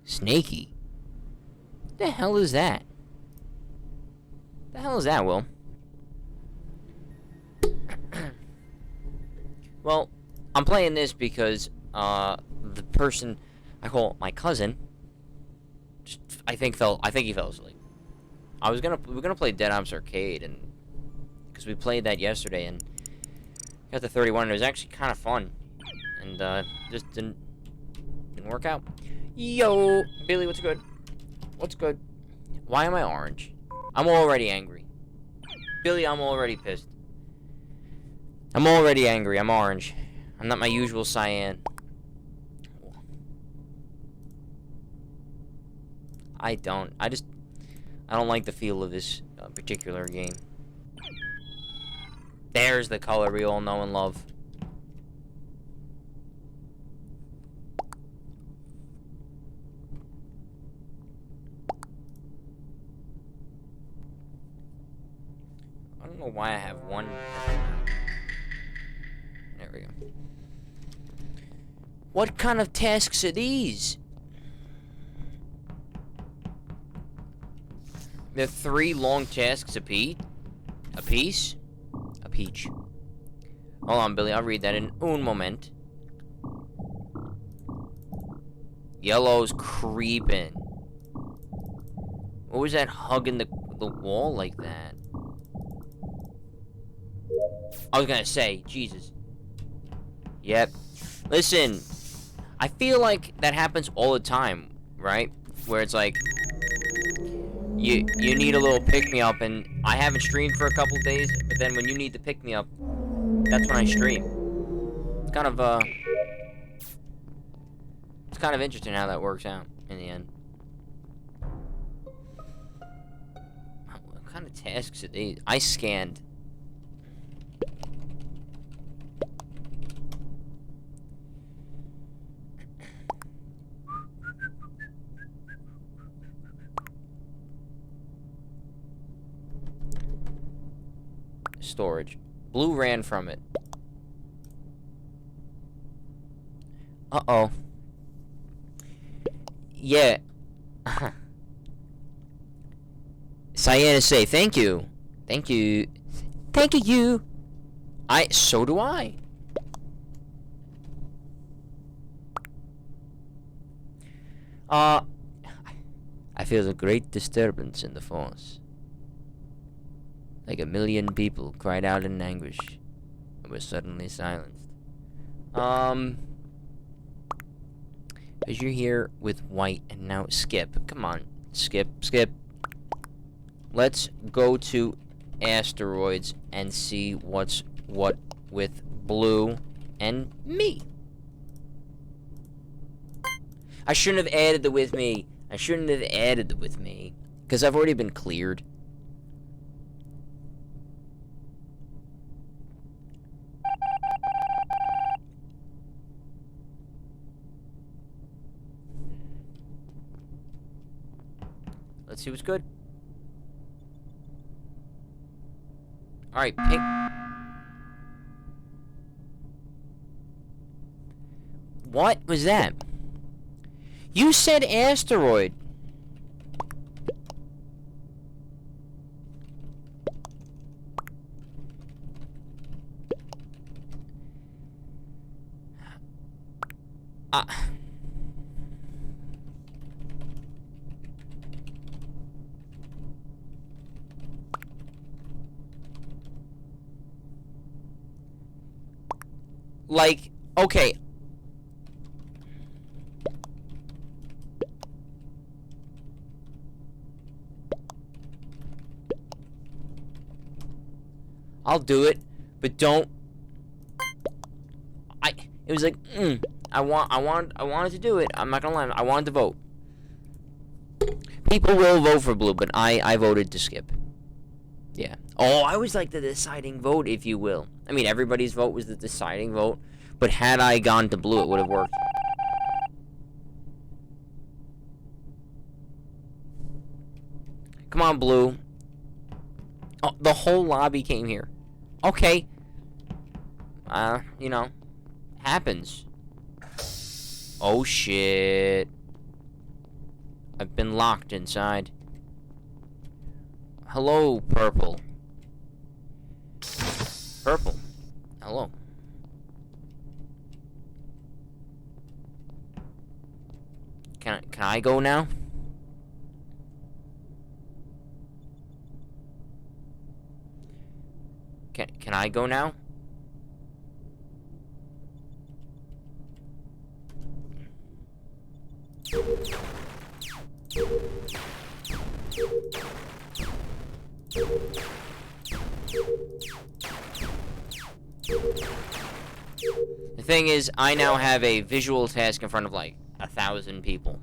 Snaky? What the hell is that? The hell is that, Will? Well, I'm playing this because, the person I call my cousin, I think he fell asleep. We were gonna play Dead Ops Arcade, and because we played that yesterday and got to 31, and it was actually kind of fun, and just didn't work out. Yo, Billy, what's good? What's good? Why am I orange? I'm already angry. Billy, I'm already pissed. I'm already angry. I'm orange. I'm not my usual cyan. I don't like the feel of this particular game. There's the color we all know and love. I don't know why I have one. There we go. What kind of tasks are these? They're 3 long tasks a piece? A peach. Hold on, Billy. I'll read that in un moment. Yellow's creeping. What was that hugging the wall like that? I was gonna say, Jesus. Yep. Listen, I feel like that happens all the time, right? Where it's like, you need a little pick-me-up, and I haven't streamed for a couple days, but then when you need the pick-me-up, that's when I stream. It's kind of interesting how that works out in the end. What kind of tasks are these? I scanned. Storage. Blue ran from it. Uh-oh. Yeah. Cyan say thank you. Thank you. Thank you. So do I. I feel a great disturbance in the force. Like a million people cried out in anguish and were suddenly silenced. Because you're here with white and now skip. Come on, skip. Let's go to asteroids and see what's what with blue and me. I shouldn't have added the with me. Because I've already been cleared. Let's see what's good. Alright, pick. What was that? You said asteroid. Like, okay. I'll do it, but don't. It was like, I wanted to do it. I'm not gonna lie. I wanted to vote. People will vote for blue, but I voted to skip. Yeah. Oh, I was like the deciding vote, if you will. I mean, everybody's vote was the deciding vote, but had I gone to blue, it would have worked. Come on, blue. Oh, the whole lobby came here. Okay. You know, happens. Oh, shit. I've been locked inside. Hello, purple. Purple. Hello. Can I go now? Can I go now? The thing is, I now have a visual task in front of like 1,000 people.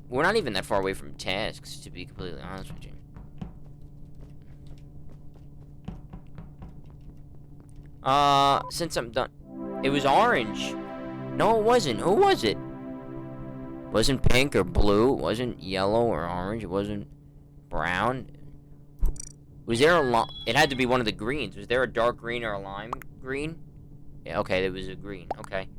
We're not even that far away from tasks, to be completely honest with you. Since I'm done. It was orange. No, it wasn't. Who was it? It wasn't pink or blue. It wasn't yellow or orange. It wasn't brown. Was there a it had to be one of the greens. Was there a dark green or a lime green? Yeah, okay, it was a green. Okay.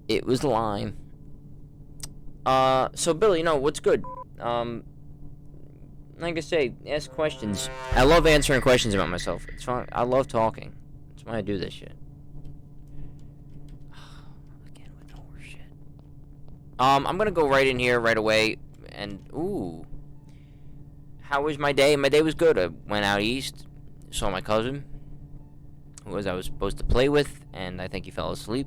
It was lime. So Billy, no, what's good? Like I say, ask questions. I love answering questions about myself. It's fun. I love talking. That's why I do this shit. Again with no horse shit. I'm gonna go right in here right away. And ooh, how was my day? My day was good. I went out east, saw my cousin, who I was supposed to play with, and I think he fell asleep.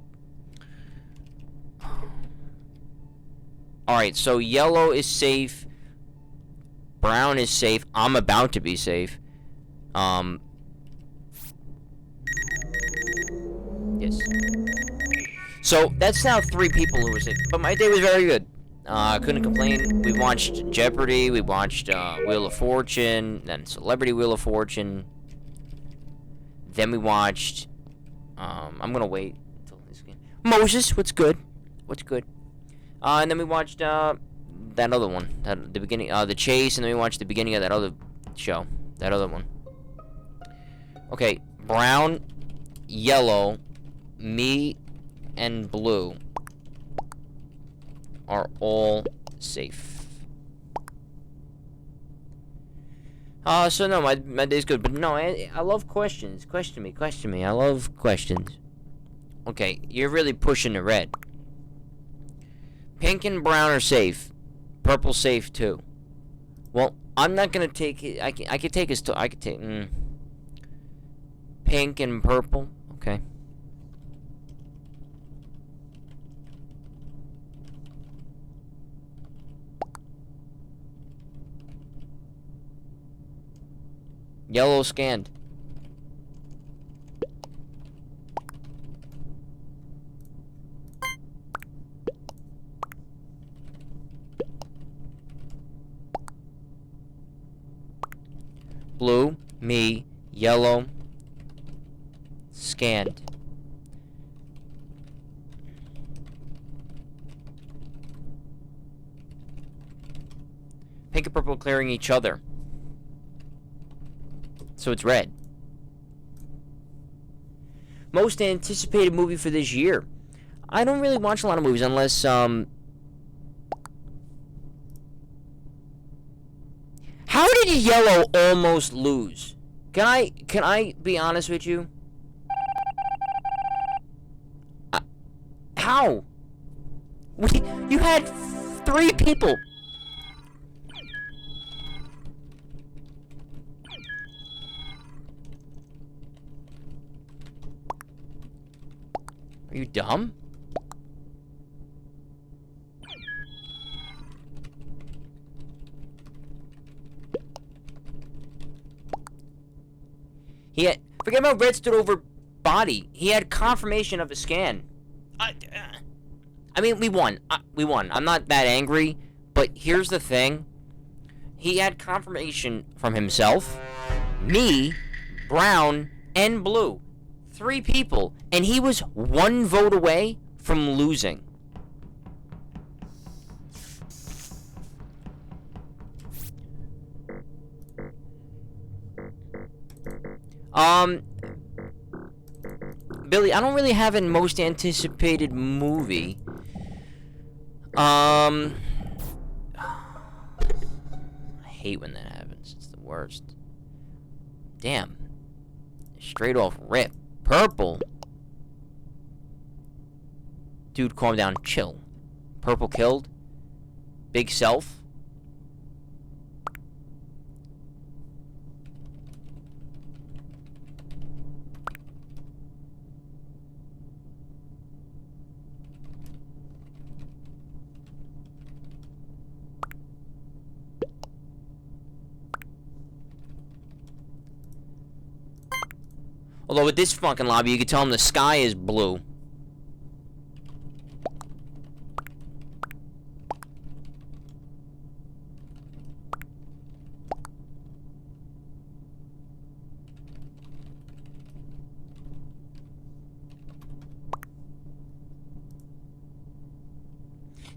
Alright, so yellow is safe. Brown is safe. I'm about to be safe. Yes. So, that's now 3 people who were safe. But my day was very good. I couldn't complain. We watched Jeopardy. We watched Wheel of Fortune. Then Celebrity Wheel of Fortune. Then we watched... I'm gonna wait until this game. Moses, what's good? What's good? And then we watched, that other one. The beginning, The Chase, and then we watched the beginning of that other show. That other one. Okay, brown, yellow, me, and blue are all safe. So no, my day's good, but no, I love questions. Question me. I love questions. Okay, you're really pushing the red. Pink and brown are safe. Purple safe too. Well, I'm not gonna take it. I could take us to. I could take pink and purple. Okay. Yellow scanned. Blue, me, yellow, scanned. Pink and purple clearing each other. So it's red. Most anticipated movie for this year. I don't really watch a lot of movies unless, How did yellow almost lose? Can I be honest with you? How? You had 3 people. Are you dumb? Forget about red stood over body. He had confirmation of a scan. I mean, we won. We won. I'm not that angry, but here's the thing. He had confirmation from himself, me, brown, and blue. 3 people, and he was 1 vote away from losing. Billy, I don't really have a most anticipated movie. I hate when that happens. It's the worst. Damn. Straight off rip. Purple. Dude, calm down. Chill. Purple killed. Big self. Although with this fucking lobby, you can tell them the sky is blue.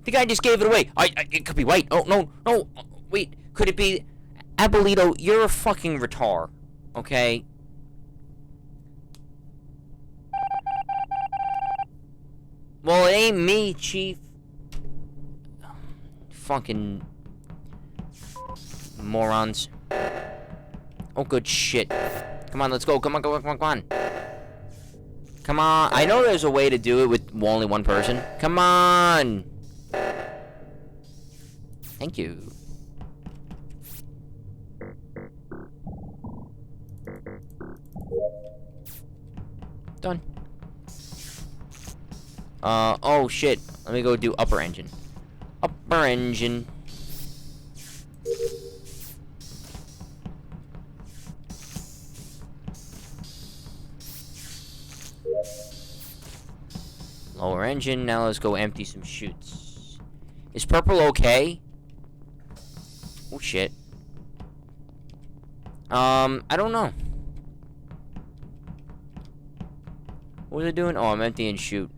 The guy just gave it away. It could be white. Oh, no, no. Wait, could it be... Abuelito, you're a fucking retard. Okay? Well, it ain't me, Chief. Fucking... morons. Oh, good shit. Come on, let's go. Come on, come on, come on, come on. Come on. I know there's a way to do it with only one person. Come on. Thank you. Done. Oh shit. Let me go do upper engine. Upper engine. Lower engine. Now let's go empty some chutes. Is purple okay? Oh shit. I don't know. What was I doing? Oh, I'm emptying chute.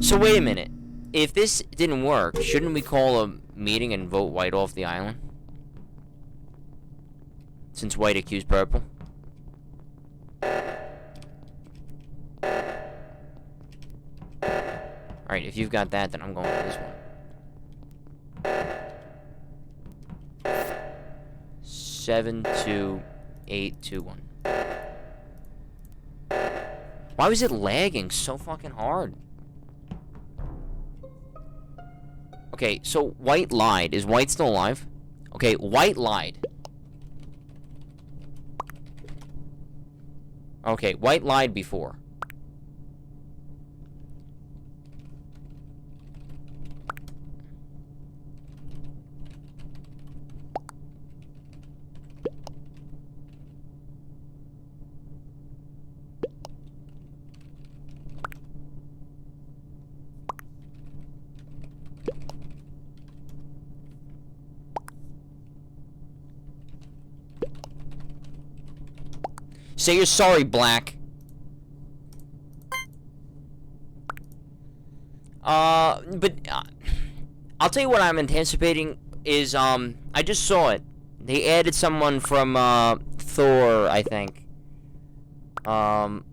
So wait a minute. If this didn't work, shouldn't we call a meeting and vote white off the island? Since white accused purple. Alright, if you've got that, then I'm going for this one. 7, 2, 8, 2, 1. Why was it lagging so fucking hard? Okay, so white lied. Is white still alive? Okay, white lied. Okay, white lied before. Say you're sorry, Black. But I'll tell you what I'm anticipating is, I just saw it. They added someone from, Thor, I think. On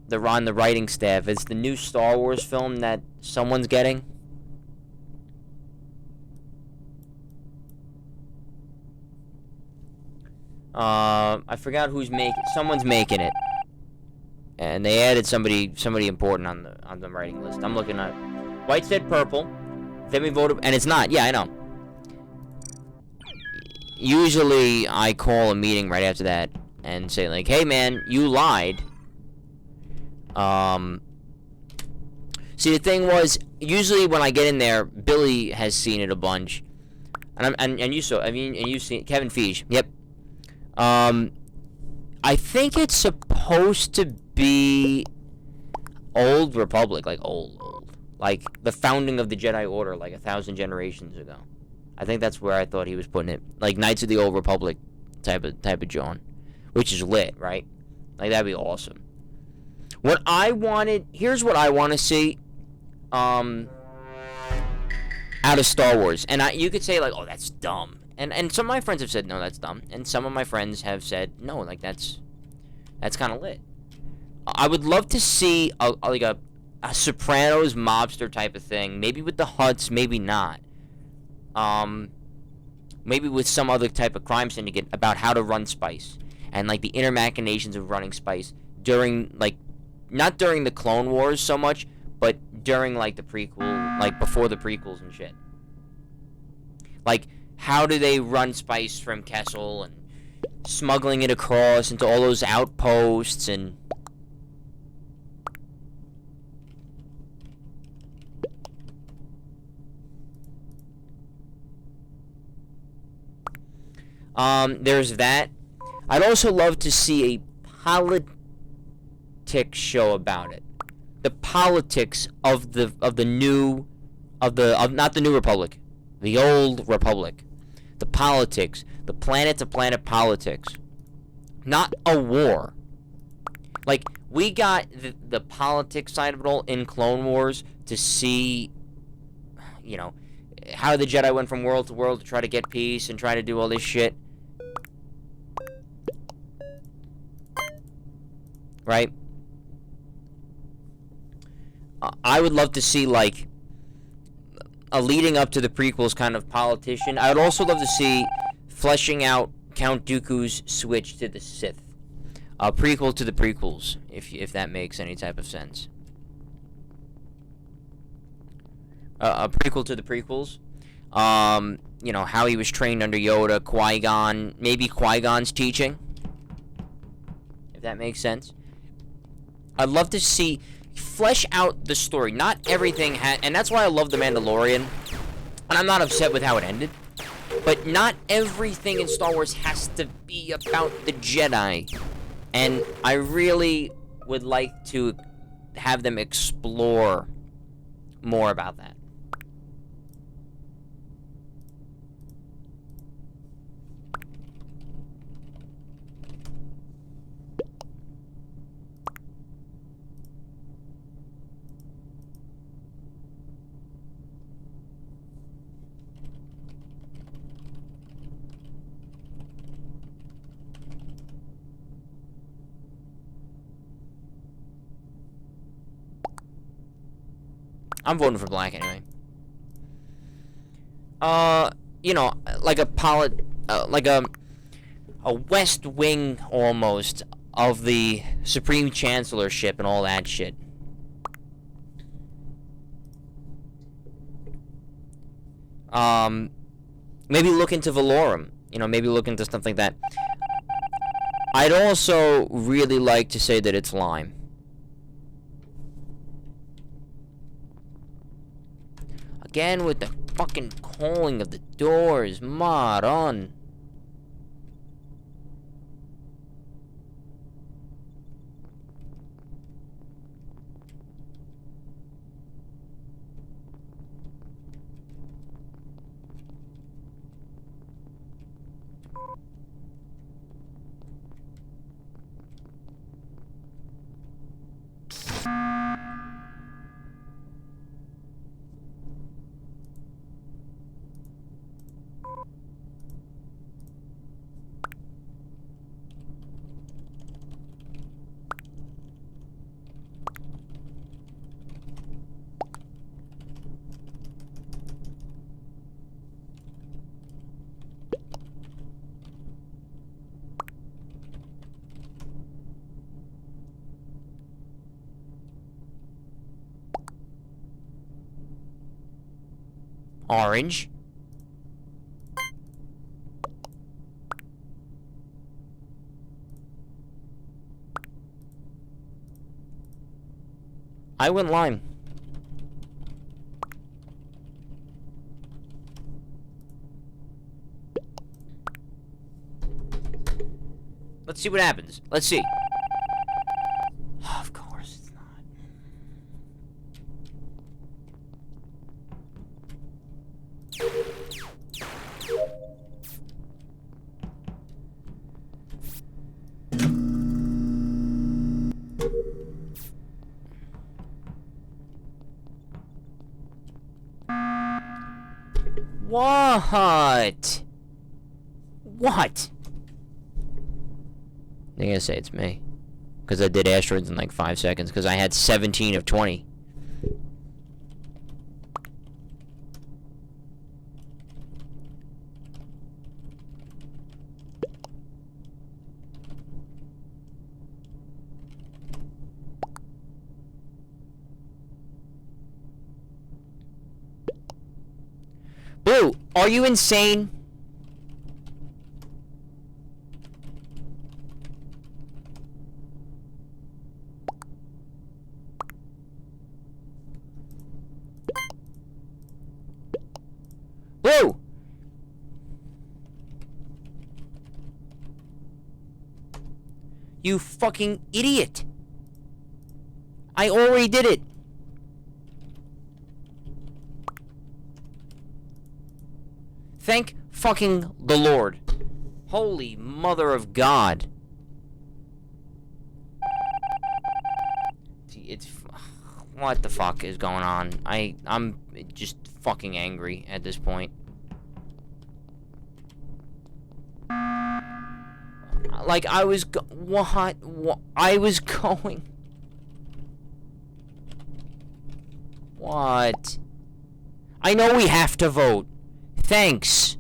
the writing staff. It's the new Star Wars film that someone's getting. I forgot who's someone's making it. And they added somebody important on the writing list. I'm looking at white said purple. Then we voted, and it's not. Yeah, I know. Usually I call a meeting right after that and say like, "Hey man, you lied." See, the thing was, usually when I get in there, Billy has seen it a bunch. And you saw, I mean, and you've seen Kevin Feige. Yep. I think it's supposed to be Old Republic, like old. Like the founding of the Jedi Order, like 1,000 generations ago. I think that's where I thought he was putting it. Like Knights of the Old Republic type of John. Which is lit, right? Like that'd be awesome. What I wanted, here's what I want to see out of Star Wars. And you could say like, oh, that's dumb. And some of my friends have said, no, that's dumb. And some of my friends have said, no, like, that's kind of lit. I would love to see, a Sopranos mobster type of thing. Maybe with the Huts, maybe not. Maybe with some other type of crime syndicate about how to run Spice. And, like, the inner machinations of running Spice during, like, not during the Clone Wars so much, but during, like, the prequel, like, before the prequels and shit. Like, how do they run Spice from Kessel and smuggling it across into all those outposts and... There's that. I'd also love to see a politics show about it. The politics of not the New Republic, the old Republic. The politics, the planet-to-planet politics. Not a war. Like, we got the politics side of it all in Clone Wars to see, you know, how the Jedi went from world to world to try to get peace and try to do all this shit. Right? I would love to see, like, a leading up to the prequels kind of politician. I would also love to see fleshing out Count Dooku's switch to the Sith. A prequel to the prequels, if that makes any type of sense. A prequel to the prequels. You know, how he was trained under Yoda, Qui-Gon, maybe Qui-Gon's teaching. If that makes sense. I'd love to see... flesh out the story. Not everything and that's why I love The Mandalorian. And I'm not upset with how it ended. But not everything in Star Wars has to be about the Jedi. And I really would like to have them explore more about that. I'm voting for black anyway. You know, like a West Wing almost of the Supreme Chancellorship and all that shit. Maybe look into Valorum. You know, maybe look into stuff like that. I'd also really like to say that it's Lime. Again with the fucking calling of the doors, Maron. Orange. I went lime. Let's see what happens. Let's see. Of course it's not. What? What? They're gonna say it's me. Because I did asteroids in like 5 seconds. Because I had 17 of 20. Blue, are you insane? Blue! You fucking idiot! I already did it! Thank fucking the Lord. Holy mother of God. It's... What the fuck is going on? I'm just fucking angry at this point. Like, I was what? I was going... What? I know we have to vote. Thanks.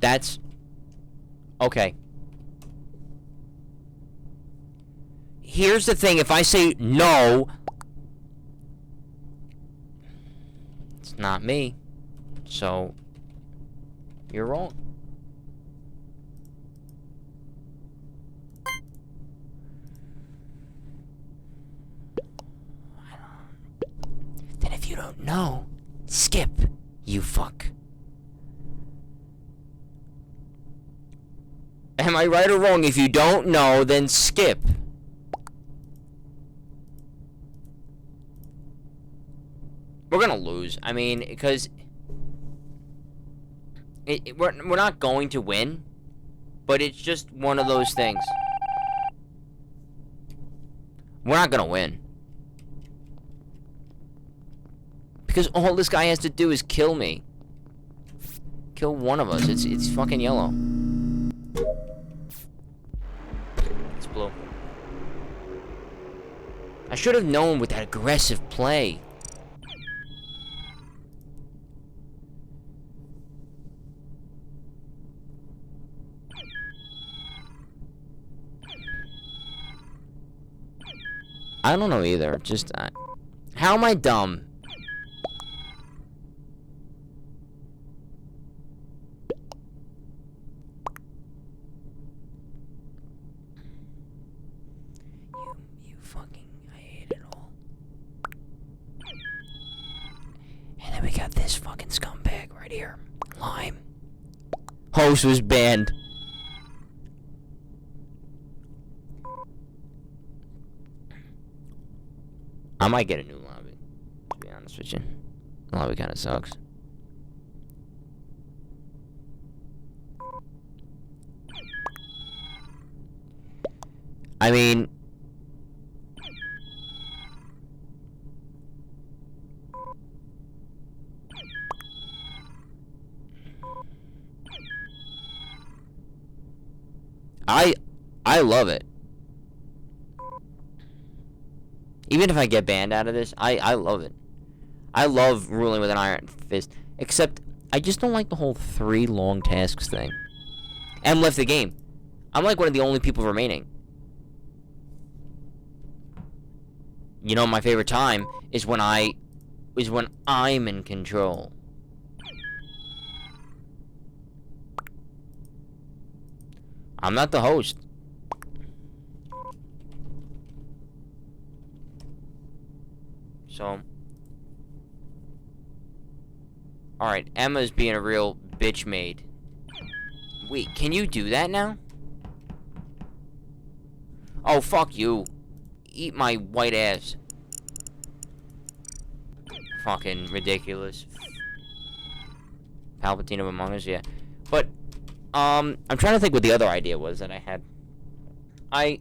That's... Okay. Here's the thing, if I say no... It's not me. So... You're wrong. Then if you don't know, skip, you fuck. Am I right or wrong? If you don't know, then skip. We're gonna lose. I mean, because... we're not going to win, but it's just one of those things. We're not gonna win. Because all this guy has to do is kill me. Kill one of us. It's fucking yellow. It's blue. I should have known with that aggressive play. I don't know either. Just, how am I dumb? You fucking, I hate it all. And then we got this fucking scumbag right here. Lime. Host was banned. I might get a new lobby, to be honest with you. The lobby kind of sucks. I mean... I love it. Even if I get banned out of this, I love it. I love ruling with an iron fist. Except, I just don't like the whole 3 long tasks thing. And left the game. I'm like one of the only people remaining. You know, my favorite time is when I'm in control. I'm not the host. So, alright, Emma's being a real bitch maid. Wait, can you do that now? Oh, fuck you. Eat my white ass. Fucking ridiculous. Palpatine of Among Us, yeah. But, I'm trying to think what the other idea was that I had. I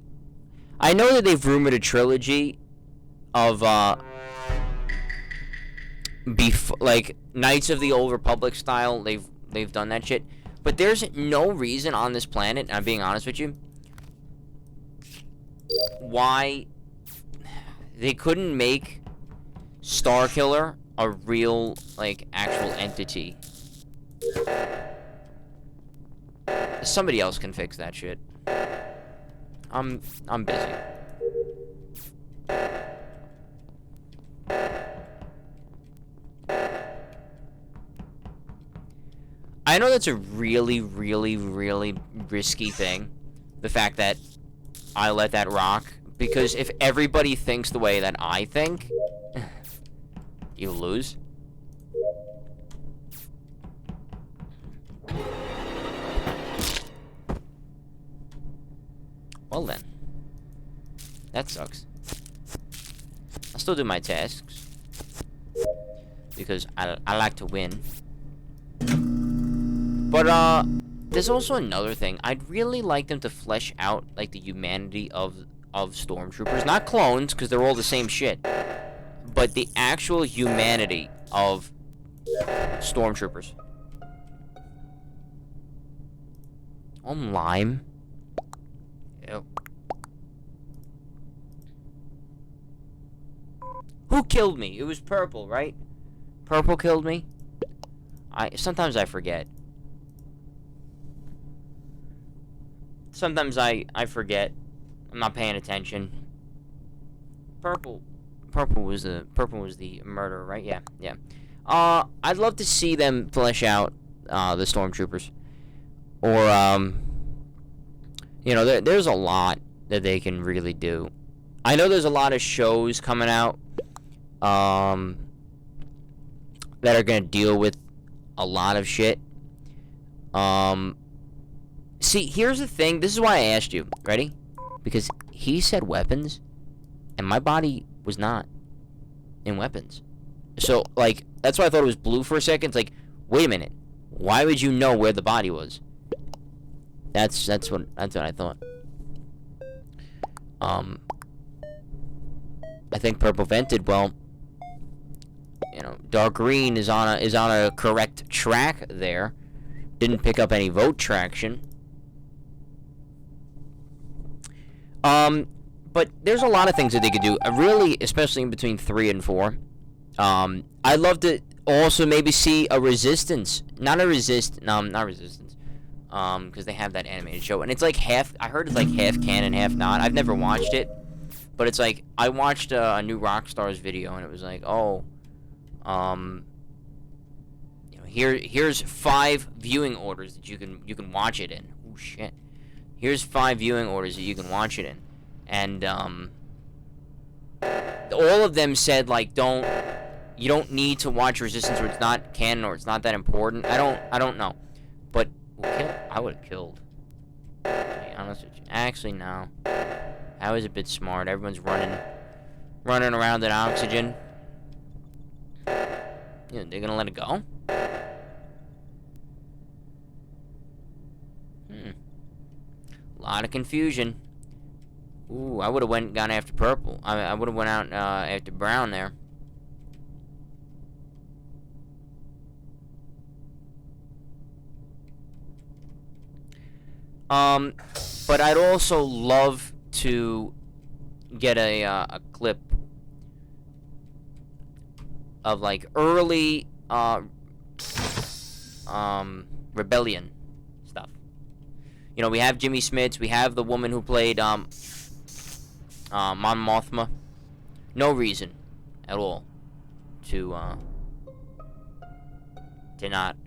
know that they've rumored a trilogy. of like Knights of the Old Republic style. They've done that shit. But there's no reason on this planet, and I'm being honest with you, why they couldn't make Starkiller a real, like, actual entity. Somebody else can fix that shit. I'm busy. I know that's a really, really, really risky thing. The fact that I let that rock. Because if everybody thinks the way that I think, you lose. Well then. That sucks. I'll still do my tasks. Because I like to win. But, there's also another thing. I'd really like them to flesh out, like, the humanity of stormtroopers. Not clones, because they're all the same shit. But the actual humanity of stormtroopers. Lime. Ew. Who killed me? It was Purple, right? Purple killed me? Sometimes I forget. Sometimes I forget. I'm not paying attention. Purple was the murderer, right? Yeah. I'd love to see them flesh out the stormtroopers, or you know, there's a lot that they can really do. I know there's a lot of shows coming out that are gonna deal with a lot of shit. See, here's the thing. This is why I asked you. Ready? Because he said weapons, and my body was not in weapons. So, like, that's why I thought it was blue for a second. It's like, wait a minute. Why would you know where the body was? That's what I thought. I think Purple vented. Well, you know, Dark Green is on a correct track there. Didn't pick up any vote traction. But there's a lot of things that they could do. Really, especially in between 3 and 4. I'd love to also maybe see a Resistance. Not Resistance. Because they have that animated show. And it's like half... I heard it's like half canon, half not. I've never watched it. But it's like... I watched a new Rockstars video, and it was like, oh... you know, here's 5 viewing orders that you can watch it in. Oh, shit. Here's 5 viewing orders that you can watch it in. And, all of them said, like, you don't need to watch Resistance, or it's not canon, or it's not that important. I don't know. But, I would have killed. To be honest with you. Actually, no. That was a bit smart. Everyone's running around in oxygen. Yeah, they're gonna let it go? A lot of confusion. Ooh, I would have gone after Purple. I would have went out after Brown there. But I'd also love to get a clip of, like, early rebellion stuff. You know, we have Jimmy Smits, we have the woman who played Mon Mothma. No reason at all to not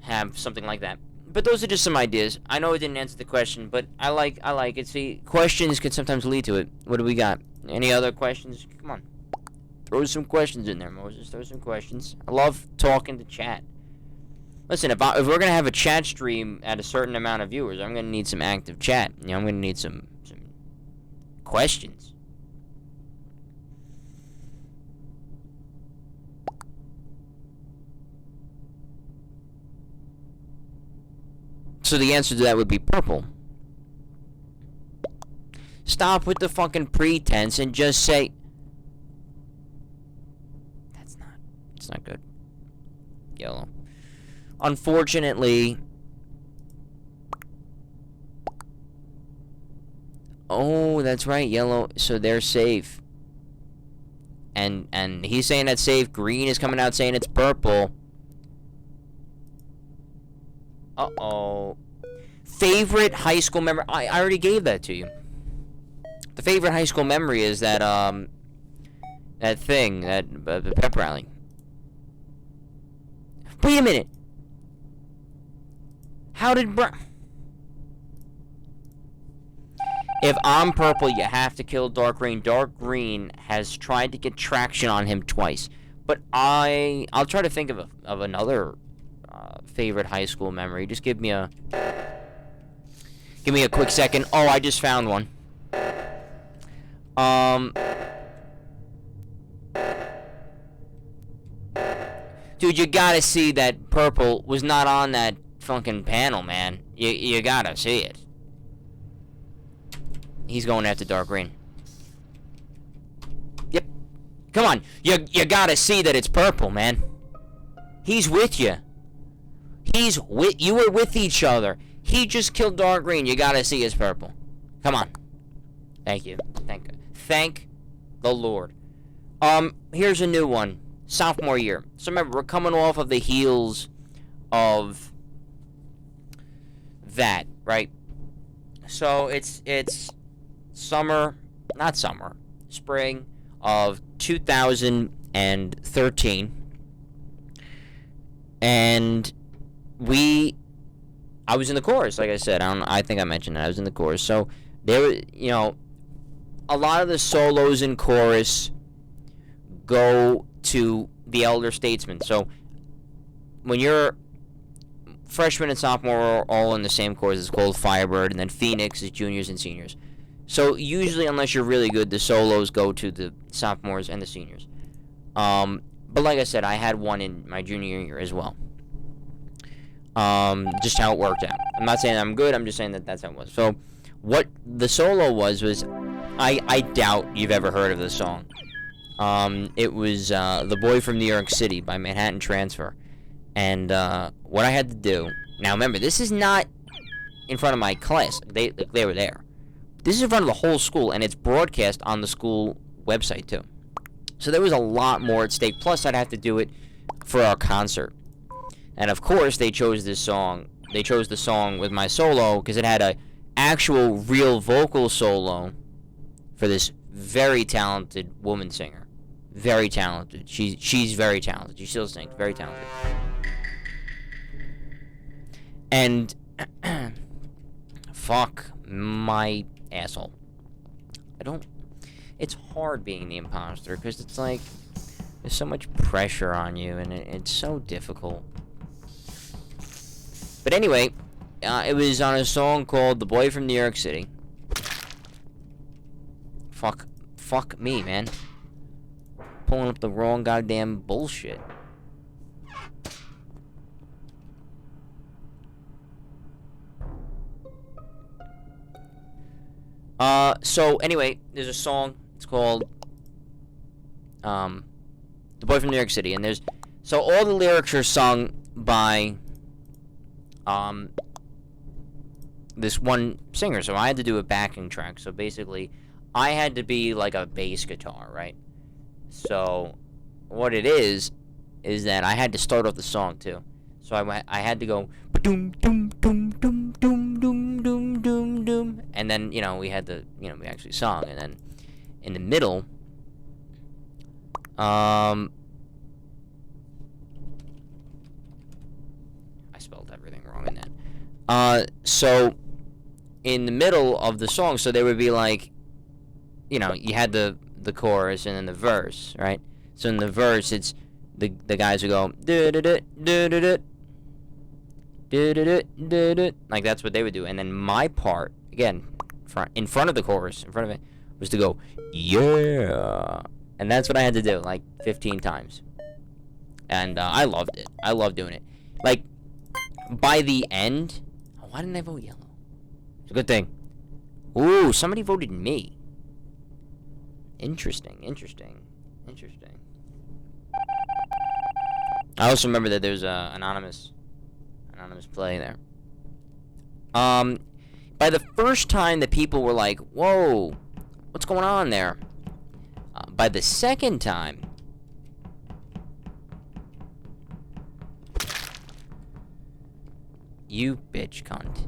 have something like that. But those are just some ideas. I know it didn't answer the question, but I like it. See, questions can sometimes lead to it. What do we got? Any other questions? Come on. Throw some questions in there, Moses. Throw some questions. I love talking to chat. Listen, if we're going to have a chat stream at a certain amount of viewers, I'm going to need some active chat. You know, I'm going to need some questions. So the answer to that would be Purple. Stop with the fucking pretense and just say, Yellow. Unfortunately... Oh, that's right, yellow. So they're safe. And he's saying that's safe. Green is coming out saying it's purple. Uh-oh. Favorite high school memory. I already gave that to you. The favorite high school memory is that, that thing, the pep rally. Wait a minute. How did If I'm purple, you have to kill Dark Green. Dark Green has tried to get traction on him twice. But I'll try to think of another favorite high school memory. Just give me a quick second. Oh, I just found one. Dude, you gotta see that purple was not on that fucking panel, man. You gotta see it. He's going after Dark Green. Yep. Come on. You gotta see that it's purple, man. He's with you. You were with each other. He just killed Dark Green. You gotta see it's purple. Come on. Thank you. Thank the Lord. Here's a new one. Sophomore year. So remember, we're coming off of the heels of that, right? So it's spring of 2013, and I was in the chorus, like I said. I think I mentioned that I was in the chorus. So there were, a lot of the solos in chorus go to the elder statesmen. So when you're freshman and sophomore are all in the same chorus, it's called Firebird, and then Phoenix is juniors and seniors. So usually, unless you're really good, the solos go to the sophomores and the seniors. But like I said, I had one in my junior year as well. Just how it worked out. I'm not saying I'm good, I'm just saying that that's how it was. So what the solo was I doubt you've ever heard of this song. It was The Boy from New York City by Manhattan Transfer. And what I had to do... Now remember, this is not in front of my class. They were there. This is in front of the whole school, and it's broadcast on the school website, too. So there was a lot more at stake. Plus, I'd have to do it for our concert. And, of course, they chose this song. They chose the song with my solo because it had a actual, real vocal solo for this very talented woman singer. Very talented. She's very talented. She still sings. Very talented. And... fuck my asshole. It's hard being the imposter, because it's like, there's so much pressure on you, and it's so difficult. But anyway, it was on a song called The Boy from New York City. Fuck me, man. Pulling up the wrong goddamn bullshit. So anyway, there's a song. It's called The Boy from New York City, and so all the lyrics are sung by this one singer. So I had to do a backing track. So basically, I had to be like a bass guitar, right? So what it is that I had to start off the song too. So I had to go doom doom doom doom doom doom doom doom doom, and then we had to we actually sung, and then in the middle I spelled everything wrong in that. So in the middle of the song, so there would be like you had the chorus and then the verse, right? So in the verse, it's the guys would go like that's what they would do, and then my part again, in front of the chorus, in front of it, was to go yeah, and that's what I had to do like 15 times, and I loved it. I loved doing it. Like by the end, why didn't I vote yellow? It's a good thing. Ooh, somebody voted me. Interesting. I also remember that there's a anonymous play there. By the first time that people were like, "Whoa, what's going on there?" By the second time, you bitch cunt.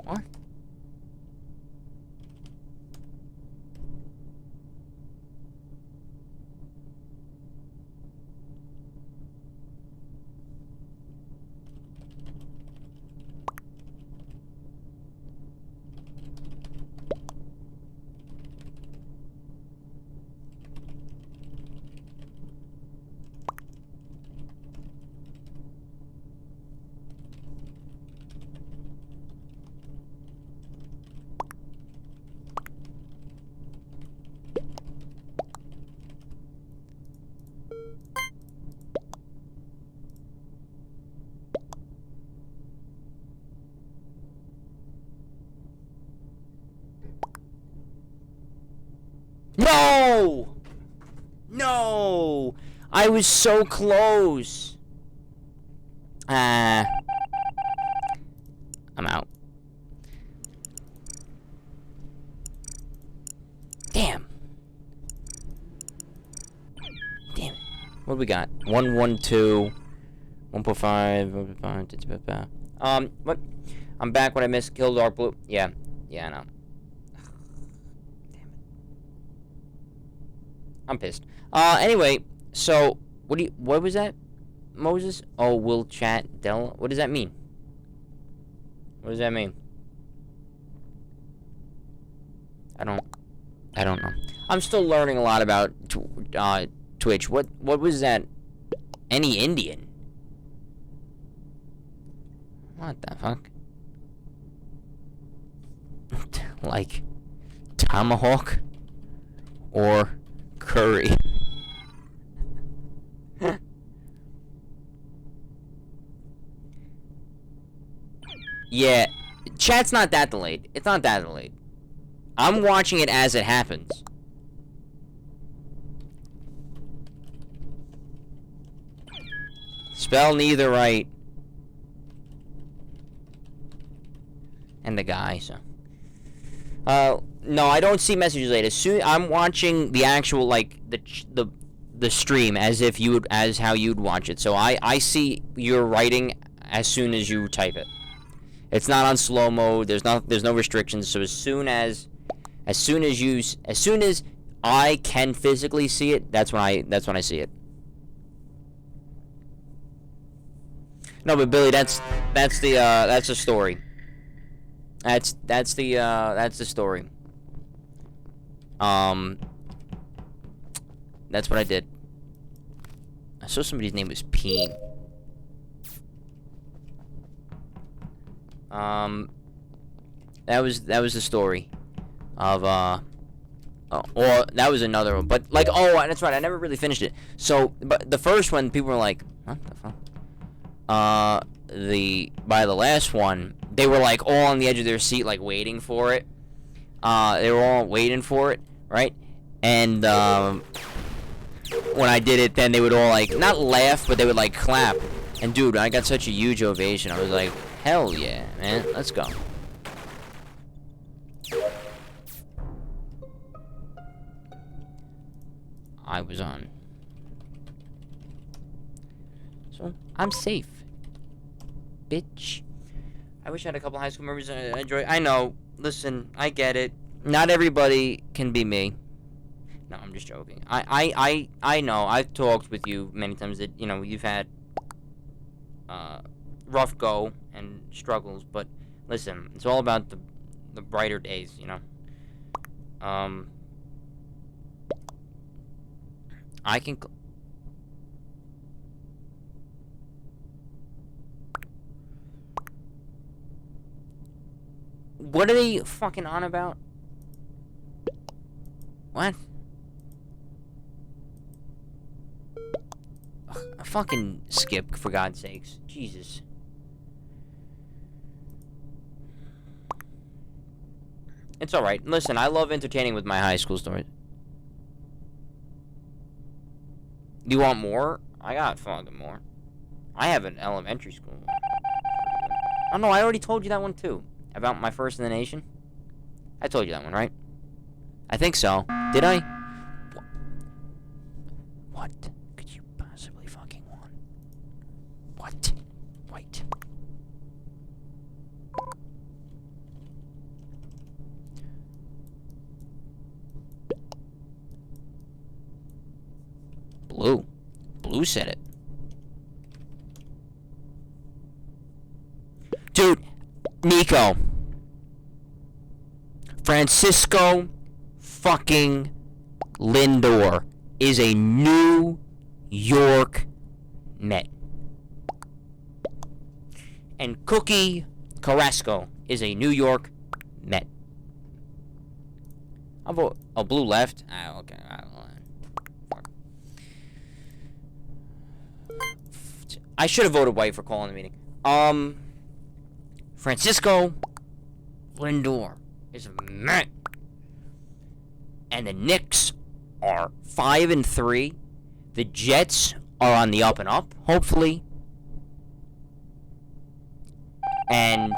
What? No! No! I was so close. I'm out. Damn. Damn it. What do we got? 112, 1.5, what? I'm back when I missed Kill Dark Blue. Yeah, I know. Damn it. I'm pissed. Anyway, so, what was that, Moses? Oh, we'll chat, Della? What does that mean? What does that mean? I don't know. I'm still learning a lot about, Twitch. What was that? Any Indian? What the fuck? Like, tomahawk? Or curry? Yeah, chat's not that delayed. It's not that delayed. I'm watching it as it happens. Spell neither right. And the guy, so. No, I don't see messages late. As soon I'm watching the actual, like, the stream as if you would, as how you'd watch it. So I see your writing as soon as you type it. It's not on slow mode. There's no restrictions. So as soon as I can physically see it, that's when I see it. No, but Billy, that's the story. That's the story. That's what I did. I saw somebody's name was Peen. That was the story of or that was another one, but like, oh, that's right, I never really finished it. So, but the first one, people were like, what the fuck? By the last one, they were like all on the edge of their seat, like waiting for it. They were all waiting for it, right? And when I did it, then they would all like not laugh, but they would like clap. And dude, I got such a huge ovation. I was like, hell yeah, man, let's go. I was on. So I'm safe, bitch. I wish I had a couple high school memories I enjoy. I know. Listen, I get it. Not everybody can be me. No, I'm just joking. I know. I've talked with you many times that, you know, you've had rough go and struggles, but listen, it's all about the brighter days, you know. I can. What are they fucking on about? What? Ugh, fucking skip, for God's sakes. Jesus. It's alright. Listen, I love entertaining with my high school stories. You want more? I got fucking more. I have an elementary school one. Oh no, I already told you that one too. About my first in the nation. I told you that one, right? I think so. Did I? What could you possibly fucking want? What? Wait. Blue. Blue said it. Dude, Nico. Francisco fucking Lindor is a New York Met. And Cookie Carrasco is a New York Met. I'll vote. Oh, blue left? Ah, okay. Fuck. I should have voted white for calling the meeting. Francisco Lindor is a Met. And the Knicks are 5-3. The Jets are on the up and up, hopefully. And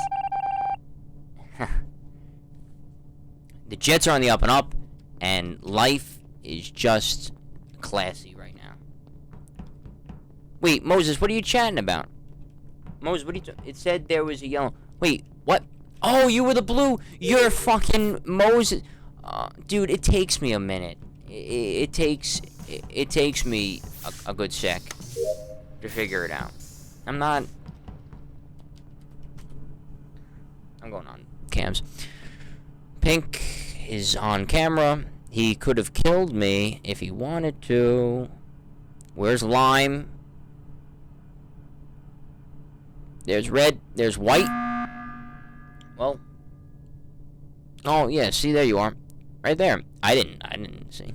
the Jets are on the up and up, and life is just classy right now. Wait, Moses, what are you chatting about? Moses, what are you it said there was a yellow. Wait, what? Oh, you were the blue. You're fucking Moses. Dude, it takes me a minute. It takes me a good sec to figure it out. I'm going on cams. Pink is on camera. He could have killed me if he wanted to. Where's lime? There's red. There's white. Well. Oh, yeah. See, there you are. Right there. I didn't see.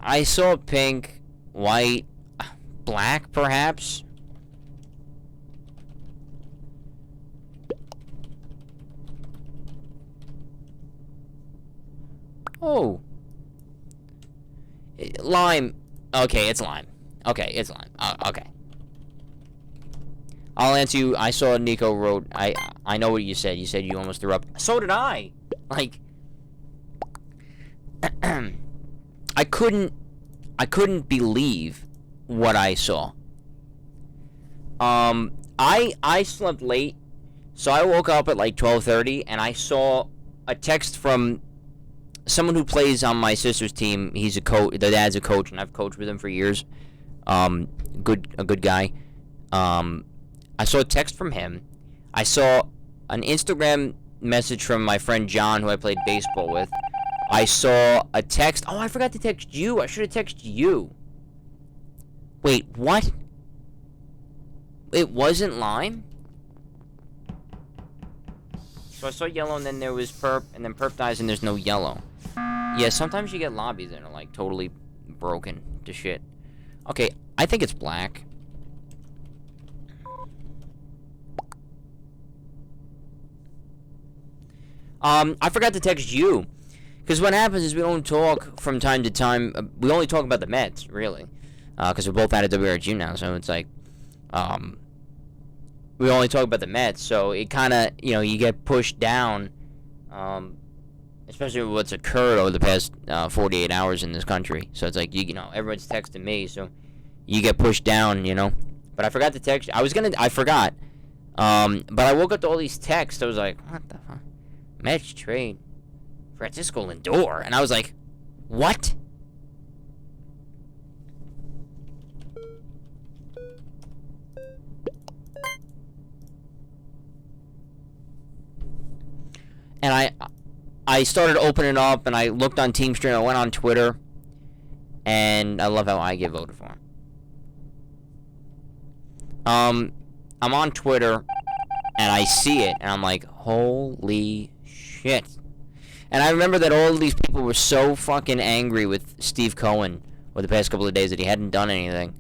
I saw pink, white, black, perhaps. Oh. Lime. Okay, it's lime. Okay, it's lime. Okay. I'll answer you. I saw Nico wrote. I know what you said. You said you almost threw up. So did I. Like, I couldn't believe what I saw. I slept late, so I woke up at like 12:30, and I saw a text from someone who plays on my sister's team. He's a coach. The dad's a coach, and I've coached with him for years. A good guy. I saw a text from him. I saw an Instagram message from my friend John, who I played baseball with. I saw a text. Oh, I forgot to text you. I should have texted you. Wait, what? It wasn't lime? So I saw yellow, and then there was perp, and then perp dies, and there's no yellow. Yeah, sometimes you get lobbies that are, like, totally broken to shit. Okay, I think it's black. I forgot to text you. Because what happens is we don't talk from time to time. We only talk about the Mets, really. Because we're both out of WRGU now, so it's like, we only talk about the Mets, so it kind of, you get pushed down, especially with what's occurred over the past 48 hours in this country. So it's like, everyone's texting me, so you get pushed down, But I forgot to text you. I forgot. But I woke up to all these texts. I was like, what the fuck? Mets trade Francisco Lindor. And I was like, what? And I started opening up, and I looked on Teamstream, I went on Twitter, and I love how I get voted for. I'm on Twitter, and I see it, and I'm like, holy shit. And I remember that all of these people were so fucking angry with Steve Cohen over the past couple of days that he hadn't done anything.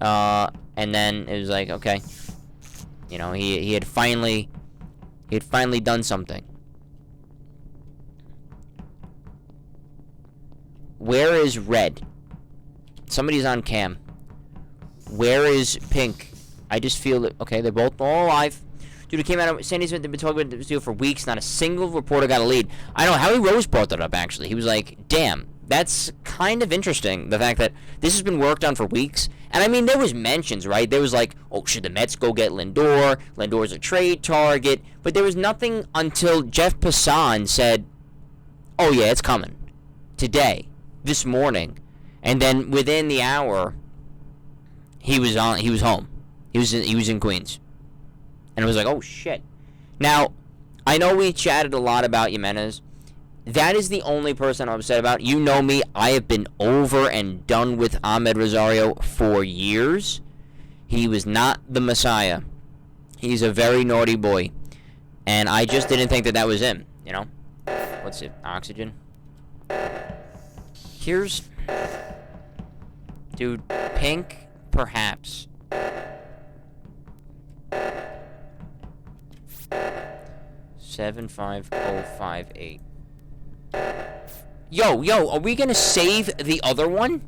And then it was like, okay, you know, he had finally done something. Where is Red? Somebody's on cam. Where is Pink? I just feel that, okay, they're both all alive. Dude, it came out of Sandy's been talking about this deal for weeks. Not a single reporter got a lead. I know Howie Rose brought that up, actually. He was like, damn, that's kind of interesting. The fact that this has been worked on for weeks. And I mean, there was mentions, right? There was like, oh, should the Mets go get Lindor? Lindor's a trade target. But there was nothing until Jeff Passan said, oh yeah, it's coming. Today. This morning. And then within the hour, he was home. He was in Queens. And it was like, oh shit. Now, I know we chatted a lot about Jimenez. That is the only person I'm upset about. You know me, I have been over and done with Ahmed Rosario for years. He was not the Messiah. He's a very naughty boy. And I just didn't think that that was him, you know? What's it? Oxygen? Here's... Dude, Pink, perhaps. 75058. Yo, are we gonna save the other one?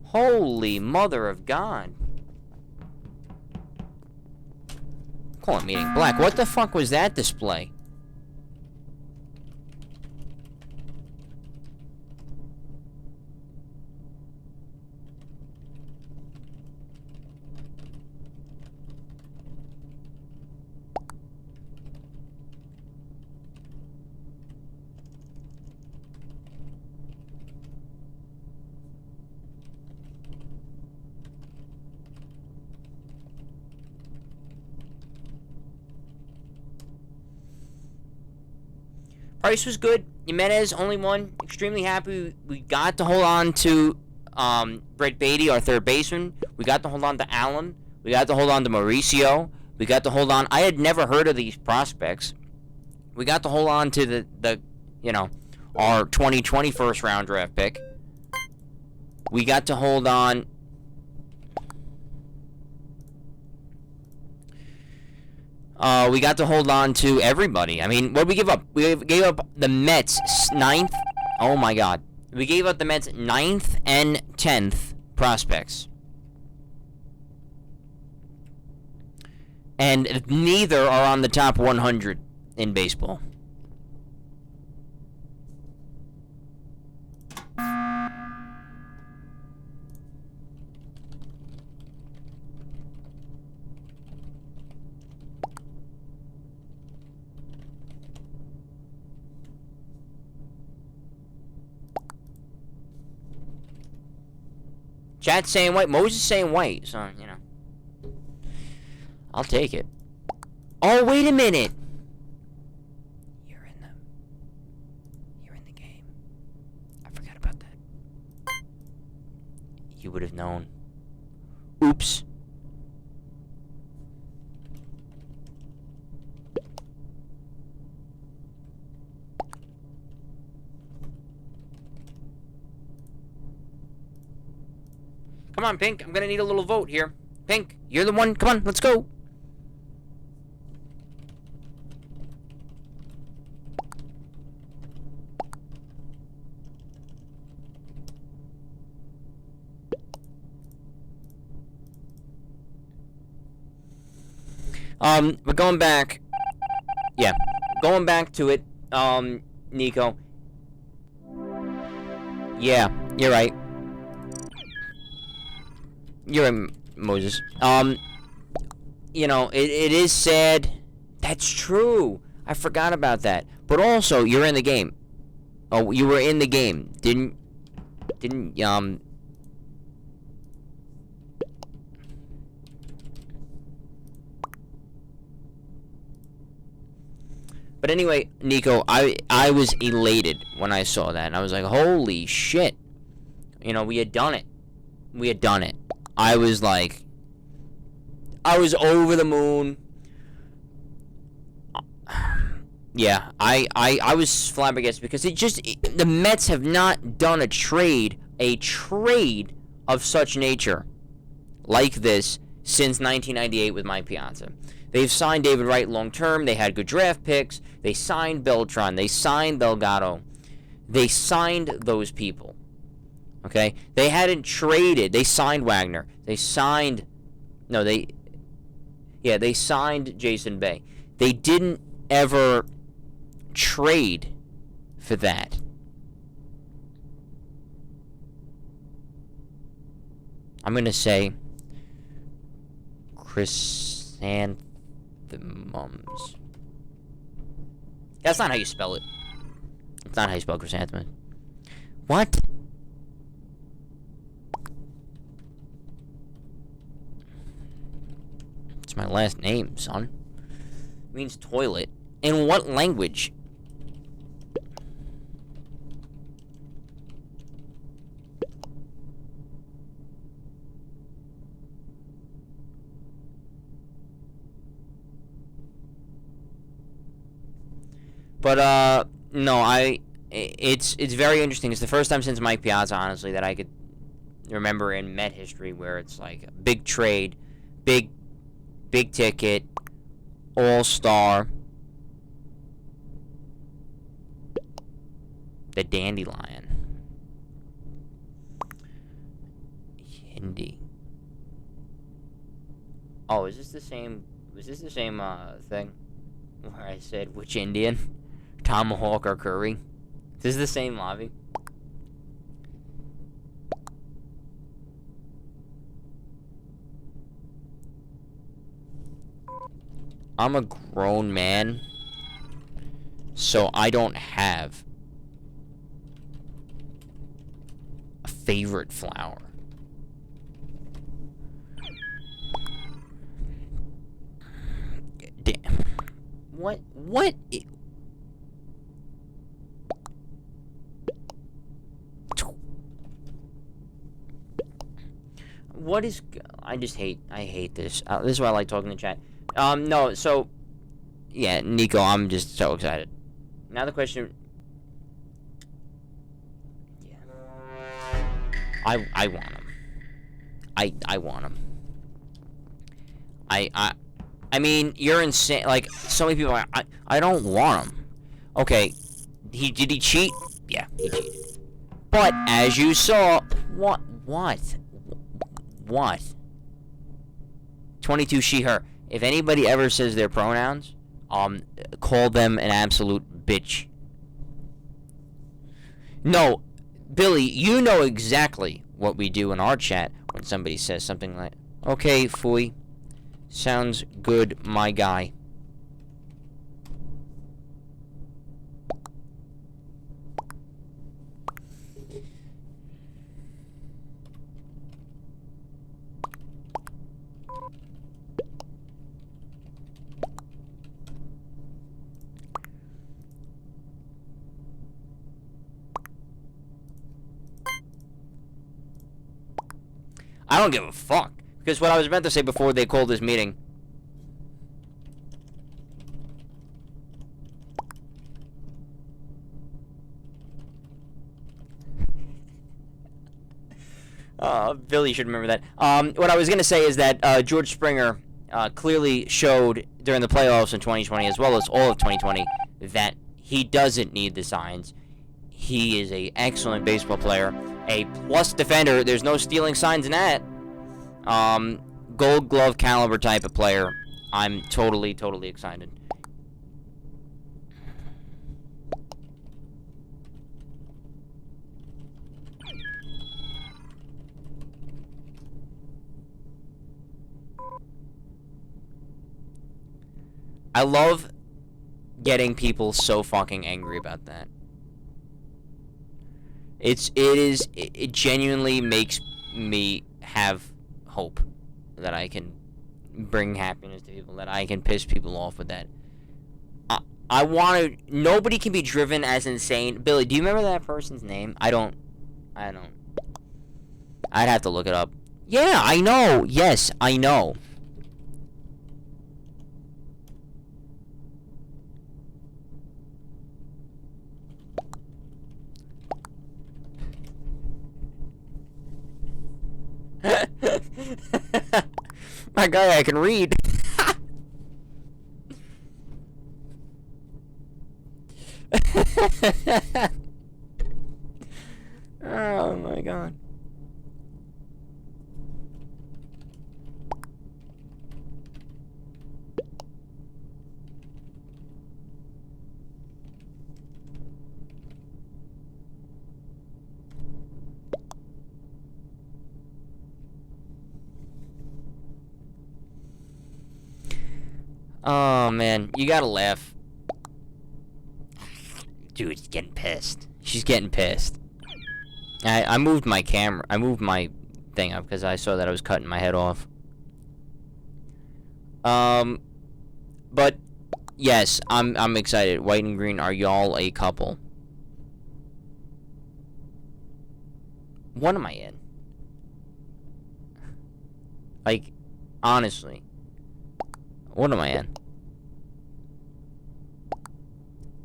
Holy mother of God. Call it meeting black. What the fuck was that display? Price was good. Jimenez only one. Extremely happy. We got to hold on to Brett Beatty, our third baseman. We got to hold on to Allen. We got to hold on to Mauricio. We got to hold on. I had never heard of these prospects. We got to hold on to the you know, our 2020 first round draft pick. We got to hold on. We got to hold on to everybody. I mean, what did we give up? We gave up the Mets 9th. Oh my God. We gave up the Mets 9th and 10th prospects. And neither are on the top 100 in baseball. Chat's saying white. Moses saying white. So, you know. I'll take it. Oh, wait a minute. You're in the game. I forgot about that. You would have known. Oops. Come on, Pink. I'm gonna need a little vote here. Pink, you're the one. Come on, let's go. But going back. Yeah. Going back to it, Nico. Yeah, you're right. You're right, Moses. You know, it is sad. That's true. I forgot about that. But also, you're in the game. Oh, you were in the game. Didn't, But anyway, Nico, I was elated when I saw that, and I was like, holy shit. You know, we had done it. We had done it. I was like, I was over the moon. Yeah, I was flabbergasted because the Mets have not done a trade of such nature like this since 1998 with Mike Piazza. They've signed David Wright long term. They had good draft picks. They signed Beltran. They signed Delgado. They signed those people. Okay? They hadn't traded. They signed Wagner. They signed Jason Bay. They didn't ever trade for that. I'm going to say chrysanthemums. That's not how you spell it. It's not how you spell chrysanthemum. What? It's my last name, son. It means toilet. In what language? But, no, it's very interesting. It's the first time since Mike Piazza, honestly, that I could remember in Met history where it's like a big trade, big ticket, all-star, the dandelion. Hindi. Oh, is this the same? Was this the same thing where I said which Indian? Tomahawk or curry? Is this the same lobby? I'm a grown man, so I don't have a favorite flower. Damn. What? What is... I hate this. This is why I like talking to chat. No, so... Yeah, Nico, I'm just so excited. Now the question... Yeah. I want him. I want him. I mean, you're insane. Like, so many people are... I don't want him. Okay. Did he cheat? Yeah, he cheated. But, as you saw... What? 22 she, her. If anybody ever says their pronouns, call them an absolute bitch. No, Billy, you know exactly what we do in our chat when somebody says something like, okay, Fui, sounds good, my guy. I don't give a fuck. Because what I was about to say before they called this meeting... Billy should remember that. What I was going to say is that George Springer clearly showed during the playoffs in 2020, as well as all of 2020, that he doesn't need the signs. He is an excellent baseball player. A plus defender. There's no stealing signs in that. Gold glove caliber type of player. I'm totally excited. I love getting people so fucking angry about that. It genuinely makes me have hope that I can bring happiness to people, that I can piss people off with that. I want to. Nobody can be driven as insane. Billy, do you remember that person's name? I don't. I'd have to look it up. Yeah, I know. Yes, I know. My guy, I can read. Oh my god. Oh man, you gotta laugh. Dude, she's getting pissed. She's getting pissed. I moved my camera. I moved my thing up because I saw that I was cutting my head off. But yes, I'm excited. White and green, are y'all a couple? What am I in? Like, honestly, what am I in?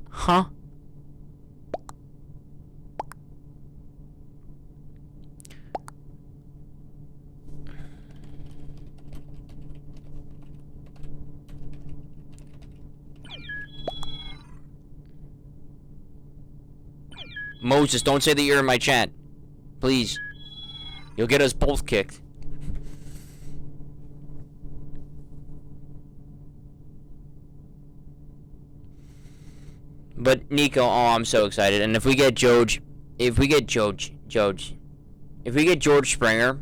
Huh? Moses, don't say that you're in my chat. Please. You'll get us both kicked. But Nico, oh, I'm so excited. And if we get George Springer,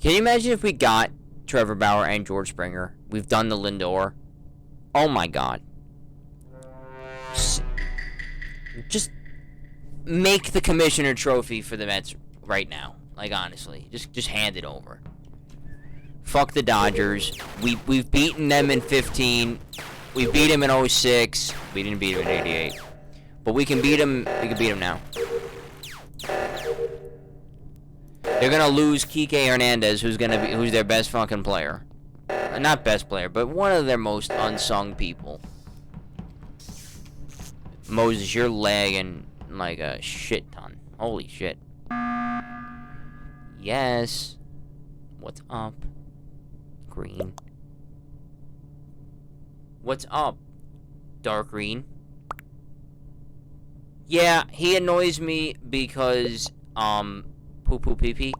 can you imagine if we got Trevor Bauer and George Springer? We've done the Lindor. Oh my god. Just make the commissioner trophy for the Mets right now. Like, honestly, just hand it over. Fuck the Dodgers. We've beaten them in 15. We beat them in 06. We didn't beat them in 88. But we can beat them. We can beat them now. They're gonna lose Kike Hernandez, who's their best fucking player. Not best player, but one of their most unsung people. Moses, you're lagging like a shit ton. Holy shit. Yes. What's up? Green. What's up? Dark green. Yeah, he annoys me because, poo poo pee pee.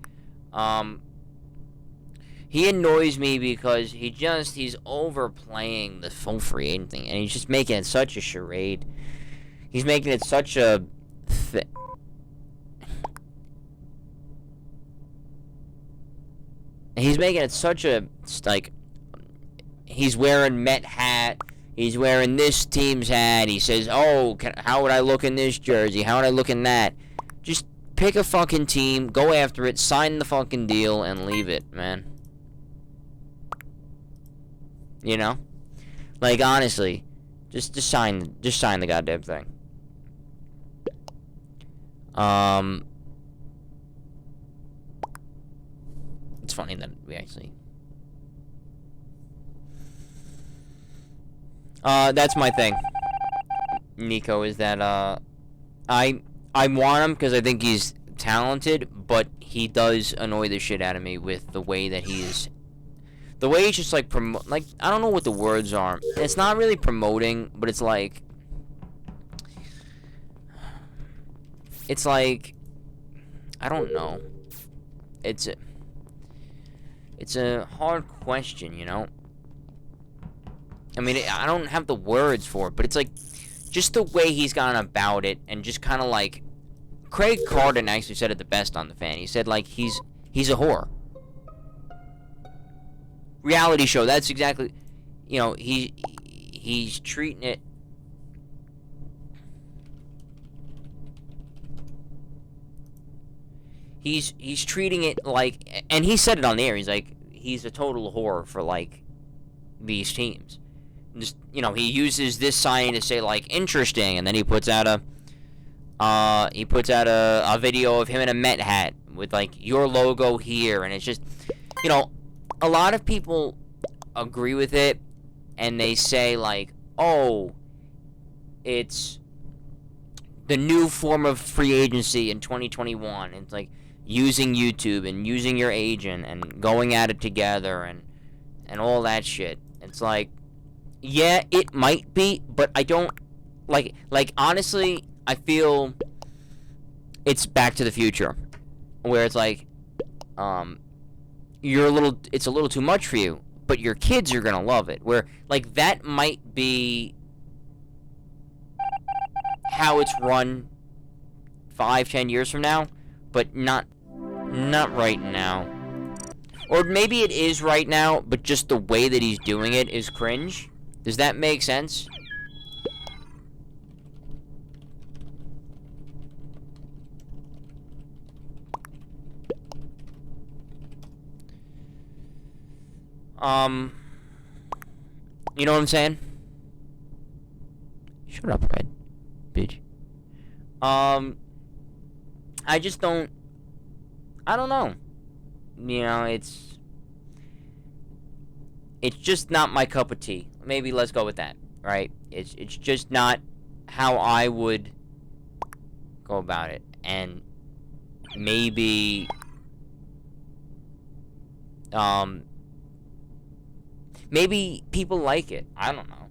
He annoys me because he's overplaying the full free agent thing, and he's just making it such a charade. He's making it such a he's making it such a, like, he's wearing Met hat, he's wearing this team's hat, he says, oh, how would I look in this jersey, how would I look in that? Just pick a fucking team, go after it, sign the fucking deal, and leave it, man. You know? Like, honestly, just sign the goddamn thing. It's funny that we actually... that's my thing, Nico, is that, I want him because I think he's talented, but he does annoy the shit out of me with the way that he's... The way he's just, like, I don't know what the words are. It's not really promoting, but it's like... It's like... I don't know. It's a hard question, you know? I mean, I don't have the words for it, but it's like... Just the way he's gone about it, and just kind of like... Craig Carden actually said it the best on The Fan. He said, like, he's a whore. Reality show, that's exactly... You know, he's treating it... He's treating it like... And he said it on the air, he's like... He's a total whore for, like, these teams. just, you know, he uses this sign to say, like, interesting, and then he puts out a video of him in a Met hat with, like, your logo here, and it's just, you know, a lot of people agree with it, and they say, like, oh, it's the new form of free agency in 2021. It's like using YouTube and using your agent and going at it together and all that shit. It's like, yeah, it might be, but I don't like honestly, I feel it's Back to the Future, where it's like, it's a little too much for you, but your kids are gonna love it. Where, like, that might be how it's run 5-10 years from now, but not right now. Or maybe it is right now, but just the way that he's doing it is cringe. Does that make sense? You know what I'm saying? Shut up, Red. Bitch. I just don't... I don't know. You know, it's just not my cup of tea. Maybe let's go with that, right? It's just not how I would go about it. And maybe... maybe people like it. I don't know.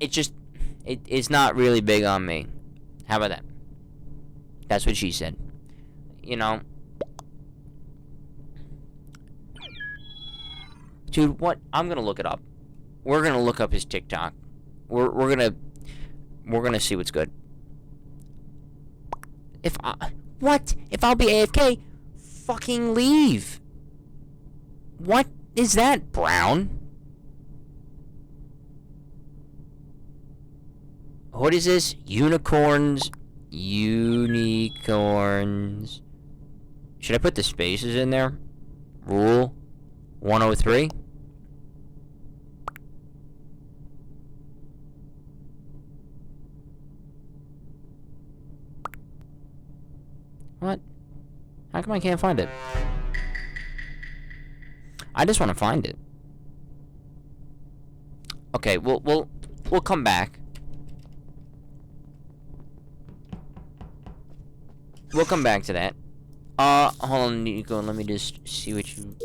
It's not really big on me. How about that? That's what she said. You know. Dude, what? I'm gonna look it up. We're gonna look up his TikTok. We're gonna see what's good. If I'll be AFK, fucking leave. What is that, Brown? What is this? Unicorns. Unicorns. Should I put the spaces in there? Rule 103. What? How come I can't find it? I just want to find it. Okay, we'll come back. We'll come back to that. Hold on, Nico, let me just see what you...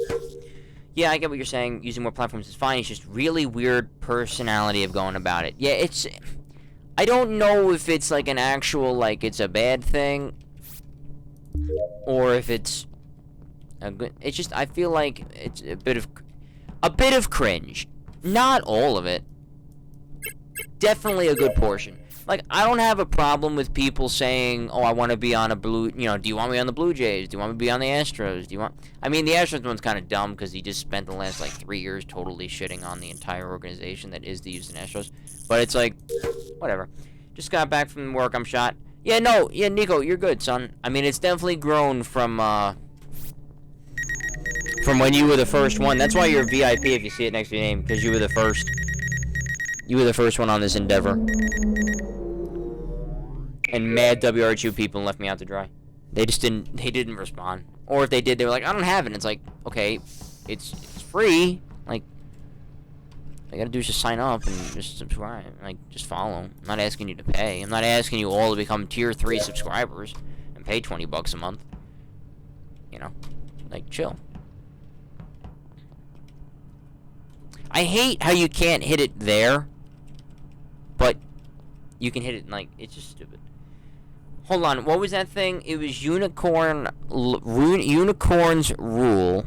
Yeah, I get what you're saying. Using more platforms is fine. It's just really weird personality of going about it. Yeah, it's... I don't know if it's, like, an actual, like, it's a bad thing. Or if it's... a good... It's just, I feel like it's a bit of cringe. Not all of it. Definitely a good portion. Like, I don't have a problem with people saying, oh, I want to be on a blue... You know, do you want me on the Blue Jays? Do you want me to be on the Astros? Do you want... I mean, the Astros one's kind of dumb because he just spent the last, like, 3 years totally shitting on the entire organization that is the Houston Astros. But it's like, whatever. Just got back from work, I'm shot. Yeah, no, yeah, Nico, you're good, son. I mean, it's definitely grown from when you were the first one. That's why you're VIP if you see it next to your name, because you were the first. You were the first one on this endeavor. And mad WRHU people left me out to dry. They didn't respond. Or if they did, they were like, I don't have it. And it's like, okay, it's free. Like, all you gotta do is just sign up and just subscribe. Like, just follow. I'm not asking you to pay. I'm not asking you all to become tier 3 subscribers and pay $20 a month. You know, like, chill. I hate how you can't hit it there, but you can hit it, like, it's just stupid. Hold on, what was that thing? It was Unicorns Rule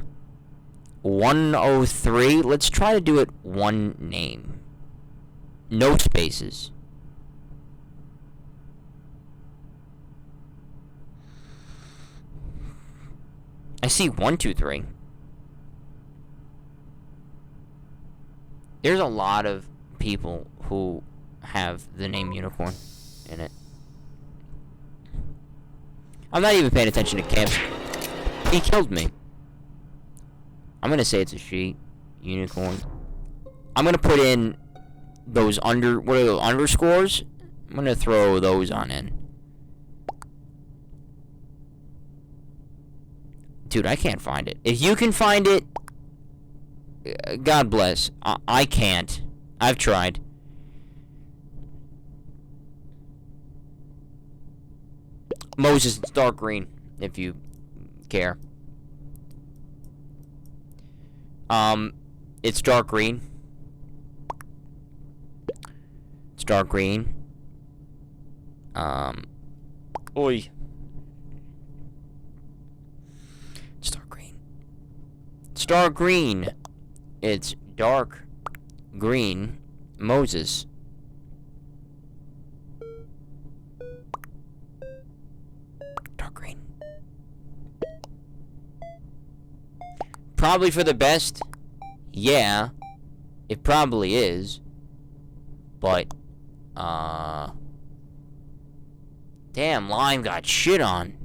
103. Let's try to do it one name. No spaces. I see 1, 2, 3. There's a lot of people who have the name Unicorn in it. I'm not even paying attention to Camps. He killed me. I'm gonna say it's a she. Unicorn. I'm gonna put in those what are those underscores? I'm gonna throw those on in. Dude, I can't find it. If you can find it, God bless. I can't. I've tried. Moses, it's dark green, if you care. It's dark green. It's dark green. Oi. It's dark green. It's dark green. It's dark green. Moses. Dark green. Probably for the best. Yeah. It probably is. But, damn, Lime got shit on.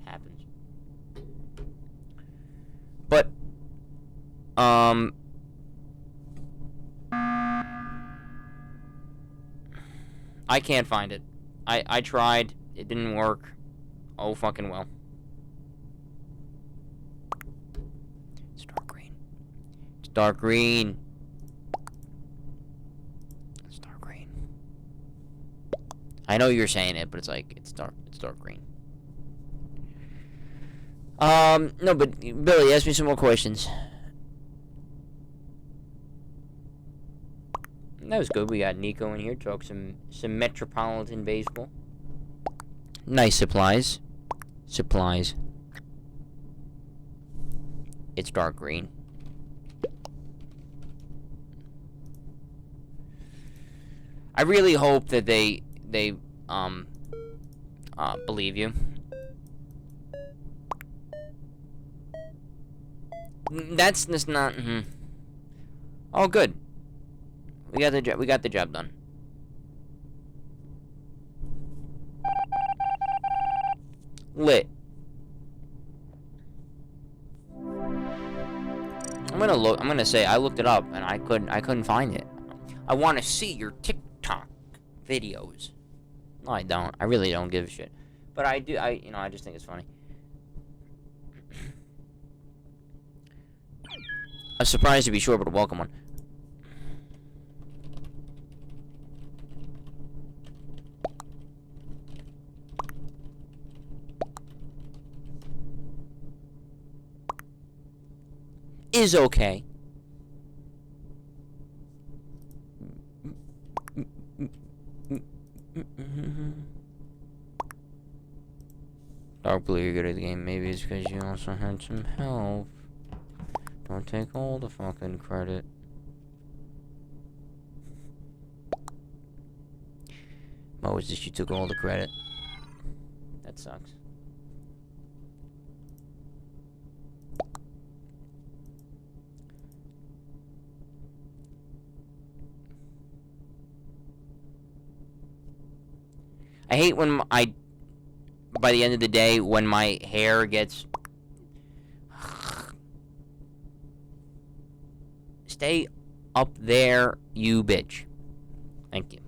Happens. But, I can't find it. I tried. It didn't work. Oh, fucking well. It's dark green. It's dark green. It's dark green. I know you're saying it, but it's like, it's dark green. No, but Billy, ask me some more questions. That was good. We got Nico in here, talk some Metropolitan baseball. Nice supplies. Supplies. It's dark green. I really hope that they believe you. That's not. Oh, good. We got the job done. Lit. I'm gonna say I looked it up and I couldn't find it. I want to see your TikTok videos. No, I don't. I really don't give a shit. But I do. I just think it's funny. A surprise to be sure, but a welcome one. Is okay. Dark blue, you're good at the game. Maybe it's because you also had some help. Don't take all the fucking credit. Moses, you took all the credit. That sucks. I hate when by the end of the day, when my hair gets... Stay up there, you bitch. Thank you.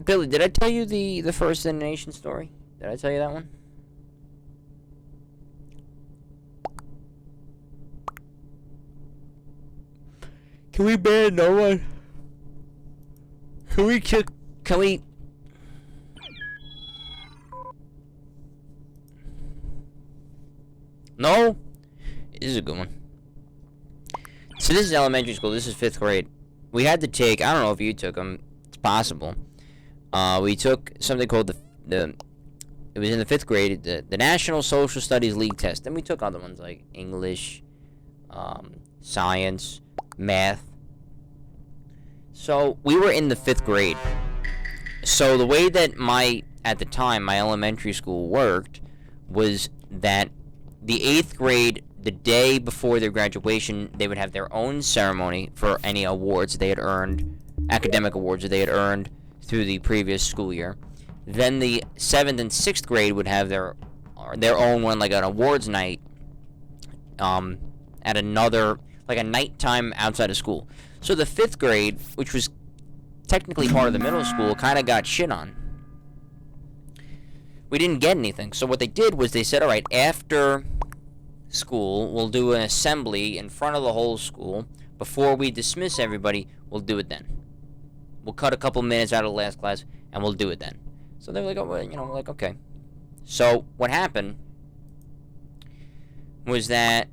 Billy, did I tell you the first in the nation story? Did I tell you that one? Can we ban no one? Can we... No? This is a good one. So this is elementary school. This is 5th grade. We had to take... I don't know if you took them. It's possible. We took something called the it was in the 5th grade, the National Social Studies League test. Then we took other ones like English, science, math. So we were in the 5th grade. So the way that at the time, my elementary school worked was that the 8th grade, the day before their graduation, they would have their own ceremony for any awards they had earned, academic awards that they had earned through the previous school year. Then the 7th and 6th grade would have their own one, like an awards night, at another, like a nighttime outside of school. So the 5th grade, which was technically part of the middle school, kind of got shit on. We didn't get anything. So what they did was they said, all right, after school, we'll do an assembly in front of the whole school. Before we dismiss everybody, we'll do it then. We'll cut a couple minutes out of the last class, and we'll do it then. So they're like, oh, well, you know, like, okay. So what happened was that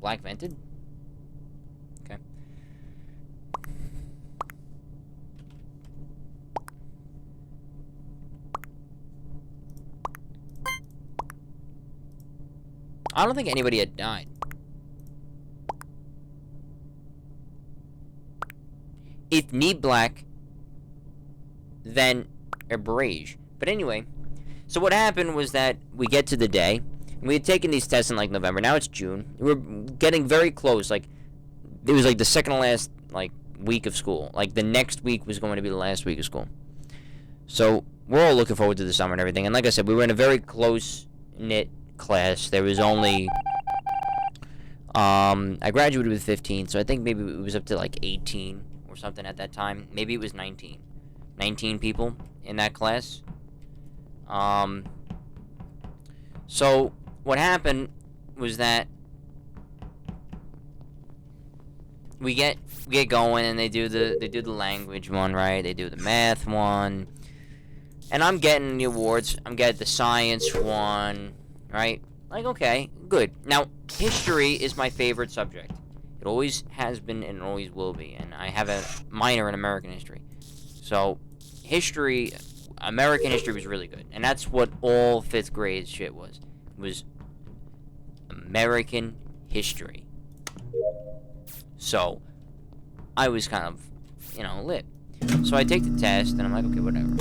Black vented. Okay. I don't think anybody had died. If need black, then a beige. But anyway, so what happened was that we get to the day, and we had taken these tests in like November. Now it's June. We're getting very close. Like, it was like the second to last like week of school. Like the next week was going to be the last week of school. So we're all looking forward to the summer and everything. And like I said, we were in a very close knit class. There was only I graduated with 15, so I think maybe it was up to like 18 or something at that time. Maybe it was 19 people in that class. So what happened was that we get going, and they do the language one, right? They do the math one, and I'm getting the awards. I'm getting the science one, right? Like, okay, good. Now, history is my favorite subject. It always has been and always will be, and I have a minor in American history. So, history, American history was really good, and that's what all 5th grade shit was American history. So, I was kind of, you know, lit. So I take the test, and I'm like, okay, whatever.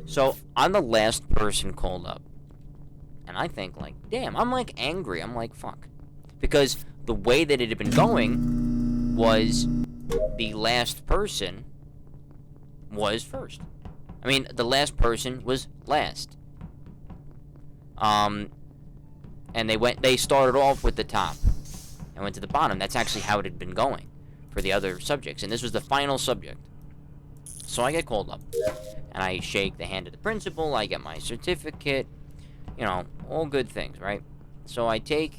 So, I'm the last person called up. And I think, like, damn, I'm, like, angry. I'm like, fuck. Because the way that it had been going was the last person was first. I mean, the last person was last. And they started off with the top and went to the bottom. That's actually how it had been going for the other subjects. And this was the final subject. So I get called up, and I shake the hand of the principal. I get my certificate. You know, all good things, right? So I take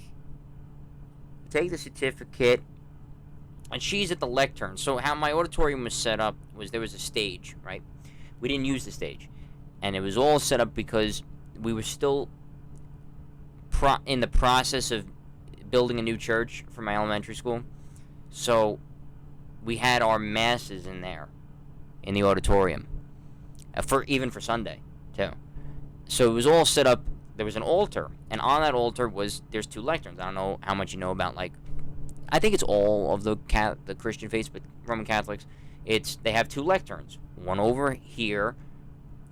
the certificate, and she's at the lectern. So how my auditorium was set up was there was a stage, right? We didn't use the stage, and it was all set up because we were still in the process of building a new church for my elementary school. So we had our masses in there, in the auditorium, even for Sunday too. So it was all set up. There was an altar, and on that altar there's 2 lecterns. I don't know how much you know about, like, I think it's all of the Christian faiths, but Roman Catholics, they have 2 lecterns, one over here,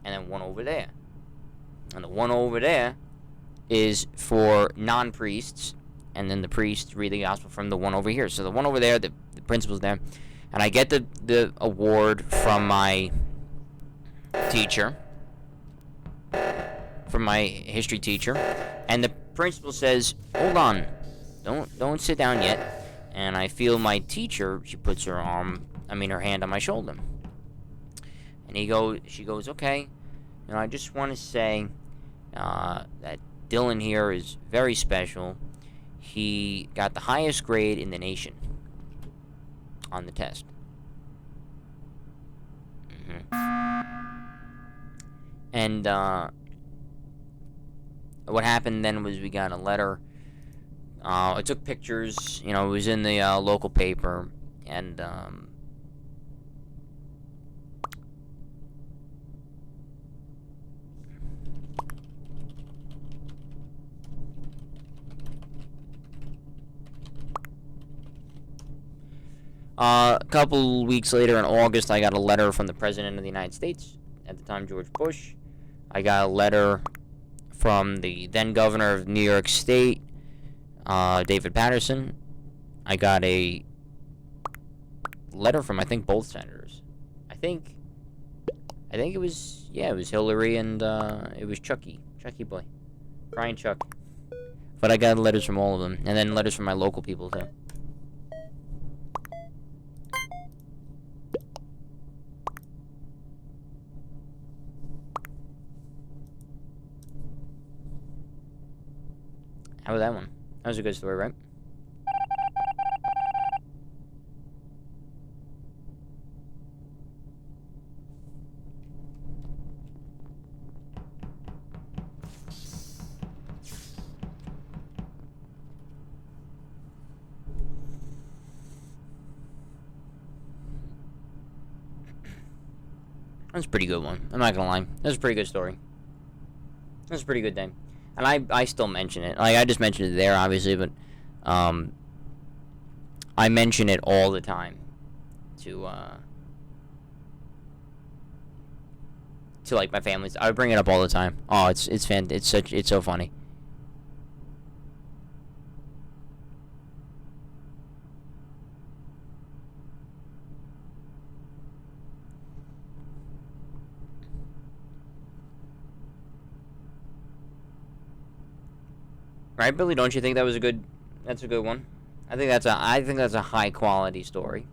and then one over there. And the one over there is for non-priests, and then the priests read the gospel from the one over here. So the one over there, the principal's there, and I get the award from my teacher, from my history teacher, and the principal says, hold on, don't sit down yet. And I feel my teacher, she puts her hand on my shoulder, and she goes, okay, you know, I just want to say that Dylan here is very special. He got the highest grade in the nation on the test. And what happened then was we got a letter. I took pictures. You know, it was in the local paper, and a couple weeks later, in August, I got a letter from the President of the United States, at the time George Bush. I got a letter from the then Governor of New York State, David Patterson. I got a letter from, I think, both senators. I think it was Hillary, and it was Chucky boy, Brian Chuck, But I got letters from all of them, and then letters from my local people too. How was that one? That was a good story, right? That's a pretty good one. I'm not gonna lie. That's a pretty good story. That's a pretty good day. And I still mention it. Like, I just mentioned it there, obviously, but, I mention it all the time to like, my family. I bring it up all the time. Oh, it's so funny. Right, Billy? Don't you think that was that's a good one? I think that's a high quality story.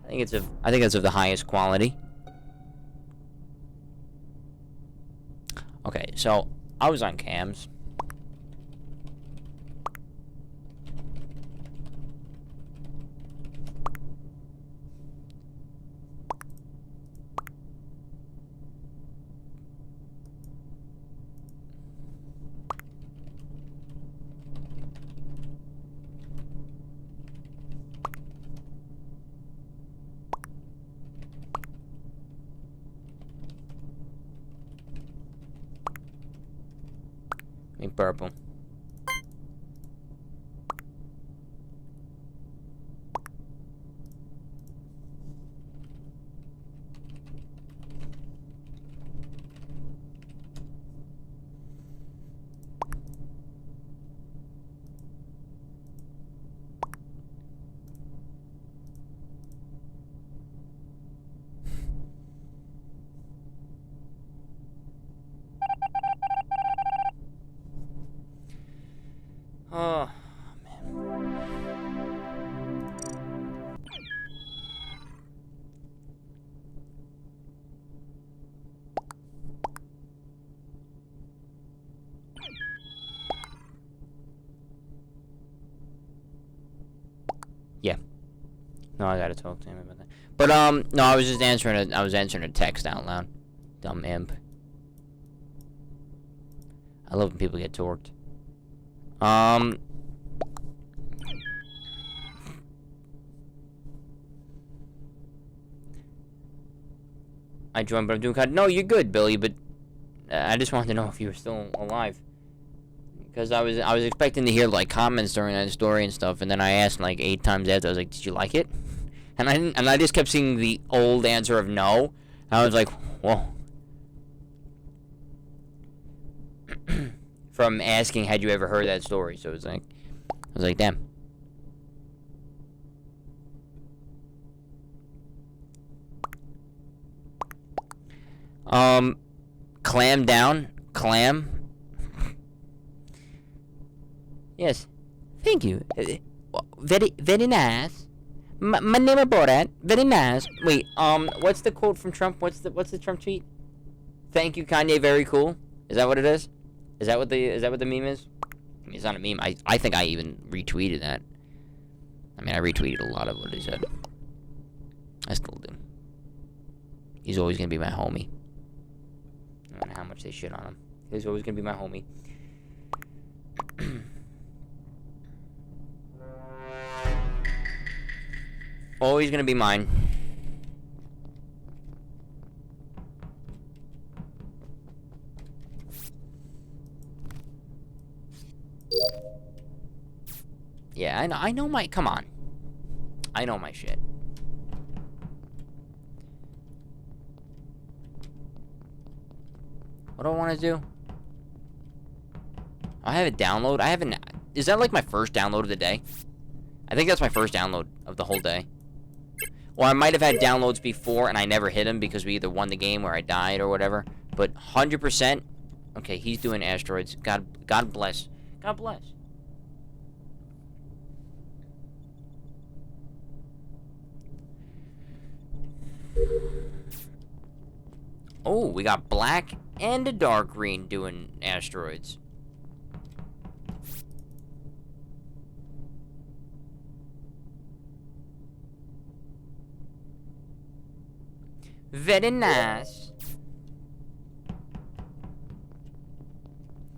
I think it's of the highest quality. Okay, so I was on cams. Purple. Oh, man. Yeah. No, I gotta talk to him about that. But, no, I was just answering a text out loud. Dumb imp. I love when people get torqued. I joined, but I'm doing content. No, you're good, Billy, but I just wanted to know if you were still alive. Because I was expecting to hear, like, comments during that story and stuff, and then I asked, like, 8 times after, I was like, did you like it? And I just kept seeing the old answer of no. And I was like, whoa. From asking, had you ever heard that story? So I was like, damn. Clam down. Clam. Yes. Thank you. Very, very nice. My name is Borat. Very nice. Wait, what's the quote from Trump? What's the Trump tweet? Thank you, Kanye. Very cool. Is that what it is? Is that what the meme is? I mean, it's not a meme. I think I even retweeted that. I mean, I retweeted a lot of what he said. I still do. He's always gonna be my homie. No matter how much they shit on him. He's always gonna be my homie. Always gonna be mine. Yeah, I know my, come on. I know my shit. What do I want to do? I have a download. I haven't, is that like my first download of the day? I think that's my first download of the whole day. Or I might have had downloads before and I never hit them because we either won the game or I died or whatever. But 100%. Okay, he's doing asteroids. God bless. God bless. Oh, we got black and a dark green doing asteroids. Very nice.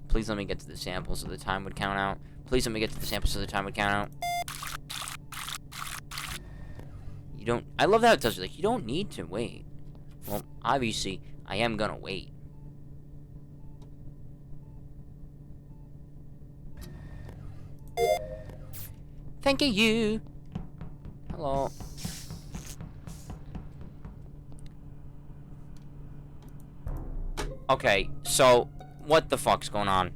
Please let me get to the sample so the time would count out. Please let me get to the sample so the time would count out. You don't... I love how it tells you, like, you don't need to wait. Well, obviously, I am gonna wait. Thank you. Hello. Okay, so, what the fuck's going on?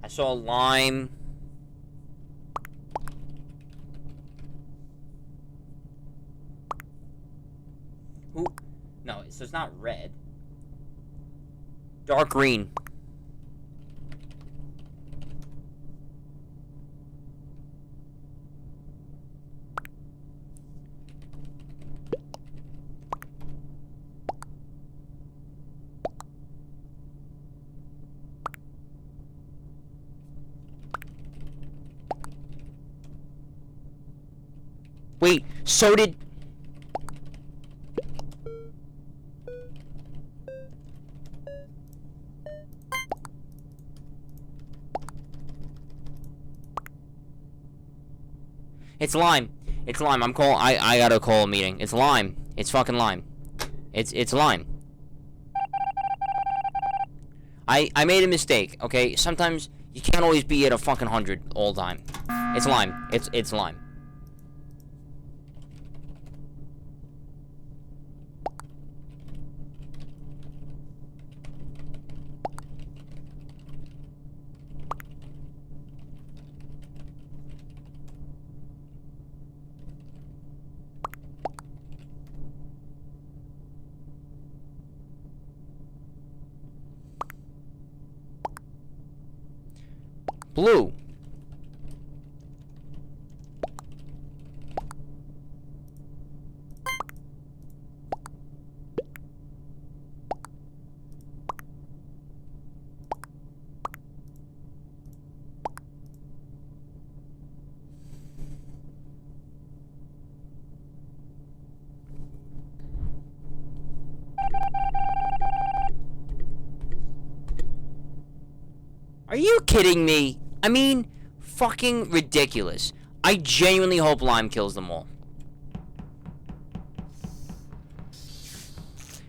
I saw lime. Who? No, so it's not red. Dark green. Wait, so did... It's lime. It's lime. I gotta call a meeting. It's lime. It's fucking lime. It's lime. I made a mistake, okay? Sometimes you can't always be at a fucking 100 all the time. It's lime. It's lime. Blue. Are you kidding me? I mean, fucking ridiculous. I genuinely hope lime kills them all.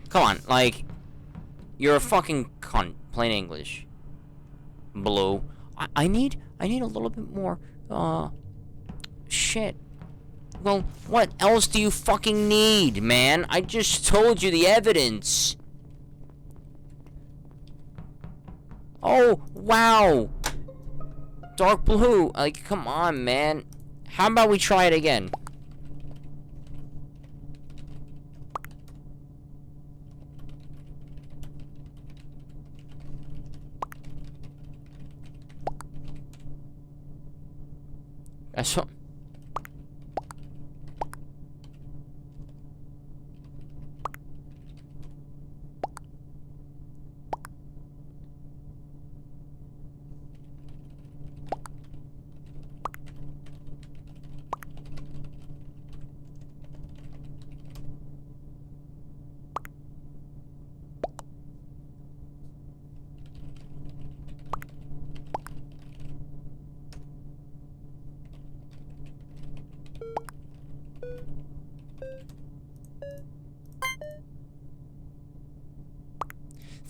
Come on, like, you're a fucking cunt. Plain English. Blue. I need a little bit more, shit. Well, what else do you fucking need, man? I just told you the evidence. Oh, wow. Dark blue. Like, come on, man. How about we try it again? That's what...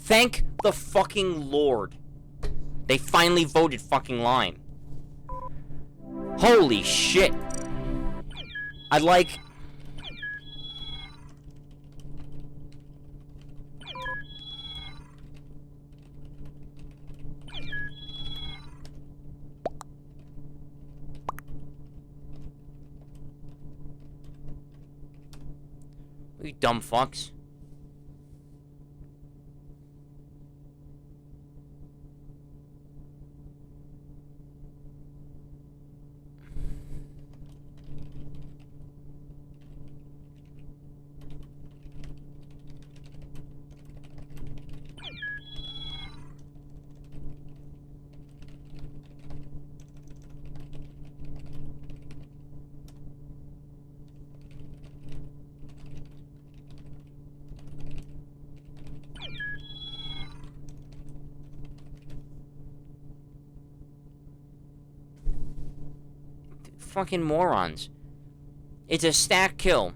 Thank the fucking Lord. They finally voted fucking lime. Holy shit. I'd like... You dumb fucks. Fucking morons. It's a stack kill.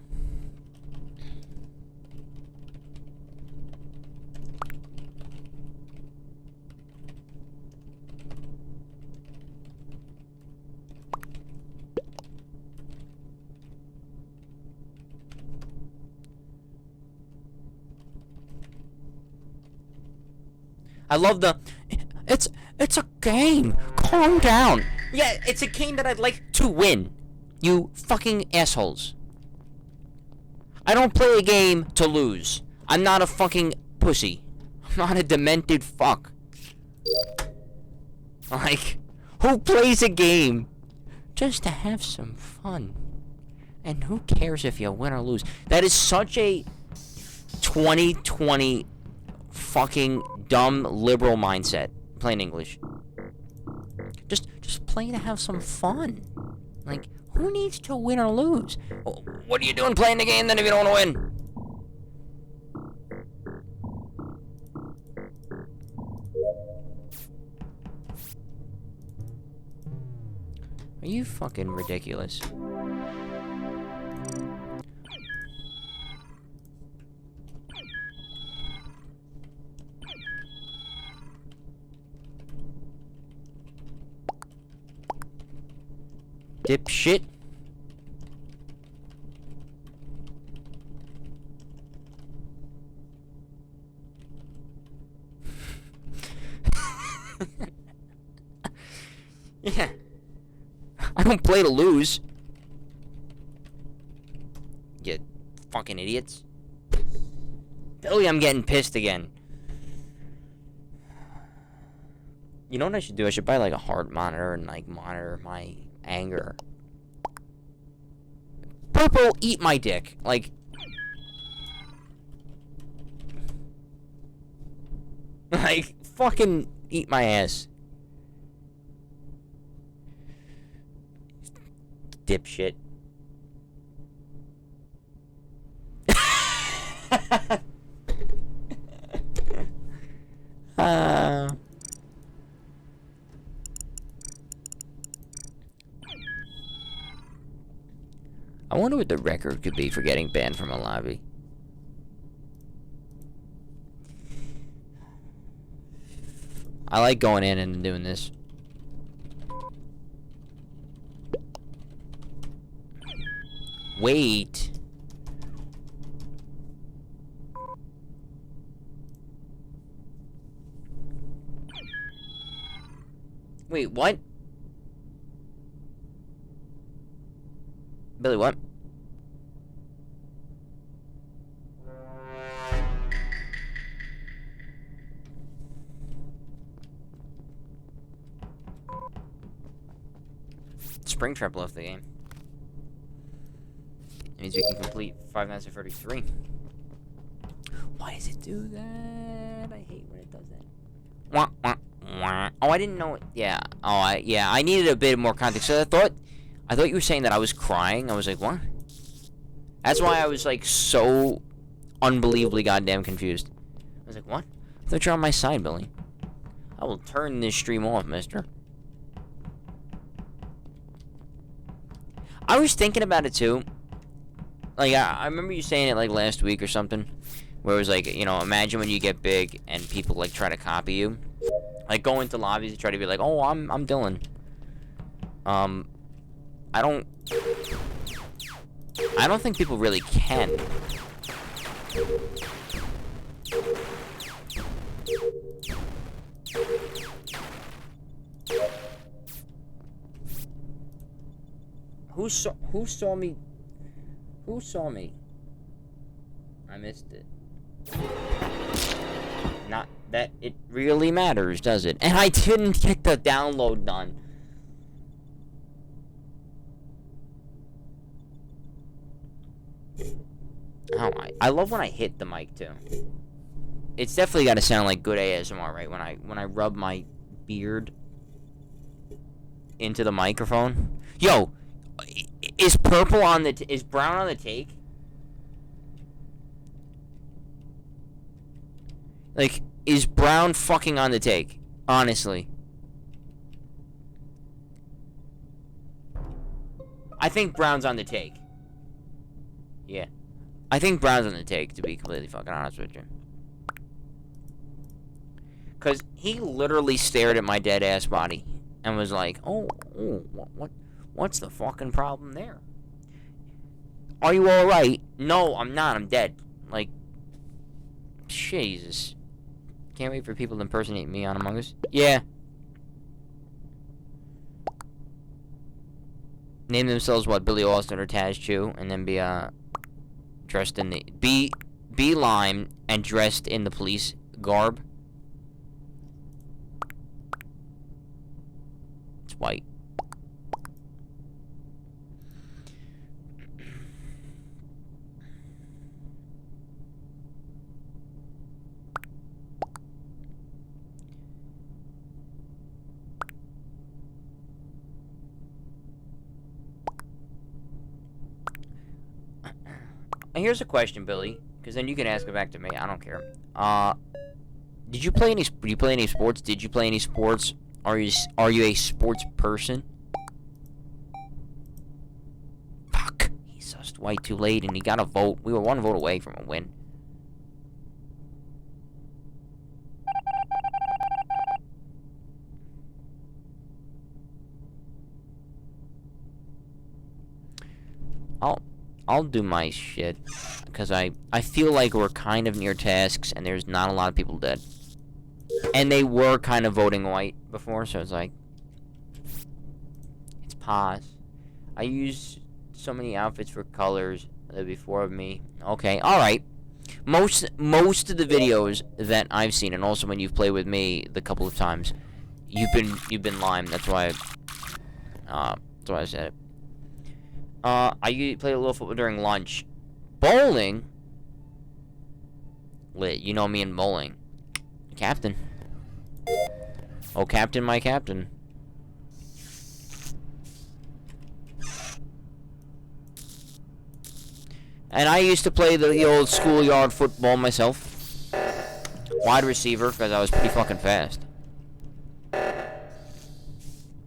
I love the... It's a game. Calm down. Yeah, it's a game that I'd like to win. You fucking assholes. I don't play a game to lose. I'm not a fucking pussy. I'm not a demented fuck. Like, who plays a game just to have some fun? And who cares if you win or lose? That is such a 2020 fucking dumb liberal mindset. Plain English. Just play to have some fun. Like, who needs to win or lose? What are you doing playing the game then if you don't want to win? Are you fucking ridiculous? Dipshit. Yeah. I don't play to lose. You fucking idiots. Billy, I'm getting pissed again. You know what I should do? I should buy like a heart monitor and like monitor my anger. Purple, eat my dick. Like, fucking eat my ass. Dipshit. I wonder what the record could be for getting banned from a lobby. I like going in and doing this. Wait. Wait, what? Billy, what? Springtrap left the game. It means we can complete 5 Nights at Freddy's 3. Why does it do that? I hate when it does that. Wah, wah, wah. Oh, I didn't know it. Yeah. Oh, yeah. I needed a bit more context. So I thought you were saying that I was crying. I was like, what? That's why I was like so unbelievably goddamn confused. I was like, what? I thought you're on my side, Billy. I will turn this stream off, mister. I was thinking about it too. Like, I remember you saying it like last week or something, where it was like, you know, imagine when you get big and people like try to copy you, like go into lobbies and try to be like, oh, I'm Dylan. I don't think people really can. Who saw me? Who saw me? I missed it. Not that it really matters, does it? And I didn't get the download done. Oh, I love when I hit the mic too. It's definitely got to sound like good ASMR, right? When I rub my beard into the microphone. Yo, is purple on the is brown on the take? Like, is brown fucking on the take? Honestly. I think brown's on the take. Yeah. I think brown's on the take, to be completely fucking honest with you. Because he literally stared at my dead-ass body and was like, what's the fucking problem there? Are you alright? No, I'm not. I'm dead. Like, Jesus. Can't wait for people to impersonate me on Among Us. Yeah. Name themselves, what, Billy Austin or Taz Chu, and then be, dressed in the... Be lime and dressed in the police garb. It's white. And here's a question, Billy, because then you can ask it back to me. I don't care. Did you play any? Do you play any sports? Did you play any sports? Are you a sports person? Fuck. He sussed white too late, and he got a vote. We were one vote away from a win. I'll do my shit, because I feel like we're kind of near tasks, and there's not a lot of people dead. And they were kind of voting white before, so it's like... It's pause. I use so many outfits for colors before of me. Okay, alright. Most of the videos that I've seen, and also when you've played with me the couple of times, you've been lime, that's why I said it. I played a little football during lunch. Bowling? Lit. You know me and bowling. Captain. Oh, captain, my captain. And I used to play the old schoolyard football myself. Wide receiver, because I was pretty fucking fast.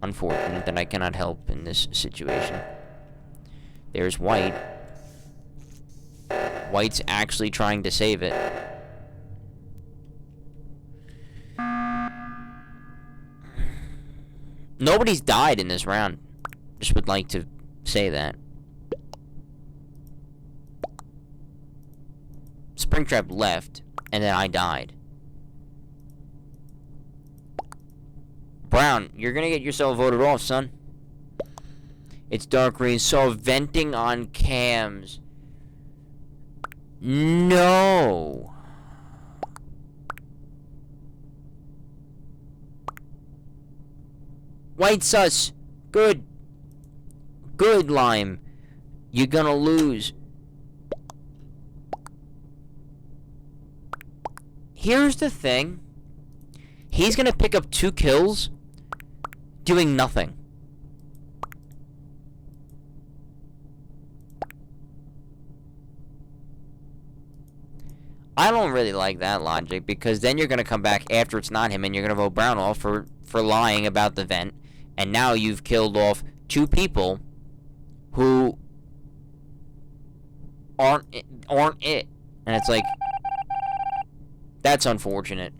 Unfortunate that I cannot help in this situation. There's white. White's actually trying to save it. Nobody's died in this round. Just would like to say that. Springtrap left, and then I died. Brown, you're gonna get yourself voted off, son. It's dark green, so venting on cams. No. White sus. Good. Good, lime. You're gonna lose. Here's the thing. He's gonna pick up 2 kills doing nothing. I don't really like that logic, because then you're going to come back after it's not him and you're going to vote Brown off for lying about the vent, and now you've killed off 2 people who aren't it. And it's like, that's unfortunate.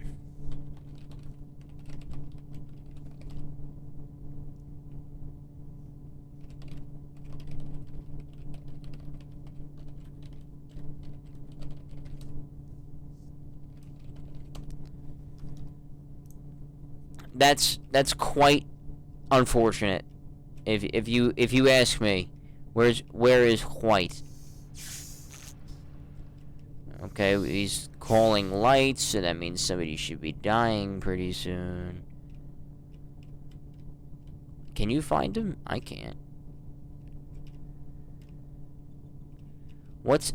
That's quite unfortunate. If you ask me, where is white? Okay, he's calling lights, so that means somebody should be dying pretty soon. Can you find him? I can't.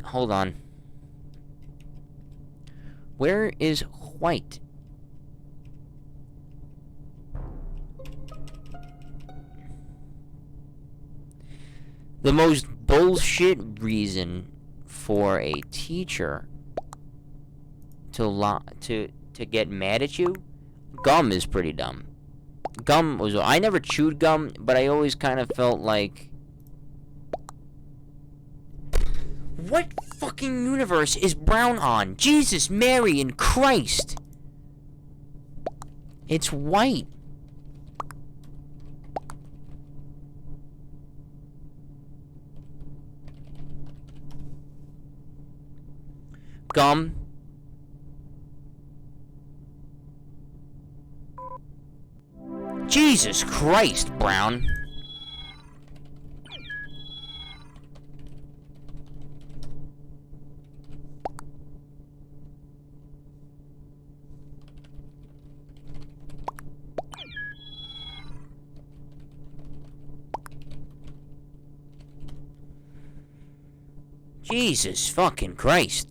Hold on. Where is White? The most bullshit reason for a teacher to get mad at you, gum is pretty dumb. Gum was... I never chewed gum, but I always kind of felt like... What fucking universe is Brown on? Jesus, Mary, and Christ! It's White. Gum. Jesus Christ, Brown. Jesus fucking Christ.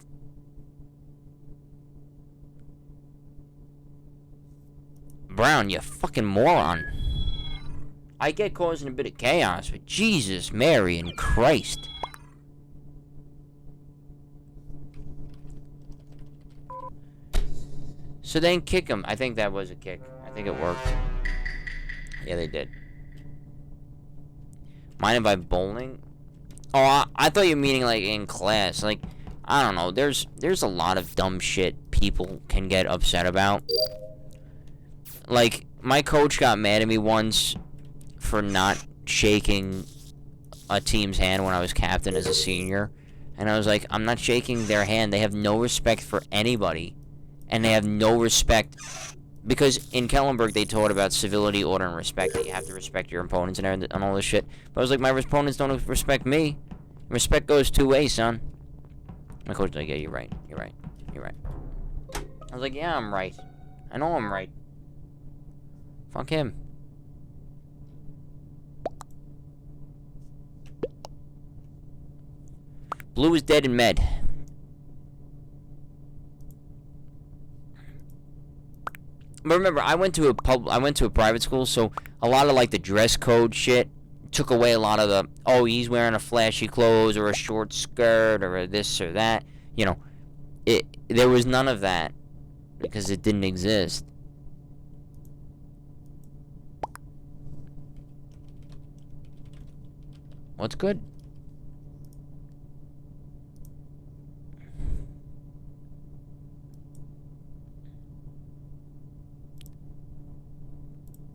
Brown, you fucking moron. I get causing a bit of chaos, but Jesus, Mary, and Christ. So then kick him. I think that was a kick. I think it worked. Yeah, they did. Mind if I bowling? Oh, I thought you were meaning like in class. Like, I don't know. There's a lot of dumb shit people can get upset about. Like, my coach got mad at me once for not shaking a team's hand when I was captain as a senior. And I was like, I'm not shaking their hand. They have no respect for anybody. And they have no respect. Because in Kellenberg, they taught about civility, order, and respect. That you have to respect your opponents and all this shit. But I was like, my opponents don't respect me. Respect goes two ways, son. My coach was like, yeah, you're right. You're right. You're right. I was like, yeah, I'm right. I know I'm right. Fuck him. Blue is dead in med. But remember, I went to a private school, so a lot of like the dress code shit took away a lot of the, oh, he's wearing a flashy clothes or a short skirt or a this or that. You know, there was none of that because it didn't exist. What's good?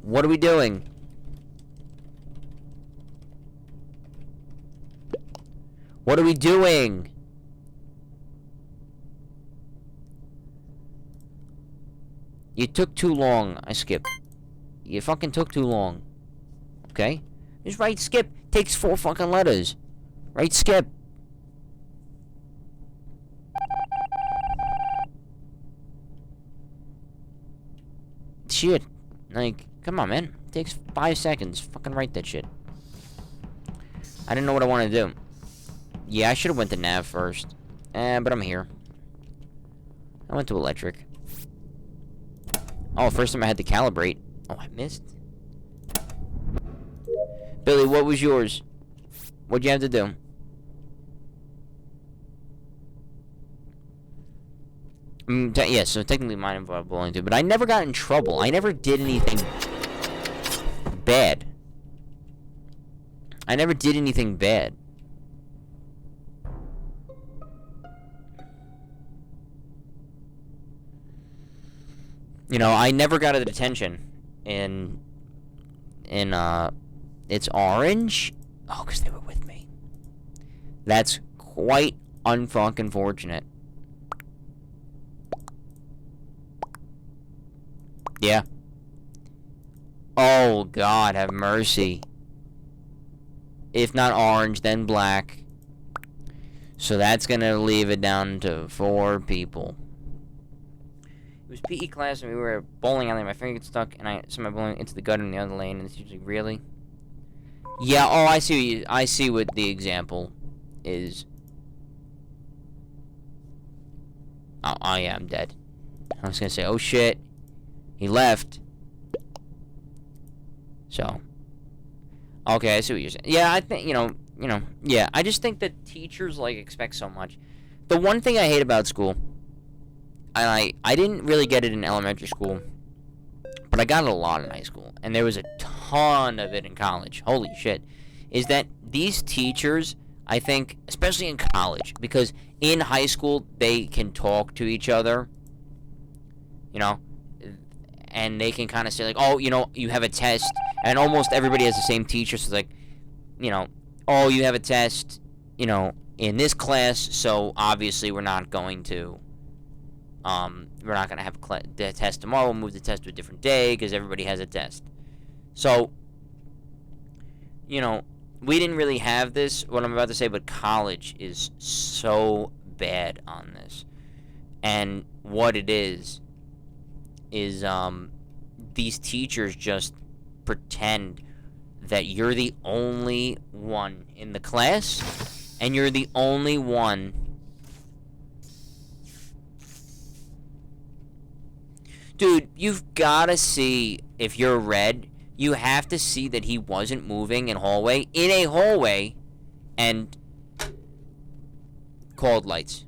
What are we doing? What are we doing? You took too long. I skipped. You fucking took too long. Okay? Just write skip. Takes 4 fucking letters. Write skip. Shit. Like, come on, man. It takes 5 seconds. Fucking write that shit. I didn't know what I wanted to do. Yeah, I should have went to nav first. But I'm here. I went to electric. Oh, first time I had to calibrate. Oh, I missed. Billy, what was yours? What'd you have to do? Yeah, so technically mine involved bowling too, but I never got in trouble. I never did anything bad. I never did anything bad. You know, I never got a detention in it's orange? Oh, because they were with me. That's quite unfucking fortunate. Yeah. Oh, God, have mercy. If not orange, then black. So that's gonna leave it down to 4 people. It was PE class and we were bowling alley. My finger gets stuck and I sent my bowling into the gutter in the other lane. And it's usually really. Yeah. Oh, I see. I see what the example is. Oh yeah, I'm dead. I was gonna say, oh shit, he left. So. Okay, I see what you're saying. Yeah, I think yeah. I just think that teachers like expect so much. The one thing I hate about school. I didn't really get it in elementary school, but I got it a lot in high school, and there was a ton of it in college. Holy shit. Is that these teachers, I think, especially in college, because in high school, they can talk to each other, and they can kind of say, like, oh, you have a test, and almost everybody has the same teacher, so it's like, oh, you have a test, in this class, so obviously we're not going to have the test tomorrow. We'll move the test to a different day because everybody has a test. So, we didn't really have this, what I'm about to say, but college is so bad on this. And what it is these teachers just pretend that you're the only one in the class, and you're the only one. Dude, you've got to see, if you're red, you have to see that he wasn't moving in a hallway, and called lights.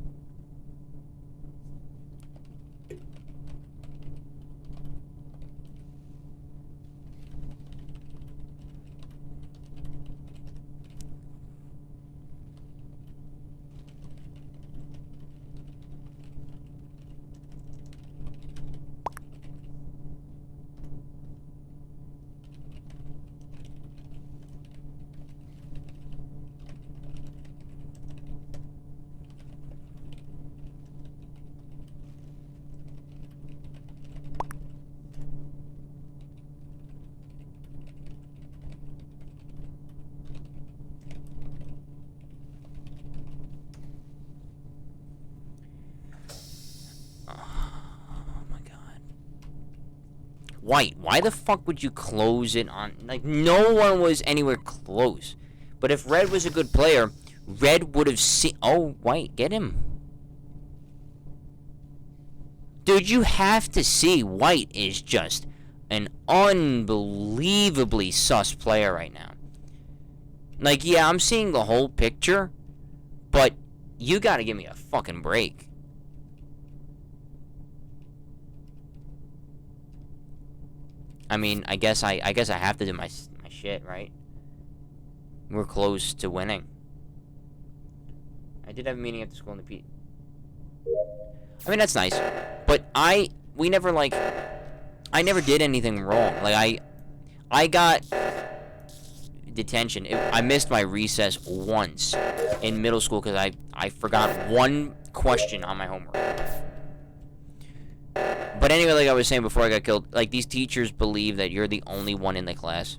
White, why the fuck would you close it on? Like, no one was anywhere close. But if Red was a good player, Red would have seen. Oh, White, get him. Dude, you have to see White is just an unbelievably sus player right now. Like, yeah, I'm seeing the whole picture, but you gotta give me a fucking break. I mean, I guess I have to do my shit, right? We're close to winning. I did have a meeting at the school in the P. I mean, that's nice, but I never did anything wrong. Like I got detention. I missed my recess once in middle school because I forgot one question on my homework. But anyway, like I was saying before I got killed, like, these teachers believe that you're the only one in the class.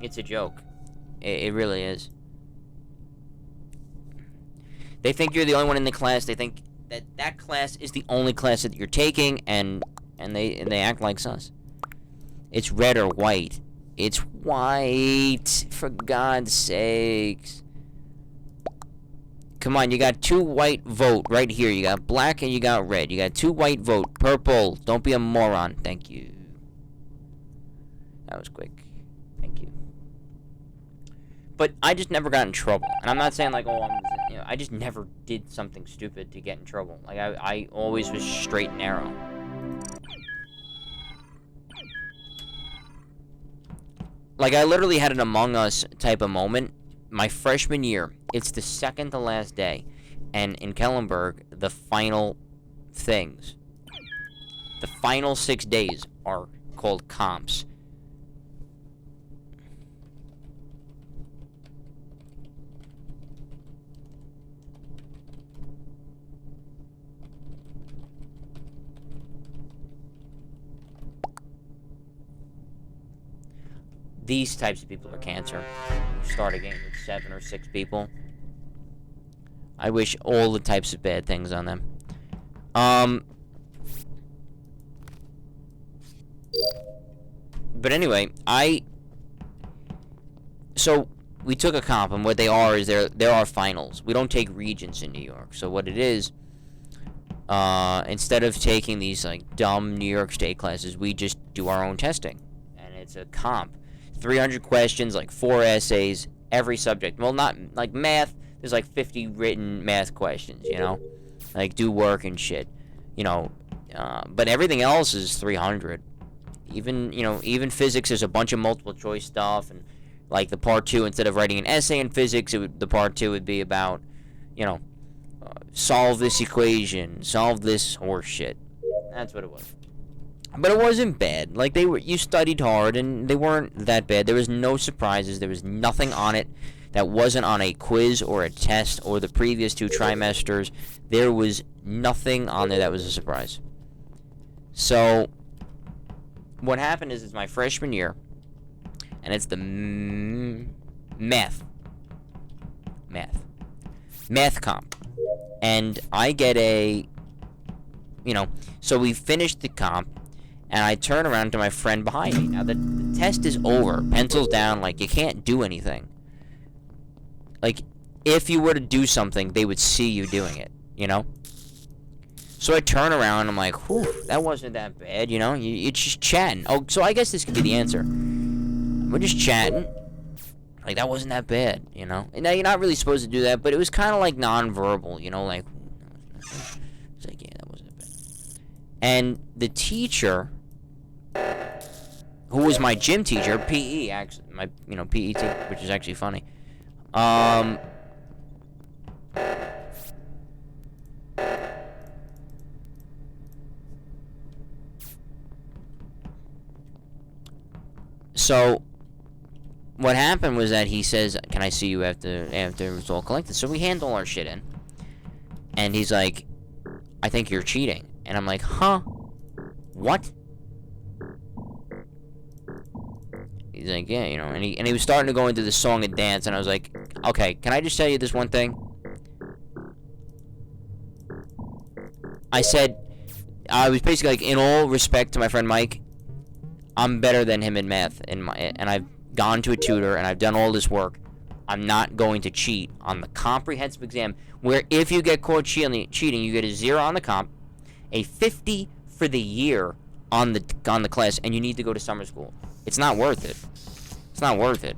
It's a joke. It really is. They think you're the only one in the class. They think that class is the only class that you're taking, and they act like sus. It's red or white. It's white, for God's sakes. Come on, you got 2 white, vote right here. You got black and you got red. You got 2 white, vote purple. Don't be a moron. Thank you. That was quick. Thank you. But I just never got in trouble. And I'm not saying, like, oh, I just never did something stupid to get in trouble. Like, I always was straight and narrow. Like, I literally had an Among Us type of moment. My freshman year, it's the second to last day, and in Kellenberg, the final things, the final 6 days are called comps. These types of people are cancer. You start a game with 7 or 6 people. I wish all the types of bad things on them. But anyway, so we took a comp, and what they are is there are finals. We don't take regents in New York. So what it is, instead of taking these like dumb New York State classes, we just do our own testing, and it's a comp, 300 questions, like 4 essays, every subject. Well, not like math. There's like 50 written math questions, you know, like do work and shit, you know. But everything else is 300. Even physics, there's a bunch of multiple choice stuff, and like the part 2, instead of writing an essay in physics, the part 2 would be about, solve this equation, solve this horse shit. That's what it was. But it wasn't bad. Like, you studied hard, and they weren't that bad. There was no surprises. There was nothing on it that wasn't on a quiz or a test or the previous 2 trimesters. There was nothing on there that was a surprise. So what happened is, it's my freshman year, and it's the math comp, and I get so we finished the comp, and I turn around to my friend behind me. Now the test is over, pencils down, like you can't do anything. Like, if you were to do something, they would see you doing it, So I turn around, and I'm like, whew, that wasn't that bad, You're just chatting. Oh, so I guess this could be the answer. We're just chatting. Like, that wasn't that bad, And now, you're not really supposed to do that, but it was kind of like non-verbal, like, it's like, yeah, that wasn't bad. And the teacher, who was my gym teacher, PE, actually, my, PE teacher, which is actually funny, so what happened was that he says, can I see you after it's all collected? So we hand all our shit in, and he's like, I think you're cheating. And I'm like, huh? What? He's like, yeah, and he was starting to go into the song and dance, and I was like, okay, can I just tell you this one thing? I said, I was basically like, in all respect to my friend Mike, I'm better than him in math, and I've gone to a tutor, and I've done all this work. I'm not going to cheat on the comprehensive exam, where if you get caught cheating, you get a 0 on the comp, a 50 for the year on the class, and you need to go to summer school. It's not worth it. It's not worth it.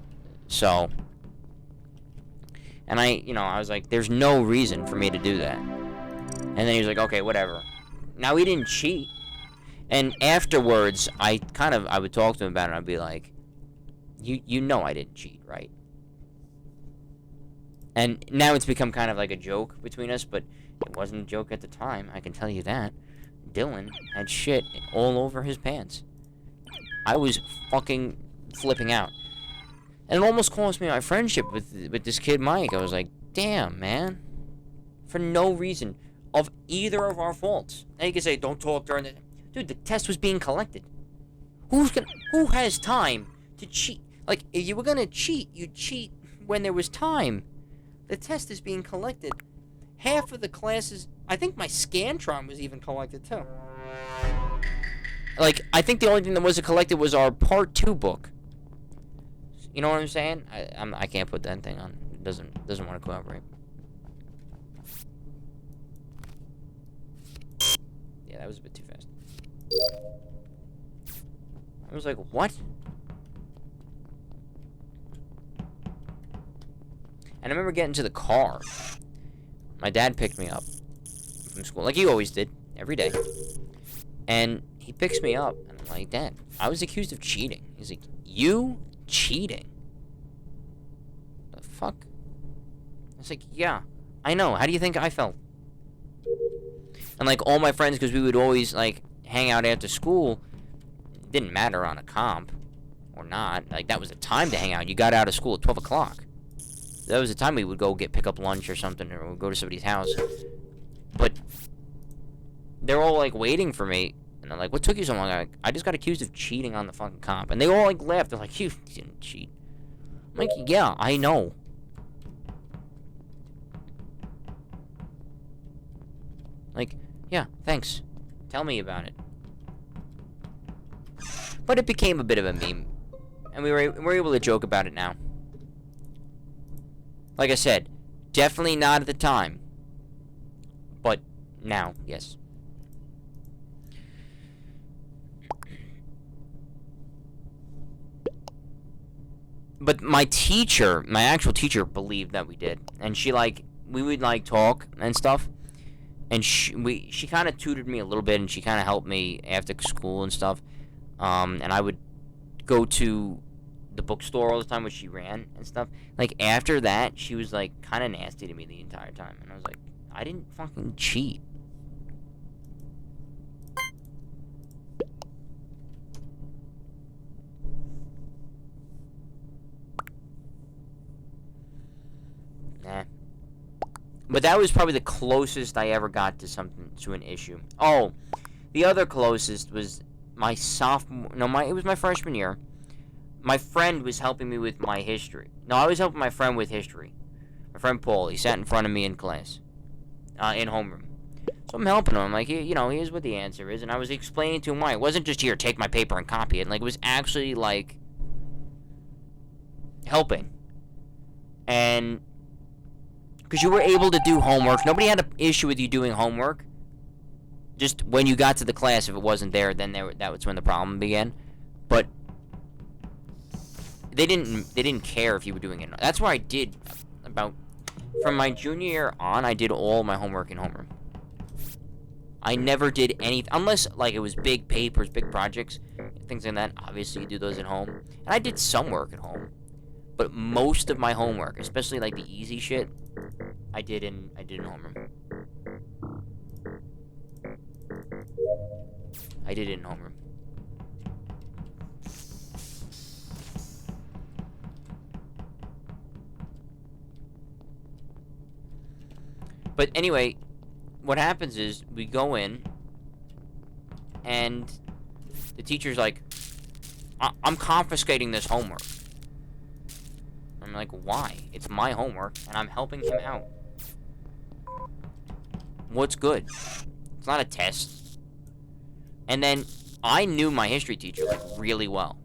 So, and I was like, there's no reason for me to do that. And then he was like, okay, whatever. Now, he didn't cheat. And afterwards, I would talk to him about it, and I'd be like, you know I didn't cheat, right? And now it's become kind of like a joke between us, but it wasn't a joke at the time, I can tell you that. Dylan had shit all over his pants. I was fucking flipping out. And it almost cost me my friendship with this kid, Mike. I was like, damn, man. For no reason of either of our faults. Now you can say, don't talk during the... Dude, the test was being collected. Who has time to cheat? Like, if you were gonna cheat, you'd cheat when there was time. The test is being collected. Half of the classes... I think my Scantron was even collected, too. Like, I think the only thing that wasn't collected was our Part 2 book. You know what I'm saying? I can't put that thing on. It doesn't want to cooperate. Yeah, that was a bit too fast. I was like, what? And I remember getting to the car. My dad picked me up from school, like he always did, every day. And he picks me up, and I'm like, Dad, I was accused of cheating. He's like, you cheating? The fuck? I was like, yeah, I know. How do you think I felt? And like all my friends, because we would always like hang out after school, it didn't matter on a comp or not. Like, that was the time to hang out. You got out of school at 12 o'clock. That was the time we would go pick up lunch or something, or we'd go to somebody's house. But they're all like waiting for me, and I'm like, what took you so long? I just got accused of cheating on the fucking comp. And they all like laughed. They're like, you didn't cheat. I'm like, yeah, I know. Like, yeah, thanks. Tell me about it. But it became a bit of a meme. And we're able to joke about it now. Like I said, definitely not at the time. But now, yes. But my teacher, my actual teacher, believed that we did. And she, like, we would, like, talk and stuff. And she kind of tutored me a little bit, and she kind of helped me after school and stuff. And I would go to the bookstore all the time, which she ran and stuff. Like, after that, she was, like, kind of nasty to me the entire time. And I was like, I didn't fucking cheat. Nah. But that was probably the closest I ever got to something, to an issue. Oh, the other closest was my sophomore, no, it was my freshman year. My friend was helping me with my history. No, I was helping my friend with history. My friend Paul, he sat in front of me in class, in homeroom. So I'm helping him. I'm like, you know, here's what the answer is. And I was explaining to him why. It wasn't just, here, take my paper and copy it. Like, it was actually, like, helping. And because you were able to do homework. Nobody had an issue with you doing homework. Just when you got to the class, if it wasn't there, then that was when the problem began. But they didn't care if you were doing it. That's why I did from my junior year on, I did all my homework in homeroom. I never did anything unless, like, it was big papers, big projects, things like that. Obviously, you do those at home, and I did some work at home. But most of my homework, especially like the easy shit, I did in homeroom. I did it in homeroom. But anyway, what happens is we go in, and the teacher's like, I'm confiscating this homework. I'm like, why? It's my homework, and I'm helping him out. What's good? It's not a test. And then I knew my history teacher, like, really well.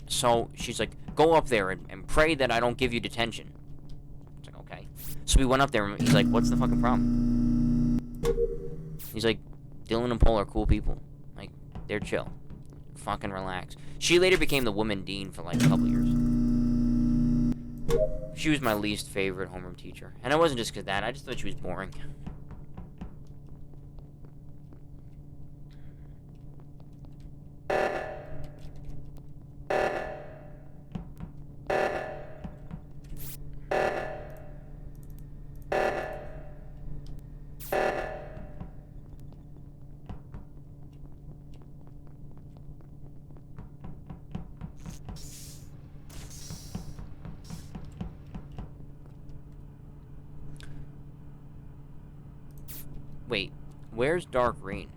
So she's like, go up there and pray that I don't give you detention. I was like, okay. So we went up there, and he's like, what's the fucking problem? He's like, Dylan and Paul are cool people. Like, they're chill. Fucking relax. She later became the woman dean for, like, a couple years. She was my least favorite homeroom teacher. And it wasn't just because of that. I just thought she was boring. Wait, where's dark green?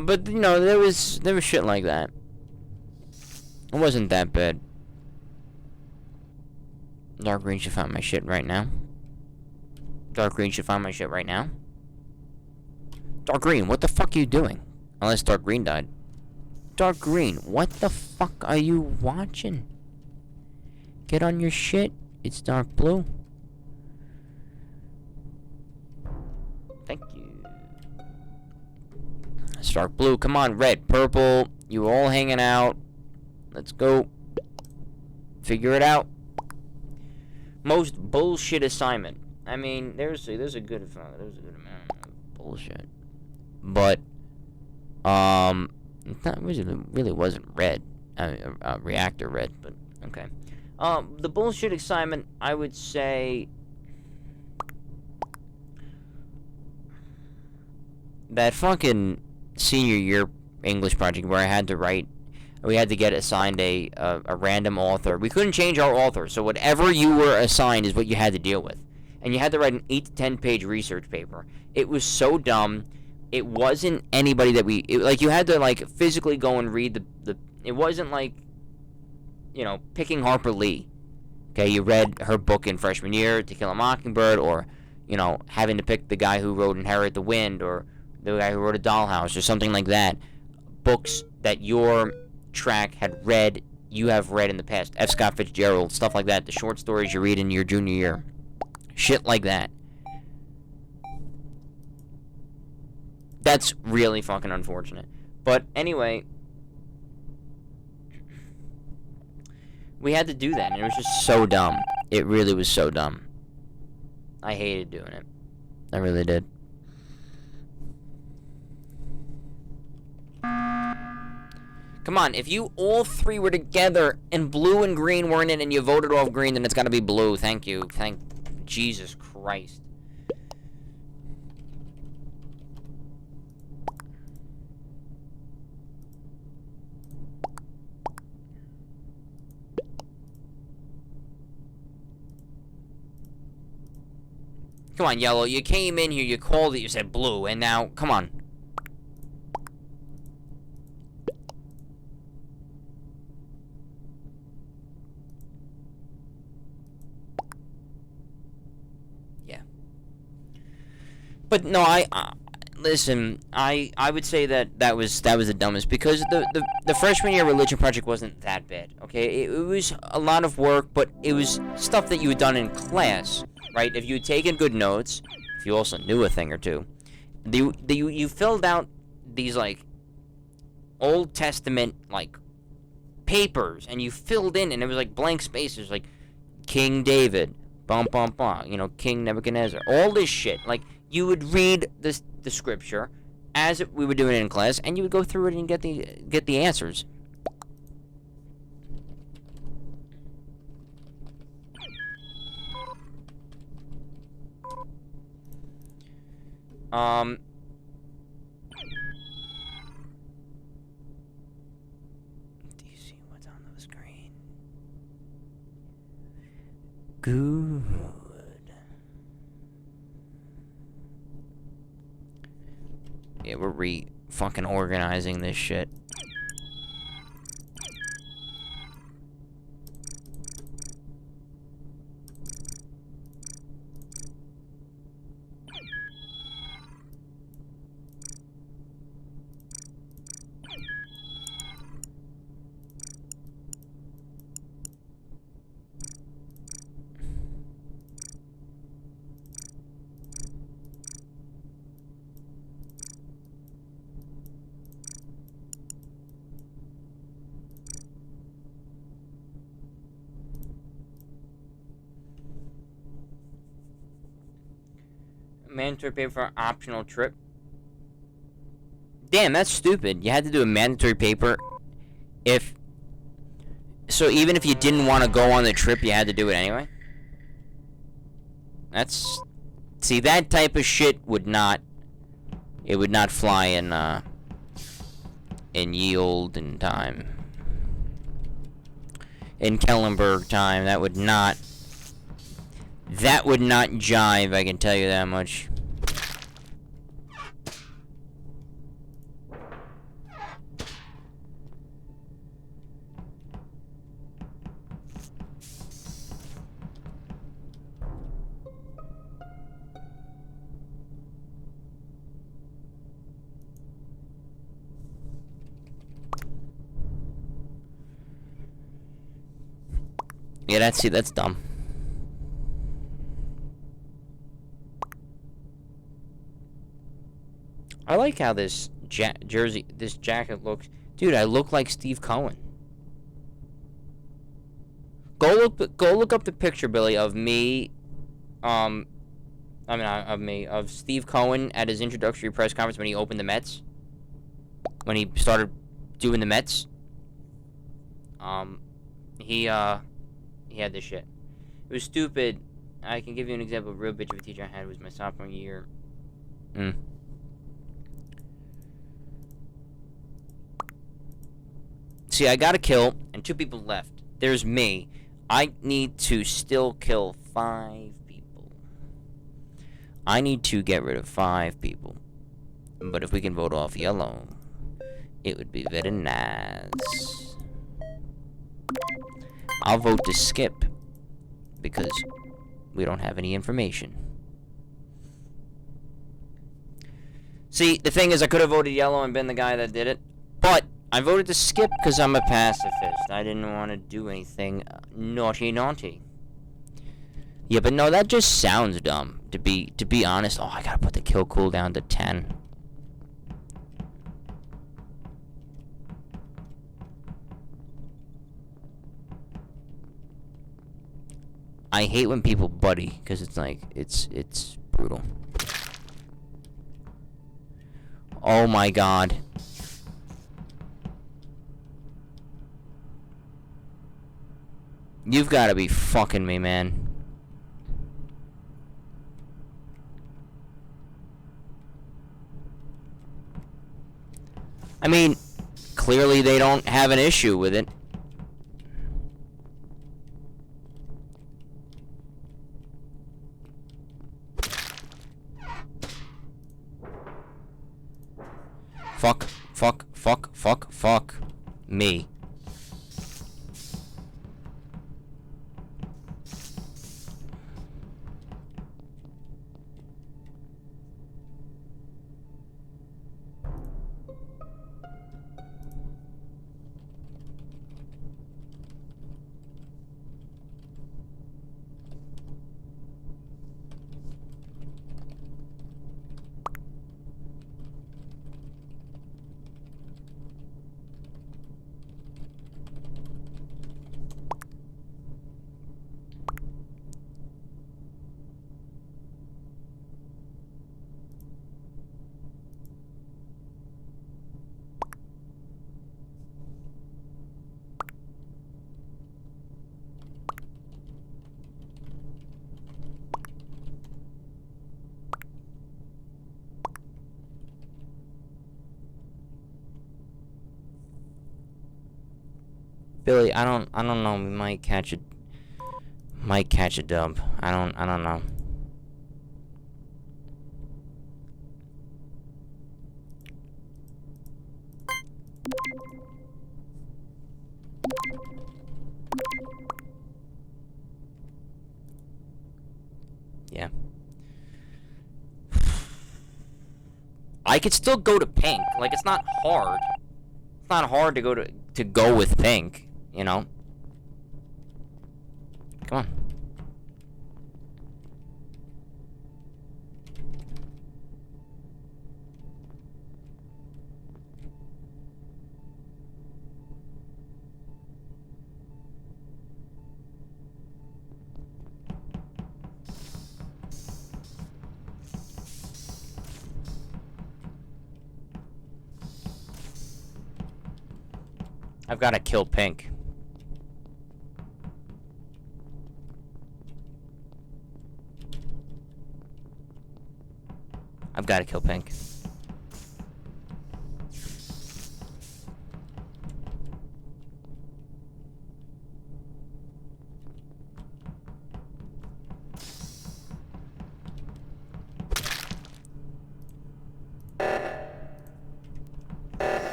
But you know, there was shit like that. It wasn't that bad. Dark green should find my shit right now. Dark green should find my shit right now. Dark green, what the fuck are you doing? Unless dark green died. Dark green, what the fuck are you watching? Get on your shit. It's dark blue. Thank you. It's dark blue. Come on, red, purple. You all hanging out. Let's go. Figure it out. Most bullshit assignment. I mean, there's a good amount of bullshit. But it really wasn't red. Reactor red, but okay. The bullshit assignment, I would say that fucking senior year English project where we had to get assigned a random author. We couldn't change our author, so whatever you were assigned is what you had to deal with. And you had to write an 8 to 10 page research paper. It was so dumb. It wasn't anybody that you had to, like, physically go and read the it wasn't like, you know, picking Harper Lee. Okay, you read her book in freshman year, To Kill a Mockingbird, or, you know, having to pick the guy who wrote Inherit the Wind, or the guy who wrote A Dollhouse, or something like that. Books that your track had read, you have read in the past. F. Scott Fitzgerald, stuff like that. The short stories you read in your junior year. Shit like that. That's really fucking unfortunate. But anyway, we had to do that, and it was just so dumb. It really was so dumb. I hated doing it. I really did. Come on, if you all three were together and blue and green weren't in and you voted off green, then it's gotta be blue. Thank you. Thank Jesus Christ. Come on, yellow. You came in here, you called it, you said blue, and now, come on. Yeah. But no, listen, I would say that was the dumbest, because the freshman year religion project wasn't that bad, okay? It was a lot of work, but it was stuff that you had done in class, right? If you had taken good notes, if you also knew a thing or two, you filled out these, like, Old Testament, like, papers, and you filled in, and it was, like, blank spaces, like, King David, you know, King Nebuchadnezzar, all this shit. Like, you would read the scripture as we were doing it in class, and you would go through it and get the answers. Do you see what's on the screen? Good. Yeah, we're fucking organizing this shit. Mandatory paper for optional trip. Damn, that's stupid. You had to do a mandatory paper so even if you didn't want to go on the trip, you had to do it anyway? See, that type of shit would not fly in Yield in time. In Kellenberg time, that would not jive, I can tell you that much. Yeah, that's dumb. I like how this jacket looks. Dude, I look like Steve Cohen. Go look up the picture, Billy, of me. Of Steve Cohen at his introductory press conference when he opened the Mets. When he started doing the Mets. He had this shit. It was stupid. I can give you an example of a real bitch of a teacher I had. It was my sophomore year. See, I got a kill, and 2 people left. There's me. I need to still kill 5 people. I need to get rid of 5 people. But if we can vote off yellow, it would be very nice. I'll vote to skip. because we don't have any information. See, the thing is, I could have voted yellow and been the guy that did it, but I voted to skip because I'm a pacifist. I didn't want to do anything naughty. Yeah, but no, that just sounds dumb, to be honest. Oh, I gotta put the kill cooldown to 10. I hate when people buddy, because it's like, it's brutal. Oh my god. You've gotta be fucking me, man. I mean, clearly they don't have an issue with it. Fuck me. Billy, I don't know. We might catch a dub. I don't know. Yeah. I could still go to pink. Like, it's not hard. It's not hard to go with pink. You know? Come on. I've got to kill pink. I've got to kill pink.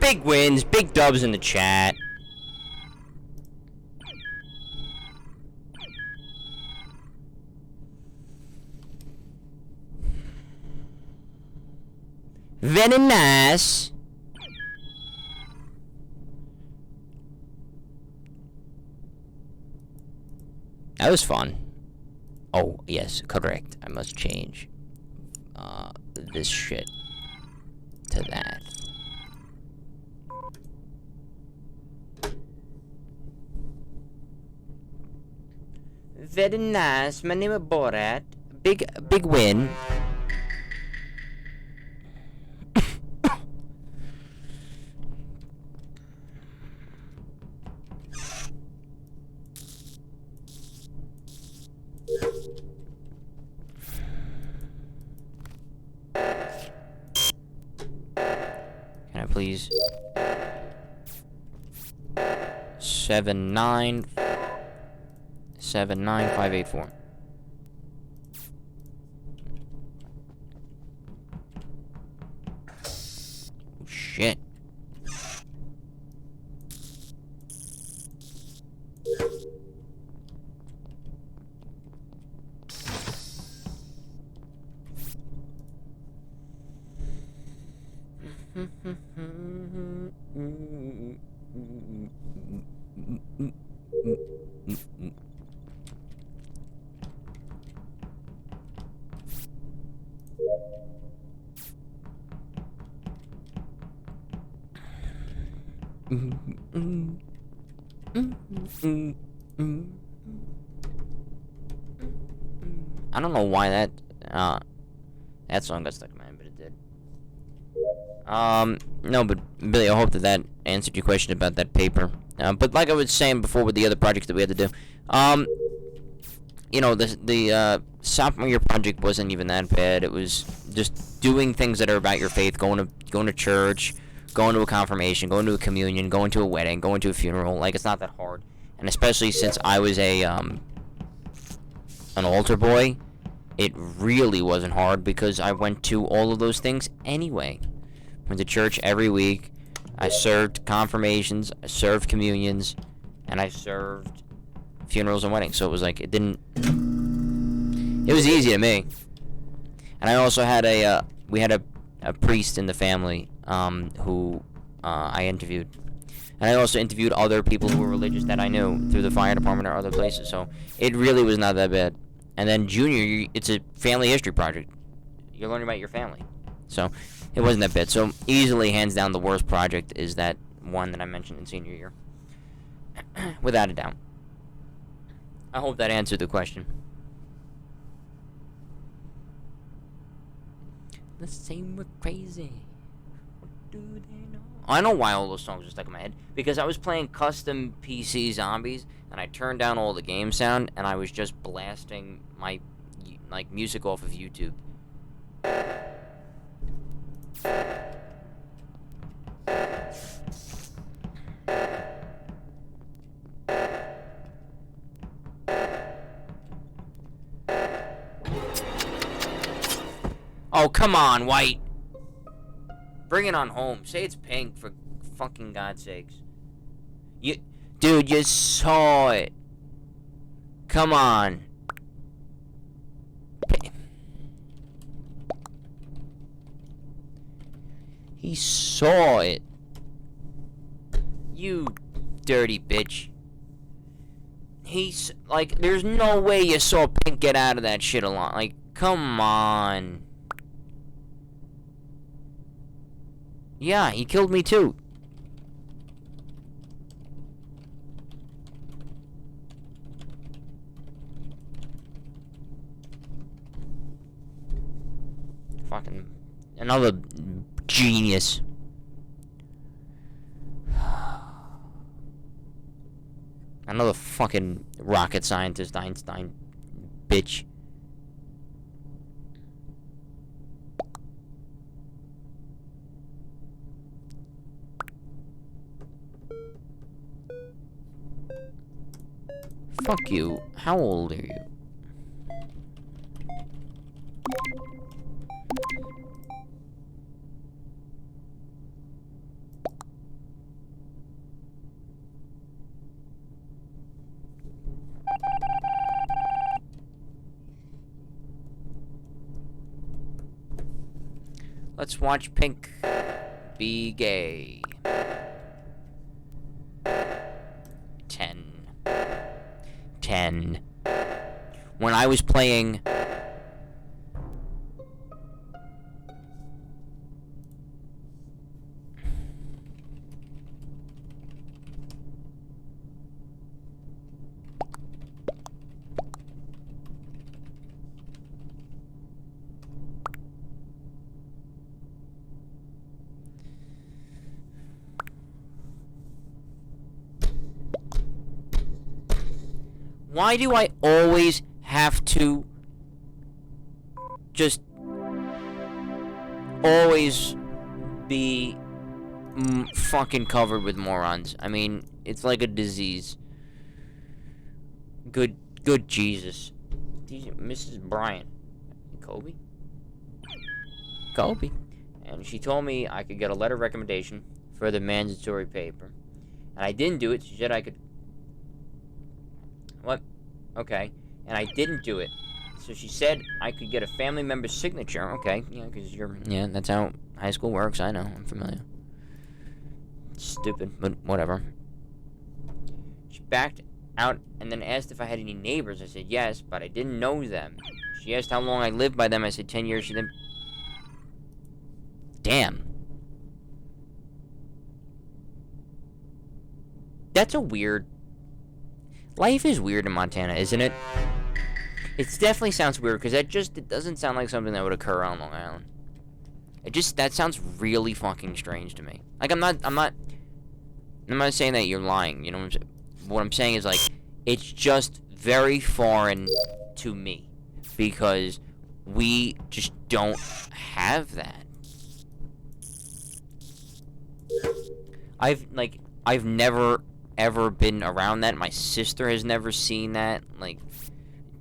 Big wins, big dubs in the chat. Very nice. That was fun. Oh, yes, correct. I must change this shit to that. Very nice. My name is Borat. Big win. Can I please? 7, 9, 79584. Oh, shit. I don't know why that song got stuck in my head, but it did. No, but Billy, I hope that answered your question about that paper. But like I was saying before with the other projects that we had to do, you know, the sophomore year project wasn't even that bad. It was just doing things that are about your faith, going to church, going to a confirmation, going to a communion, going to a wedding, going to a funeral. Like, it's not that hard. And especially since I was an altar boy, it really wasn't hard because I went to all of those things anyway. Went to church every week. I served confirmations, I served communions, and I served funerals and weddings. So it was like, it was easy to me. And I also had we had a priest in the family who I interviewed. And I also interviewed other people who were religious that I knew through the fire department or other places. So it really was not that bad. And then junior year, it's a family history project. You're learning about your family. So it wasn't that bad. So easily, hands down, the worst project is that one that I mentioned in senior year. Without a doubt. I hope that answered the question. Let's say we're crazy. What do they know? I know why all those songs are stuck in my head. Because I was playing custom PC zombies, and I turned down all the game sound, and I was just blasting my music off of YouTube. Oh, come on, White. Bring it on home. Say it's pink, for fucking God's sakes. Dude, you saw it. Come on. He saw it. You dirty bitch. He's like, there's no way you saw pink get out of that shit alone. Like, come on. Yeah, he killed me too. Fucking another genius. Another fucking rocket scientist, Einstein, bitch. Fuck you. How old are you? Let's watch Pink be gay. 10. When I was playing why do I always have to just always be fucking covered with morons? I mean, it's like a disease. Good Good Jesus. Mrs. Bryant. Kobe? Kobe. And she told me I could get a letter of recommendation for the mandatory paper. And I didn't do it. She said I could... What? Okay. And I didn't do it. So she said I could get a family member's signature. Okay. Yeah, because you're... Yeah, that's how high school works. I know. I'm familiar. Stupid, but whatever. She backed out and then asked if I had any neighbors. I said yes, but I didn't know them. She asked how long I lived by them. I said 10 years. She then... Damn. That's a weird... Life is weird in Montana, isn't it? It definitely sounds weird, because it doesn't sound like something that would occur on Long Island. That sounds really fucking strange to me. Like, I'm not saying that you're lying, you know what I'm saying? What I'm saying is, like, it's just very foreign to me, because we just don't have that. I've never ever been around that. My sister has never seen that. Like,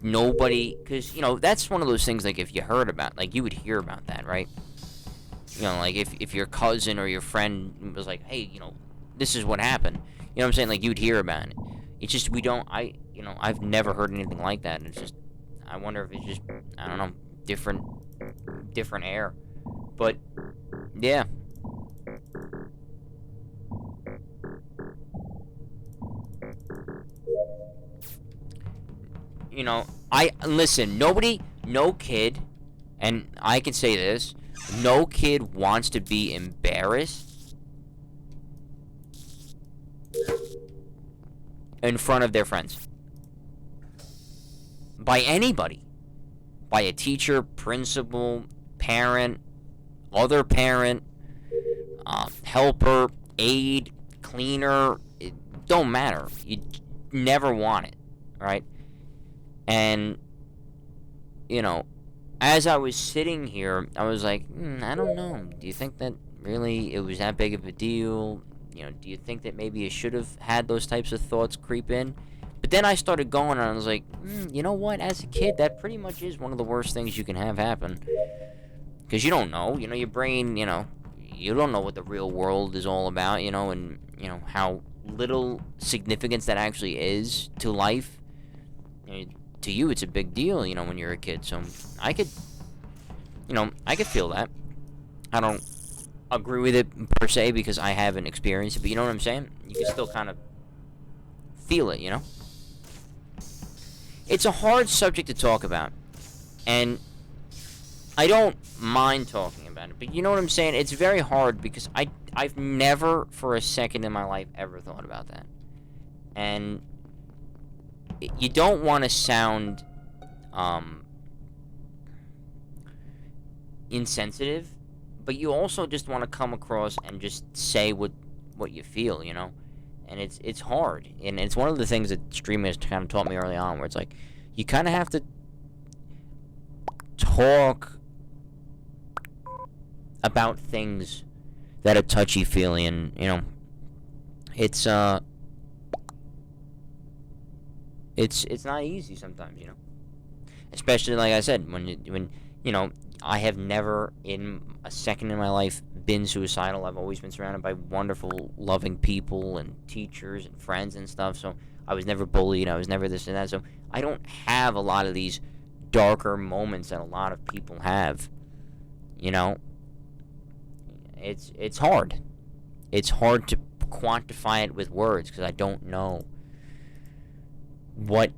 nobody, because, you know, that's one of those things, like, if you heard about, like, you would hear about that, right? You know, like, if your cousin or your friend was like, hey, you know, this is what happened. You know what I'm saying? Like, you'd hear about it. It's just, I've never heard anything like that. It's just, I wonder if it's just, I don't know, different air. But, yeah. You know, listen, no kid, and I can say this, no kid wants to be embarrassed in front of their friends. By anybody. By a teacher, principal, parent, other parent, helper, aide, cleaner, it don't matter. You never want it, right? And, you know, as I was sitting here, I was like, I don't know. Do you think that really it was that big of a deal? You know, do you think that maybe you should have had those types of thoughts creep in? But then I started going and I was like, you know what? As a kid, that pretty much is one of the worst things you can have happen. Because you don't know. You know, your brain, you know, you don't know what the real world is all about, you know, and, you know, how little significance that actually is to life. You know, to you, it's a big deal, you know, when you're a kid. So I could feel that. I don't agree with it per se because I haven't experienced it, but you know what I'm saying? You can still kind of feel it, you know? It's a hard subject to talk about, and I don't mind talking about it, but you know what I'm saying? It's very hard because I've never for a second in my life ever thought about that. And you don't want to sound insensitive, but you also just want to come across and just say what you feel, you know? And it's hard. And it's one of the things that streaming has kind of taught me early on, where it's like, you kind of have to talk about things that are touchy-feely, and, you know, it's not easy sometimes, you know? Especially, like I said, when you know, I have never in a second in my life been suicidal. I've always been surrounded by wonderful, loving people and teachers and friends and stuff, so I was never bullied, I was never this and that, so I don't have a lot of these darker moments that a lot of people have, you know? It's hard. It's hard to quantify it with words, because I don't know what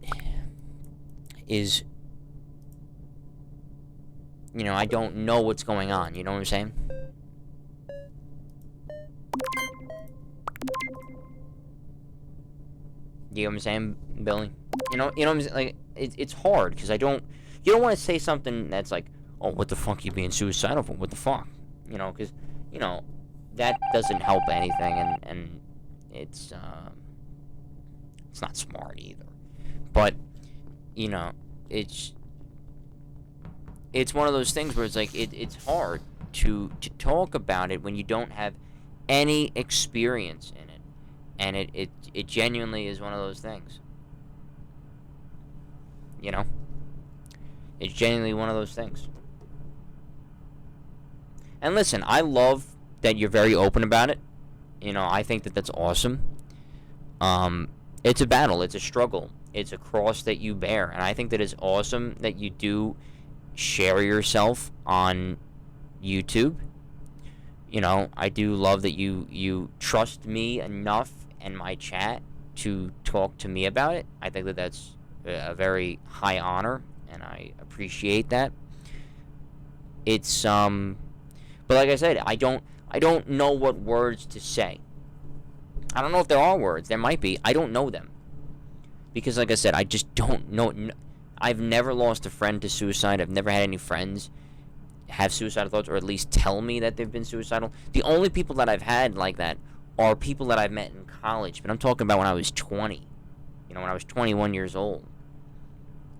is, you know, I don't know what's going on, you know what I'm saying? You know what I'm saying, Billy? You know what I'm saying? Like, it's hard, because you don't want to say something that's like, oh, what the fuck, you being suicidal for? What the fuck? You know, because, you know, that doesn't help anything, and it's not smart either. But, you know, it's one of those things where it's like, it's hard to talk about it when you don't have any experience in it. And it genuinely is one of those things. you know? It's genuinely one of those things. And listen, I love that you're very open about it. You know, I think that that's awesome. It's a battle. It's a struggle. It's a cross that you bear. And I think that it's awesome that you do share yourself on YouTube. You know, I do love that you trust me enough and my chat to talk to me about it. I think that that's a very high honor, and I appreciate that. It's but like I said, I don't know what words to say. I don't know if there are words. There might be. I don't know them. Because like I said, I just don't know. I've never lost a friend to suicide. I've never had any friends have suicidal thoughts, or at least tell me that they've been suicidal. The only people that I've had like that are people that I've met in college. But I'm talking about when I was 20. You know, when I was 21 years old.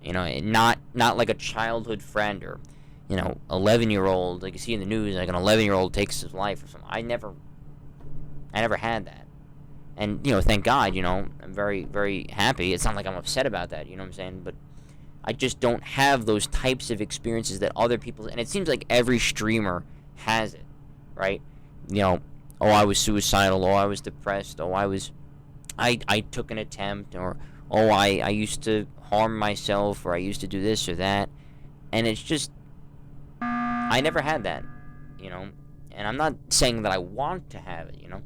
You know, and not like a childhood friend or, you know, 11-year-old. Like you see in the news, like an 11-year-old takes his life or something. I never had that. And, you know, thank God, you know, I'm very, very happy. It's not like I'm upset about that, you know what I'm saying? But I just don't have those types of experiences that other people... And it seems like every streamer has it, right? You know, oh, I was suicidal, oh, I was depressed, oh, I took an attempt, or, oh, I used to harm myself, or I used to do this or that. And it's just... I never had that, you know? And I'm not saying that I want to have it, you know?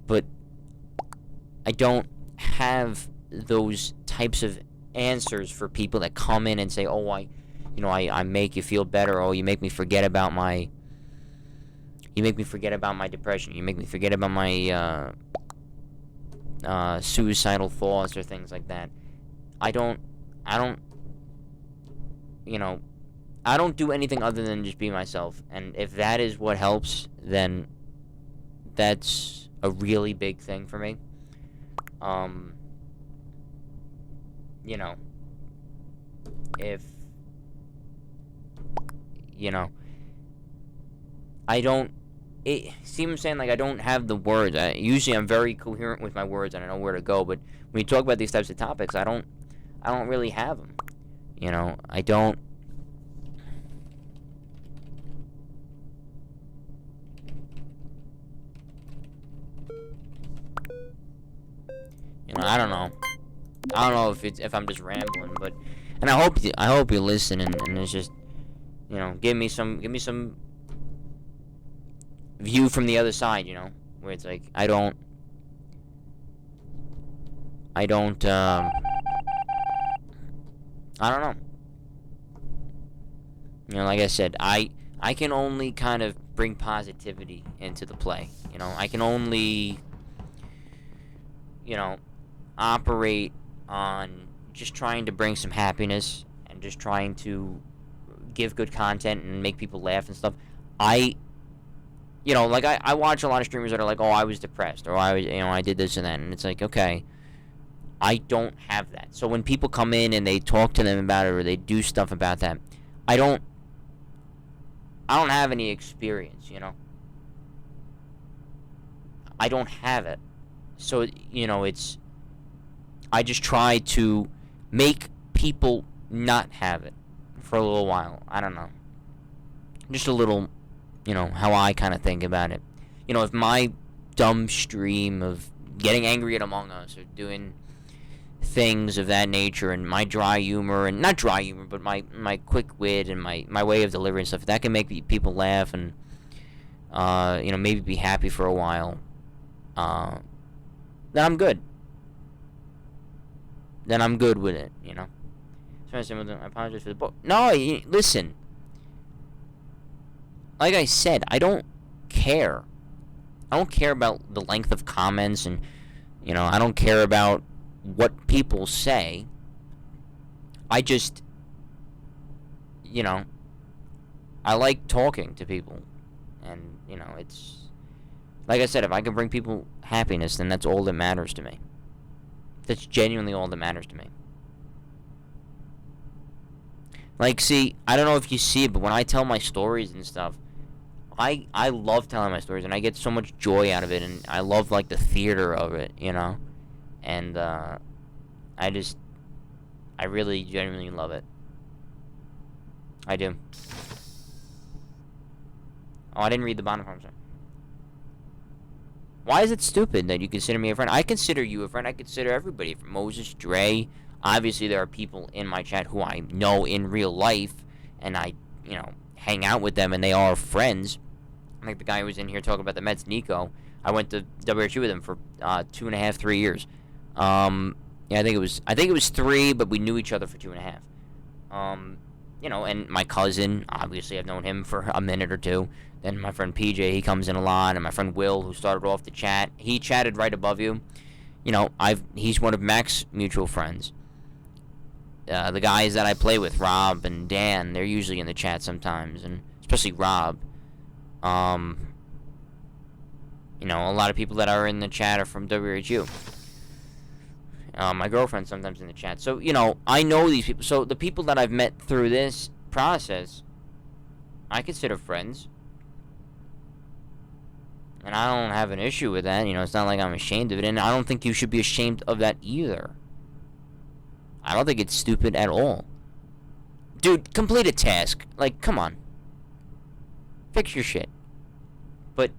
But I don't have those types of answers for people that come in and say, oh, I make you feel better. Oh, you make me forget about my depression. You make me forget about my suicidal thoughts or things like that. I don't do anything other than just be myself. And if that is what helps, then that's a really big thing for me. You know, if, you know, see what I'm saying? Like, I don't have the words. Usually I'm very coherent with my words and I know where to go, but when you talk about these types of topics, I don't really have them. You know, I don't. You know, I don't know. I don't know if I'm just rambling, but, and I hope you listen and it's just, you know, give me some view from the other side, you know, where it's like I don't know. You know, like I said, I can only kind of bring positivity into the play. You know, I can only, you know, operate on just trying to bring some happiness and just trying to give good content and make people laugh and stuff. You know, like I watch a lot of streamers that are like, oh, I was depressed, or I did this and that, and it's like, okay, I don't have that. So when people come in and they talk to them about it or they do stuff about that, I don't have any experience, you know. I don't have it. So, you know, I just try to make people not have it for a little while. I don't know. Just a little, you know, how I kind of think about it. You know, if my dumb stream of getting angry at Among Us or doing things of that nature and my dry humor, and not dry humor, but my quick wit and my way of delivering stuff, that can make people laugh and, you know, maybe be happy for a while, then I'm good. Then I'm good with it, you know. I apologize for the book. No, listen. Like I said, I don't care. I don't care about the length of comments, and, you know, I don't care about what people say. I just, you know, I like talking to people. And, you know, it's, like I said, if I can bring people happiness, then that's all that matters to me. That's genuinely all that matters to me. Like, see, I don't know if you see it, but when I tell my stories and stuff, I love telling my stories, and I get so much joy out of it, and I love, like, the theater of it, you know? And, I I really genuinely love it. I do. Oh, I didn't read the bottom part. Sorry. Why is it stupid that you consider me a friend? I consider you a friend. I consider everybody. Moses, Dre. Obviously, there are people in my chat who I know in real life, and I, hang out with them, and they are friends. Like the guy who was in here talking about the Mets, Nico. I went to WHU with him for 2.5, 3 years. Yeah, I think it was 3, but we knew each other for 2.5. And my cousin, obviously I've known him for a minute or two. Then my friend PJ, he comes in a lot, and my friend Will, who started off the chat, he chatted right above you. He's one of Mac's mutual friends. The guys that I play with, Rob and Dan, they're usually in the chat sometimes, and especially Rob. A lot of people that are in the chat are from WHU. My girlfriend's sometimes in the chat. So, I know these people. So, the people that I've met through this process, I consider friends. And I don't have an issue with that. It's not like I'm ashamed of it. And I don't think you should be ashamed of that either. I don't think it's stupid at all. Dude, complete a task. Like, come on. Fix your shit. But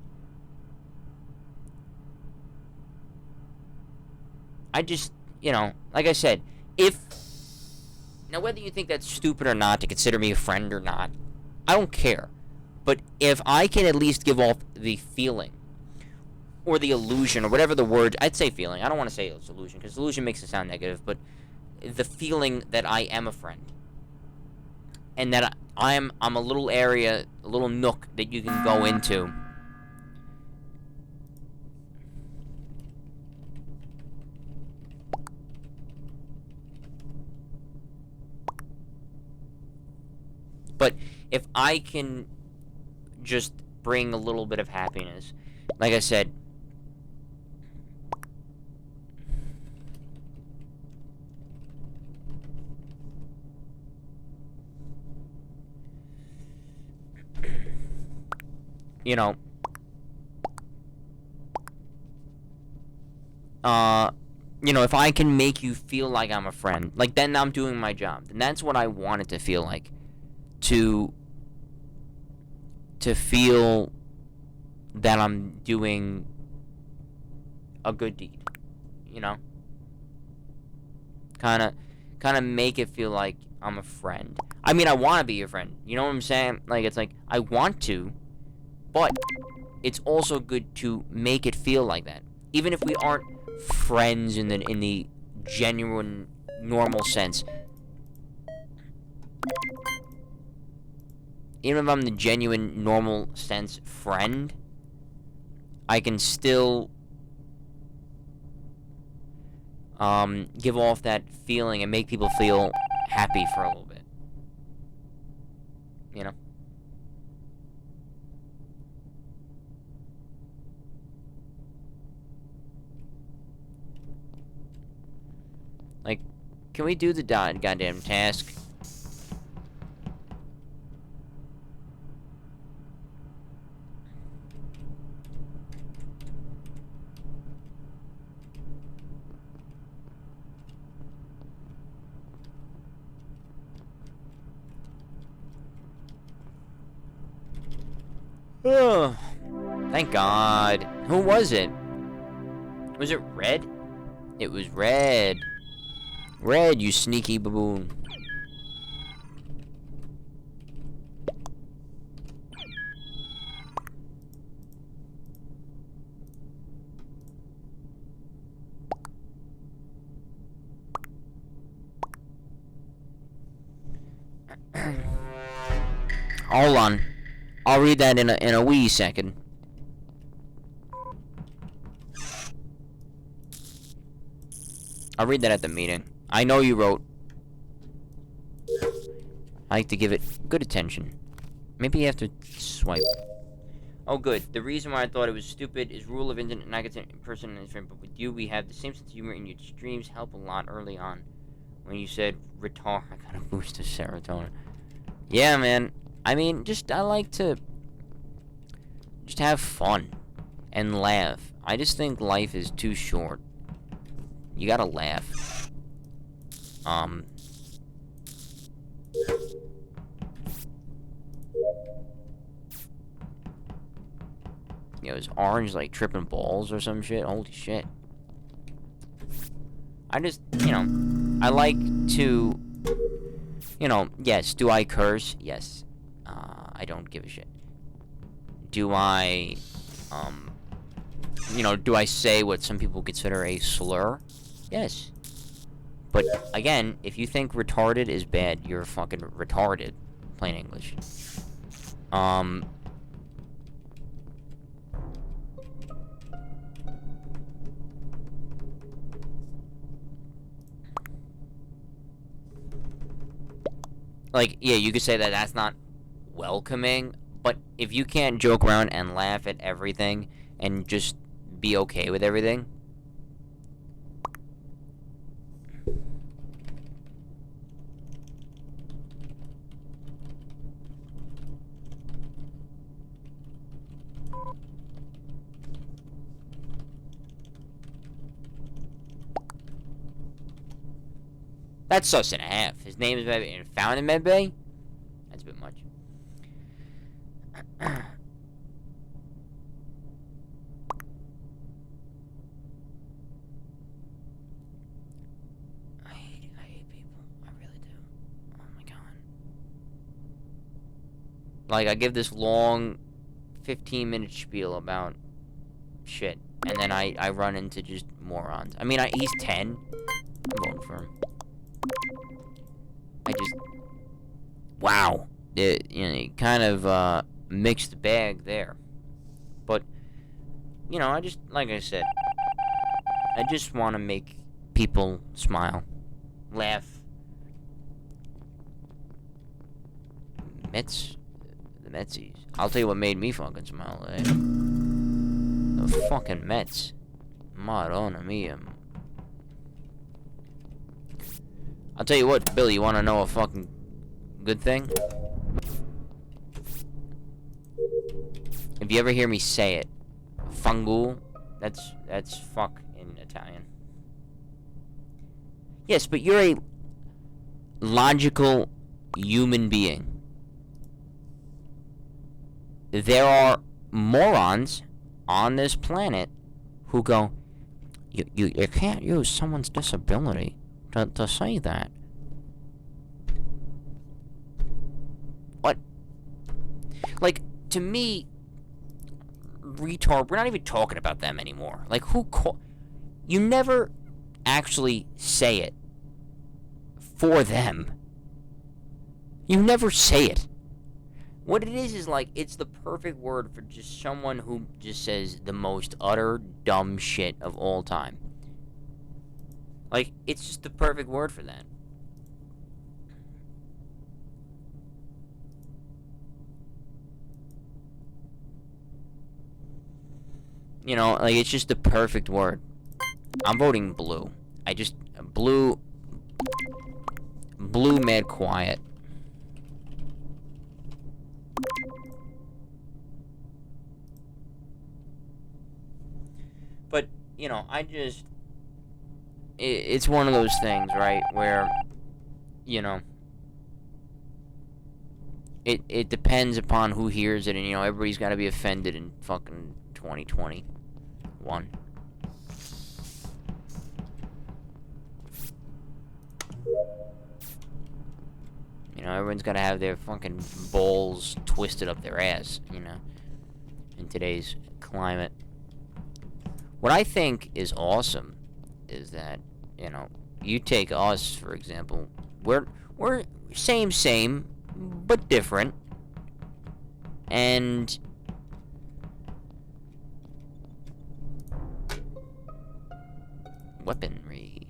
I just, like I said, now whether you think that's stupid or not, to consider me a friend or not, I don't care. But if I can at least give off the feeling, or the illusion, or whatever the word, I'd say feeling. I don't want to say it's illusion, because illusion makes it sound negative, but the feeling that I am a friend. And that I'm a little area, a little nook that you can go into. But if I can just bring a little bit of happiness, like I said, if I can make you feel like I'm a friend, like, then I'm doing my job. And that's what I want it to feel like. To feel that I'm doing a good deed, kind of make it feel like I'm a friend. I mean, I want to be your friend, you know what I'm saying? Like, it's like, I want to, but it's also good to make it feel like that, even if we aren't friends in the genuine, normal sense. Even if I'm the genuine, normal sense friend, I can still give off that feeling and make people feel happy for a little bit. Like, can we do the goddamn task? Oh, thank God. Who was it? Was it Red? It was Red. Red, you sneaky baboon. Hold on. I'll read that in a wee second. I'll read that at the meeting. I know you wrote. I like to give it good attention. Maybe you have to swipe. Oh, good. The reason why I thought it was stupid is rule of infinite, and I get in person and friend, but with you, we have the same sense of humor, and your streams help a lot early on. When you said retard, I got a boost of serotonin. Yeah, man. I mean, I like to just have fun and laugh. I just think life is too short. You gotta laugh. You know, is orange like tripping balls or some shit? Holy shit. I just, you know, I like to, you know, yes, do I curse? Yes. I don't give a shit. Do I, you know, do I say what some people consider a slur? Yes. But, again, if you think retarded is bad, you're fucking retarded. Plain English. Like, yeah, you could say that that's not welcoming, but if you can't joke around and laugh at everything and just be okay with everything, that's sus and a half. His name is found in Medbay? That's a bit much. I hate people. I really do. Oh my god. Like, I give this long 15-minute spiel about shit, and then I run into just morons. I mean, he's 10. I'm voting for him. I just... Wow. You know, kind of, mixed bag there. But, you know, I just... Like I said, I just want to make people smile. Laugh. Mets? The Metsies. I'll tell you what made me fucking smile today. The fucking Mets. Madonna mia. I'll tell you what, Billy, you want to know a fucking good thing? If you ever hear me say it, fangul, that's fuck in Italian. Yes, but you're a logical human being. There are morons on this planet who go, you can't use someone's disability to say that. What? Like, to me, retard, we're not even talking about them anymore. Like, you never actually say it for them. You never say it. What it is like, it's the perfect word for just someone who just says the most utter dumb shit of all time. Like, it's just the perfect word for that. You know, like, it's just the perfect word. I'm voting blue. Blue mad quiet. But, you know, it's one of those things, right, where, you know, it depends upon who hears it, and, you know, everybody's got to be offended in fucking 2021. You know, everyone's got to have their fucking balls twisted up their ass, you know, in today's climate. What I think is awesome is that, you know, you take us, for example. We're same, but different. And weaponry.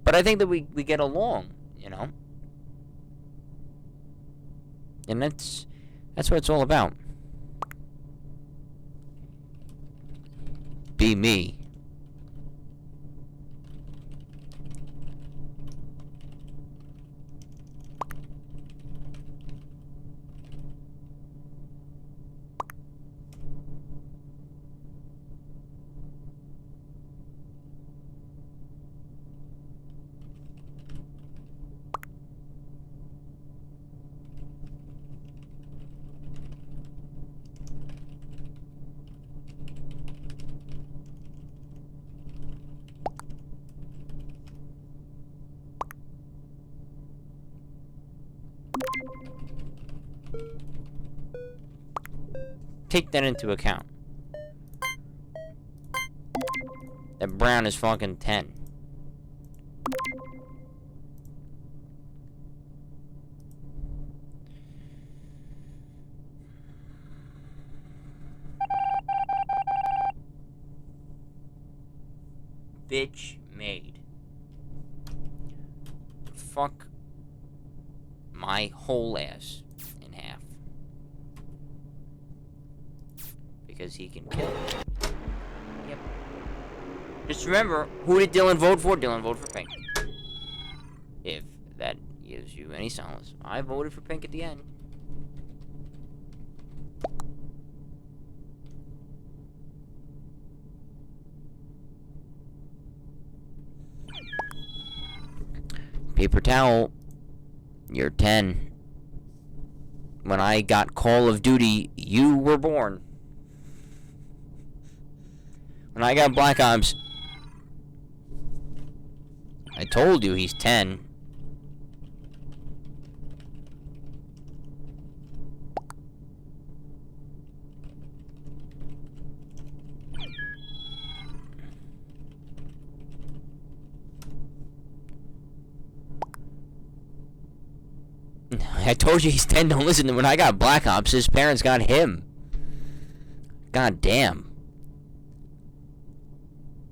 But I think that we get along, you know? And that's what it's all about. Be me. take that into account. That brown is fucking 10. Bitch made. Fuck my whole ass in half. Because he can kill it. Yep. Just remember, who did Dylan vote for? Dylan voted for Pink. If that gives you any solace. I voted for Pink at the end. Paper towel, you're 10. When I got Call of Duty, you were born. When I got Black Ops, I told you he's 10. I told you he's 10. Don't listen. When I got Black Ops, his parents got him. God damn.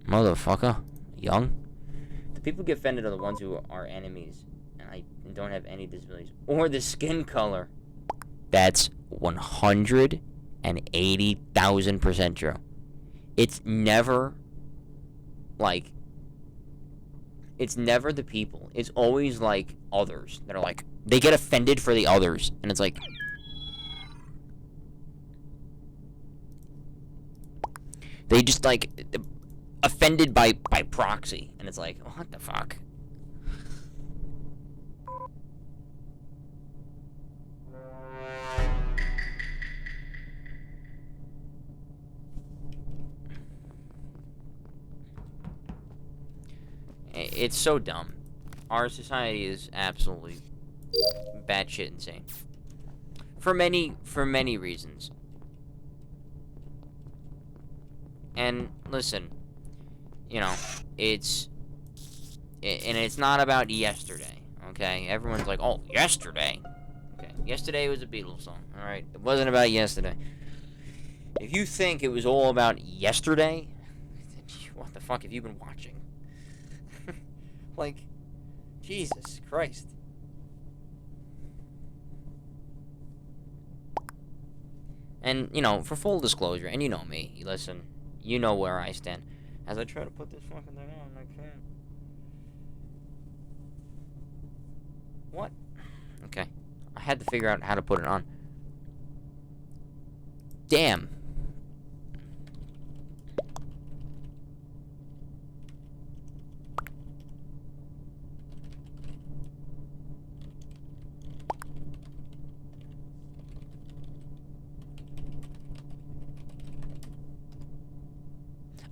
Motherfucker. Young. The people who get offended are the ones who are enemies and don't have any disabilities. Or the skin color. That's 180,000% true. It's never, like, it's never the people. It's always, like, others that are like, they get offended for the others. And it's like, they just, like, offended by proxy. And it's like, what the fuck? It's so dumb. Our society is absolutely batshit insane. For many reasons. And listen, you know, it's not about yesterday, okay? Everyone's like, oh, yesterday. Okay, yesterday was a Beatles song, alright? It wasn't about yesterday. If you think it was all about yesterday, what the fuck have you been watching? Like, Jesus Christ. And, you know, for full disclosure, and you know me, listen, you know where I stand. As I try to put this fucking thing on, I can't. What? Okay. I had to figure out how to put it on. Damn.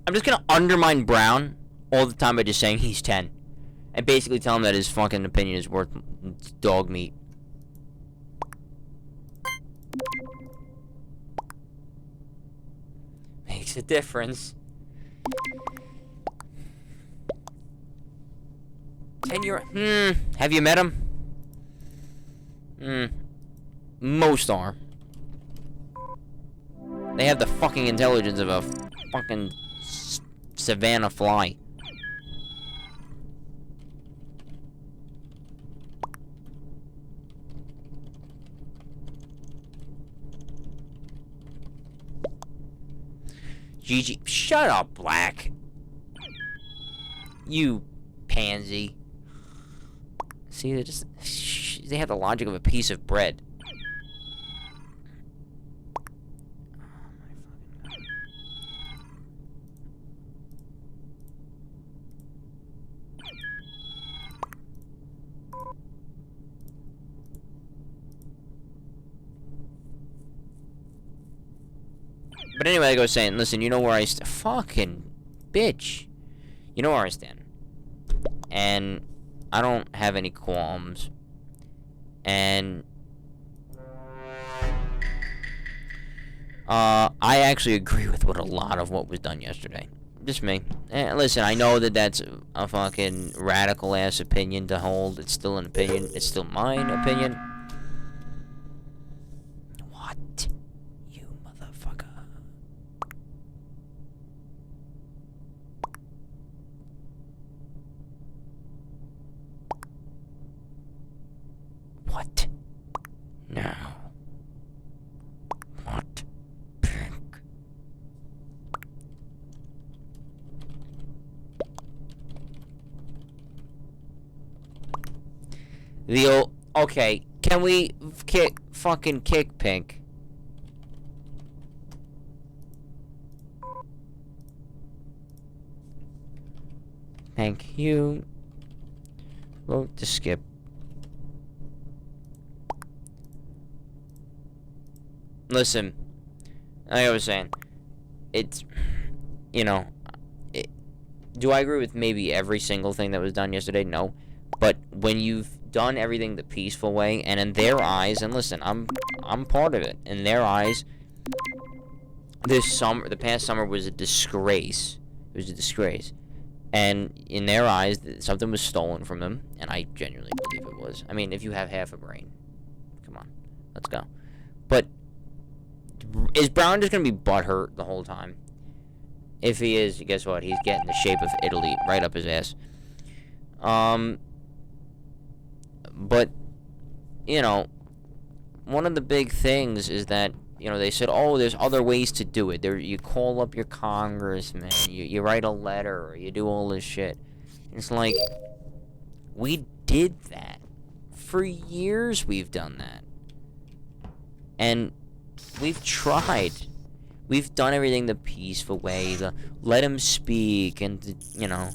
I'm just gonna undermine Brown all the time by just saying he's 10. And basically tell him that his fucking opinion is worth dog meat. Makes a difference. 10-year... Have you met him? Most are. They have the fucking intelligence of a fucking savannah fly. GG. Shut up, Black. You pansy. See, they have the logic of a piece of bread. But anyway, like I was saying, listen, you know where I stand. Fucking bitch. You know where I stand. And I don't have any qualms. And I actually agree with a lot of what was done yesterday. Just me. Listen, I know that that's a fucking radical ass opinion to hold. It's still an opinion. It's still mine opinion. What? You motherfucker. What? Now. What? Pink. The old... Okay, can we fucking kick Pink? Thank you. Vote to skip. Listen, like I was saying, it's, you know, do I agree with maybe every single thing that was done yesterday? No. But when you've done everything the peaceful way, and in their eyes, and listen, I'm part of it. In their eyes, the past summer was a disgrace. It was a disgrace. And in their eyes, something was stolen from them, and I genuinely believe it was. I mean, if you have half a brain, come on, let's go. But is Brown just gonna be butthurt the whole time? If he is, guess what? He's getting the shape of Italy right up his ass. But, you know, one of the big things is that, you know, they said, oh, there's other ways to do it. You call up your congressman, you write a letter, or you do all this shit. It's like, we did that. For years we've done that. And we've tried. We've done everything the peaceful way, the let him speak, and, you know,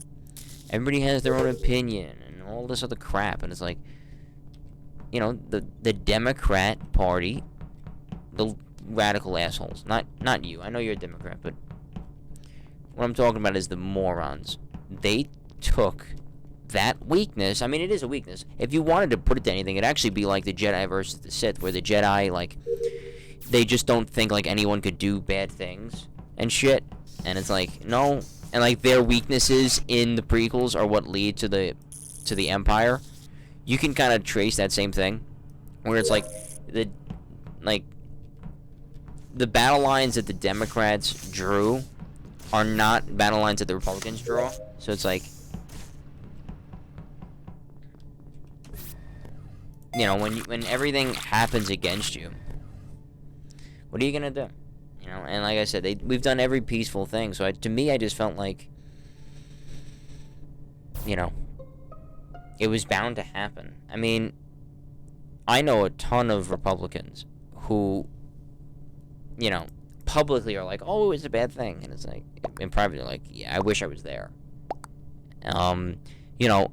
everybody has their own opinion, and all this other crap, and it's like, you know, the Democrat Party, the radical assholes, not you, I know you're a Democrat, but what I'm talking about is the morons. They took that weakness, I mean, it is a weakness. If you wanted to put it to anything, it'd actually be like the Jedi versus the Sith, where the Jedi, like, they just don't think, like, anyone could do bad things and shit. And it's like, no. And, like, their weaknesses in the prequels are what lead to the Empire. You can kind of trace that same thing. Where it's like, the battle lines that the Democrats drew are not battle lines that the Republicans draw. So it's like, you know, when everything happens against you, what are you gonna do? You know, and like I said, we've done every peaceful thing. So to me, I just felt like, you know, it was bound to happen. I mean, I know a ton of Republicans who, you know, publicly are like, oh, it was a bad thing. And it's like, in private, they're like, yeah, I wish I was there. You know,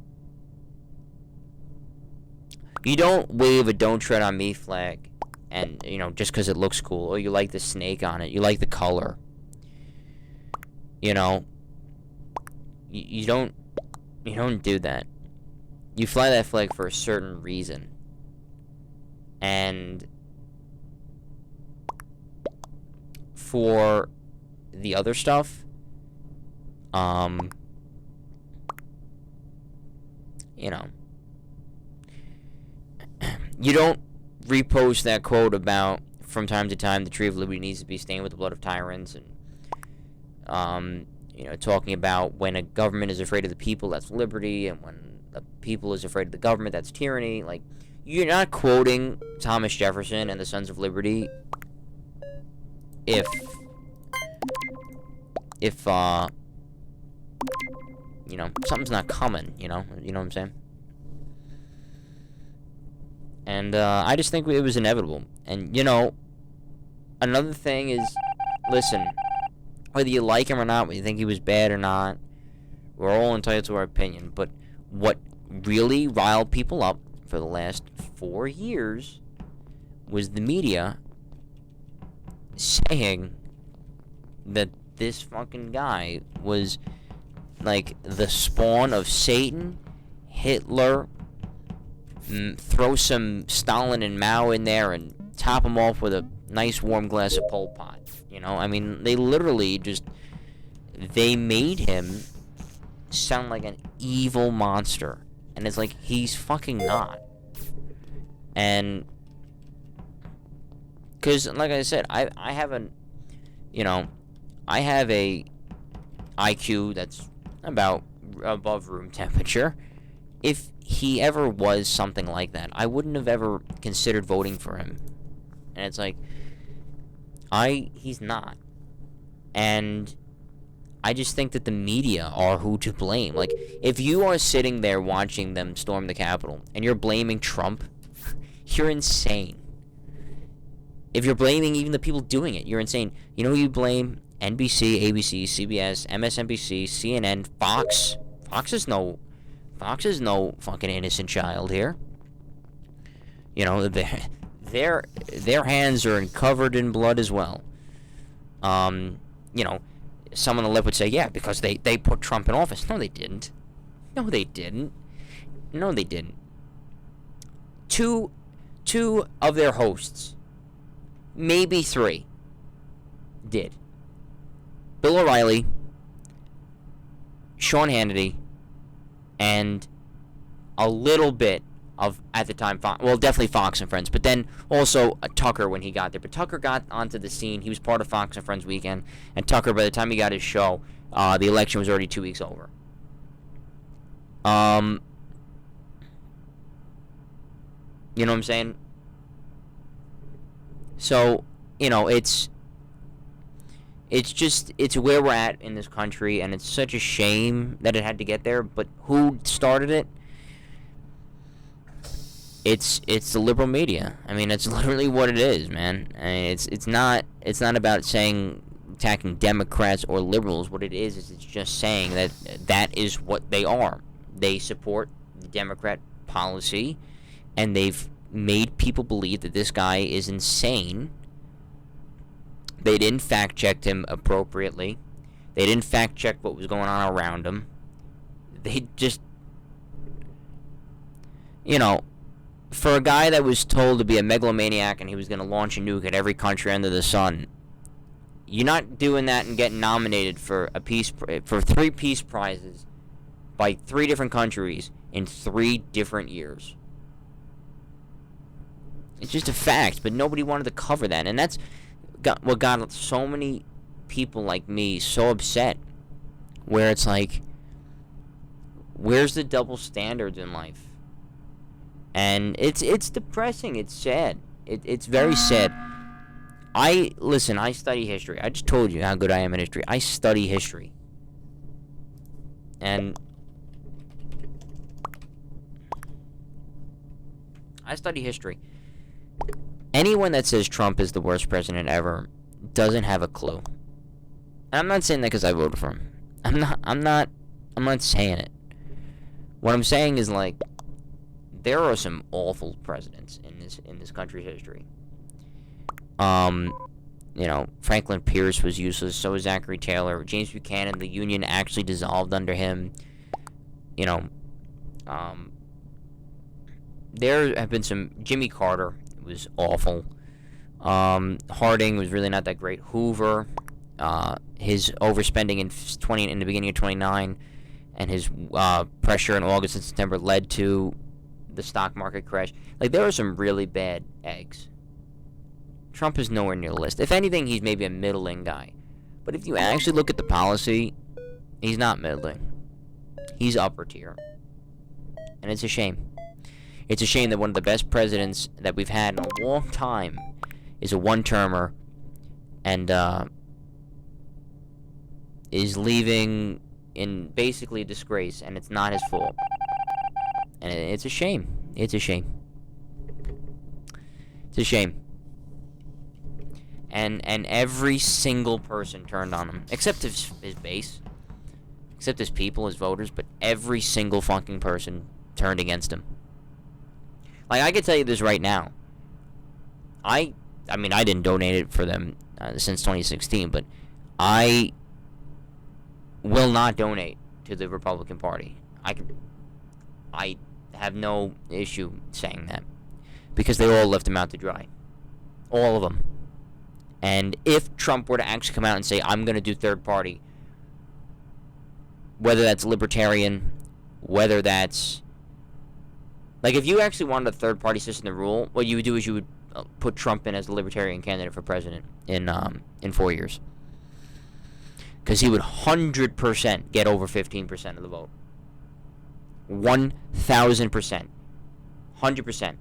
you don't wave a don't tread on me flag, and, you know, just because it looks cool, or you like the snake on it, you like the color. You know, you don't do that. You fly that flag for a certain reason. And for the other stuff, you know, you don't repost that quote about, from time to time, the tree of liberty needs to be stained with the blood of tyrants, and, you know, talking about when a government is afraid of the people, that's liberty, and when the people is afraid of the government, that's tyranny. Like, you're not quoting Thomas Jefferson and the Sons of Liberty if you know, something's not coming, you know what I'm saying? And, I just think it was inevitable. And, you know, another thing is, listen, whether you like him or not, whether you think he was bad or not, we're all entitled to our opinion. But what really riled people up for the last 4 years was the media saying that this fucking guy was, like, the spawn of Satan, Hitler. Throw some Stalin and Mao in there and top them off with a nice warm glass of Pol Pot. You know, I mean, they literally just, they made him sound like an evil monster. And it's like, he's fucking not. And, because, like I said, I have an, you know, I have a IQ that's about above room temperature. If he ever was something like that, I wouldn't have ever considered voting for him. And it's like, he's not. And I just think that the media are who to blame. Like, if you are sitting there watching them storm the Capitol and you're blaming Trump, you're insane. If you're blaming even the people doing it, you're insane. You know who you blame? NBC, ABC, CBS, MSNBC, CNN, Fox. Fox is no fucking innocent child here. You know, their hands are covered in blood as well. You know, some on the left would say, yeah, because they put Trump in office. No, they didn't. No, they didn't. No, they didn't. Two of their hosts, maybe three, did. Bill O'Reilly, Sean Hannity, and a little bit of, at the time, definitely Fox and Friends, but then also Tucker when he got there. But Tucker got onto the scene. He was part of Fox and Friends weekend, and Tucker, by the time he got his show, the election was already 2 weeks over. You know what I'm saying? So, you know, it's where we're at in this country, and it's such a shame that it had to get there. But who started it? It's the liberal media. I mean, it's literally what it is, man. I mean, it's not about saying attacking Democrats or liberals. What it is it's just saying that is what they are. They support the Democrat policy, and they've made people believe that this guy is insane. They didn't fact-check him appropriately. They didn't fact-check what was going on around him. They just, you know, for a guy that was told to be a megalomaniac and he was going to launch a nuke at every country under the sun, you're not doing that and getting nominated for for 3 peace prizes by 3 different countries in 3 different years. It's just a fact, but nobody wanted to cover that, and that's what got so many people like me so upset, where it's like, where's the double standards in life? And it's depressing. It's sad. It's very sad. I study history. I just told you how good I am in history. I study history. And I study history. Anyone that says Trump is the worst president ever doesn't have a clue. And I'm not saying that because I voted for him. I'm not saying it. What I'm saying is, like, there are some awful presidents in this country's history. You know, Franklin Pierce was useless. So was Zachary Taylor. James Buchanan, the Union actually dissolved under him. You know, there have been some. Jimmy Carter was awful. Harding was really not that great. Hoover, his overspending in the beginning of 29, and his pressure in August and September led to the stock market crash. Like, there are some really bad eggs. Trump is nowhere near the list. If anything, he's maybe a middling guy. But if you actually look at the policy, he's not middling. He's upper tier. And it's a shame. It's a shame that one of the best presidents that we've had in a long time is a one-termer and is leaving in basically disgrace, and it's not his fault. And it's a shame. It's a shame. It's a shame. And every single person turned on him, except his base, except his people, his voters, but every single fucking person turned against him. Like, I can tell you this right now. I mean, I didn't donate it for them since 2016, but I will not donate to the Republican Party. I have no issue saying that, because they all left him out to dry. All of them. And if Trump were to actually come out and say, I'm going to do third party, whether that's libertarian, whether that's... Like, if you actually wanted a third party system to rule, what you would do is you would put Trump in as a libertarian candidate for president in 4 years. Because he would 100% get over 15% of the vote. 1,000%. 100%.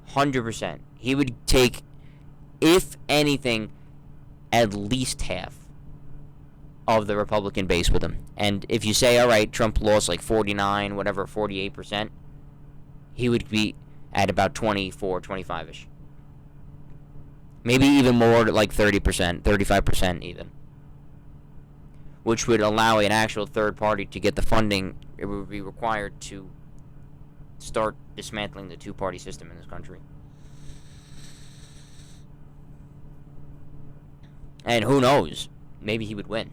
100%. He would take, if anything, at least half of the Republican base with him. And if you say, all right, Trump lost like 49, whatever, 48%, he would be at about 24, 25-ish. Maybe even more, like 30%, 35% even. Which would allow an actual third party to get the funding it would be required to start dismantling the two-party system in this country. And who knows? Maybe he would win.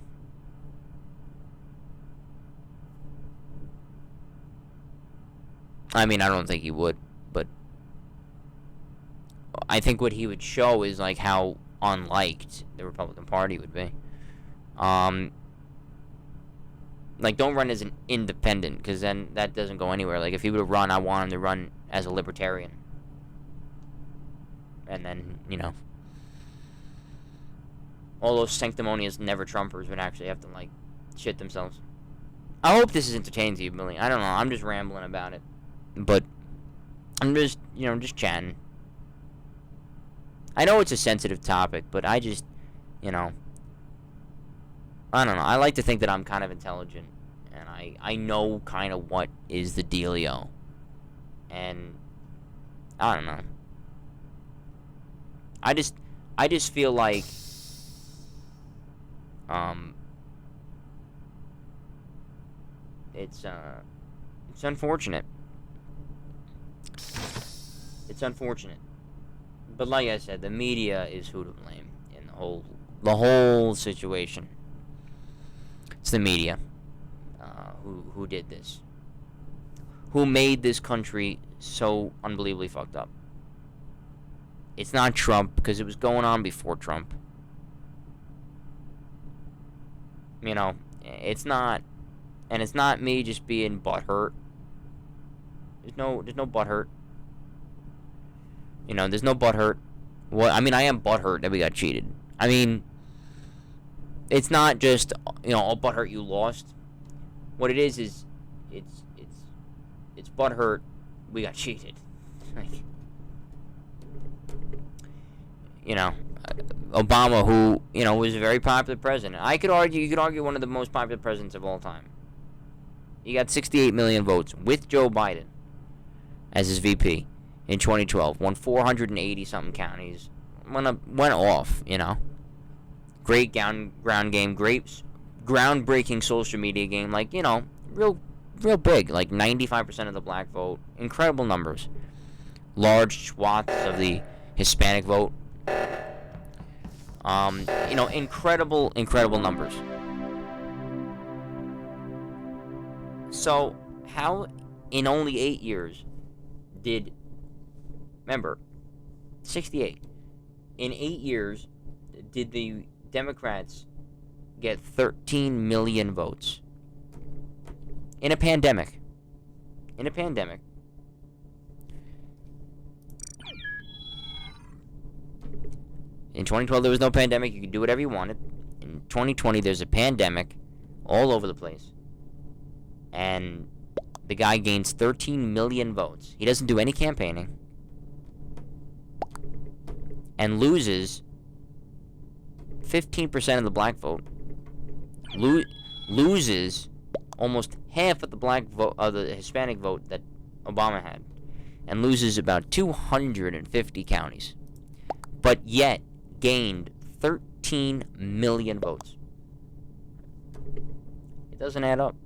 I mean, I don't think he would, but I think what he would show is like how unliked the Republican Party would be. Like, don't run as an independent, because then that doesn't go anywhere. Like, if he would run, I want him to run as a libertarian. And then, you know, all those sanctimonious never-Trumpers would actually have to, like, shit themselves. I hope this is entertaining to you, Billy. I don't know. I'm just rambling about it. But I'm just, you know, just chatting. I know it's a sensitive topic, but I just, you know, I don't know. I like to think that I'm kind of intelligent, and I know kind of what is the dealio. And I don't know. I just feel like it's unfortunate. It's unfortunate. But like I said, the media is who to blame in the whole situation. It's the media who did this. Who made this country so unbelievably fucked up. It's not Trump, because it was going on before Trump. You know, it's not, and it's not me just being butthurt. There's no butthurt. You know, there's no butthurt. Well, I mean, I am butthurt that we got cheated. I mean, it's not just, you know, oh, butthurt you lost. What it is it's butthurt we got cheated. Like, you know, Obama, who, you know, was a very popular president. You could argue one of the most popular presidents of all time. He got 68 million votes with Joe Biden as his VP in 2012. Won 480-something counties. Went off, you know. Great ground game. Great groundbreaking social media game. Like, you know, real big. Like 95% of the black vote. Incredible numbers. Large swaths of the Hispanic vote. You know, incredible numbers. So, how in only 8 years remember, 68. In 8 years, did the Democrats get 13 million votes? In a pandemic. In 2012, there was no pandemic. You could do whatever you wanted. In 2020, there's a pandemic all over the place. And the guy gains 13 million votes. He doesn't do any campaigning. And loses 15% of the black vote. Loses almost half of the black vote, of the Hispanic vote that Obama had. And loses about 250 counties. But yet gained 13 million votes. It doesn't add up.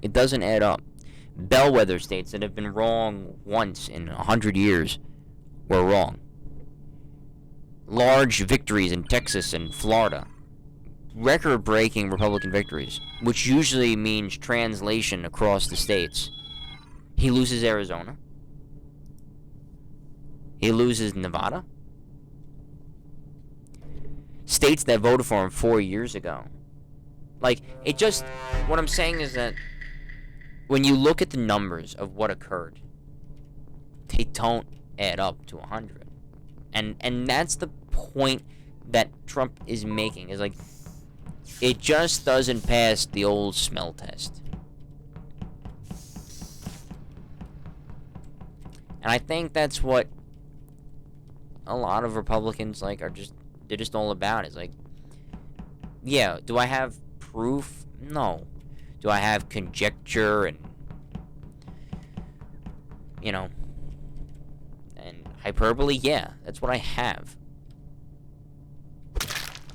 It doesn't add up. Bellwether states that have been wrong once in 100 years were wrong. Large victories in Texas and Florida. Record-breaking Republican victories, which usually means translation across the states. He loses Arizona. He loses Nevada? States that voted for him 4 years ago. Like, it just... What I'm saying is that when you look at the numbers of what occurred, they don't add up to 100. And that's the point that Trump is making. Is like, it just doesn't pass the old smell test. And I think that's what a lot of Republicans, like, they're just all about. It's like, yeah, do I have proof? No. Do I have conjecture and, you know, and hyperbole? Yeah, that's what I have.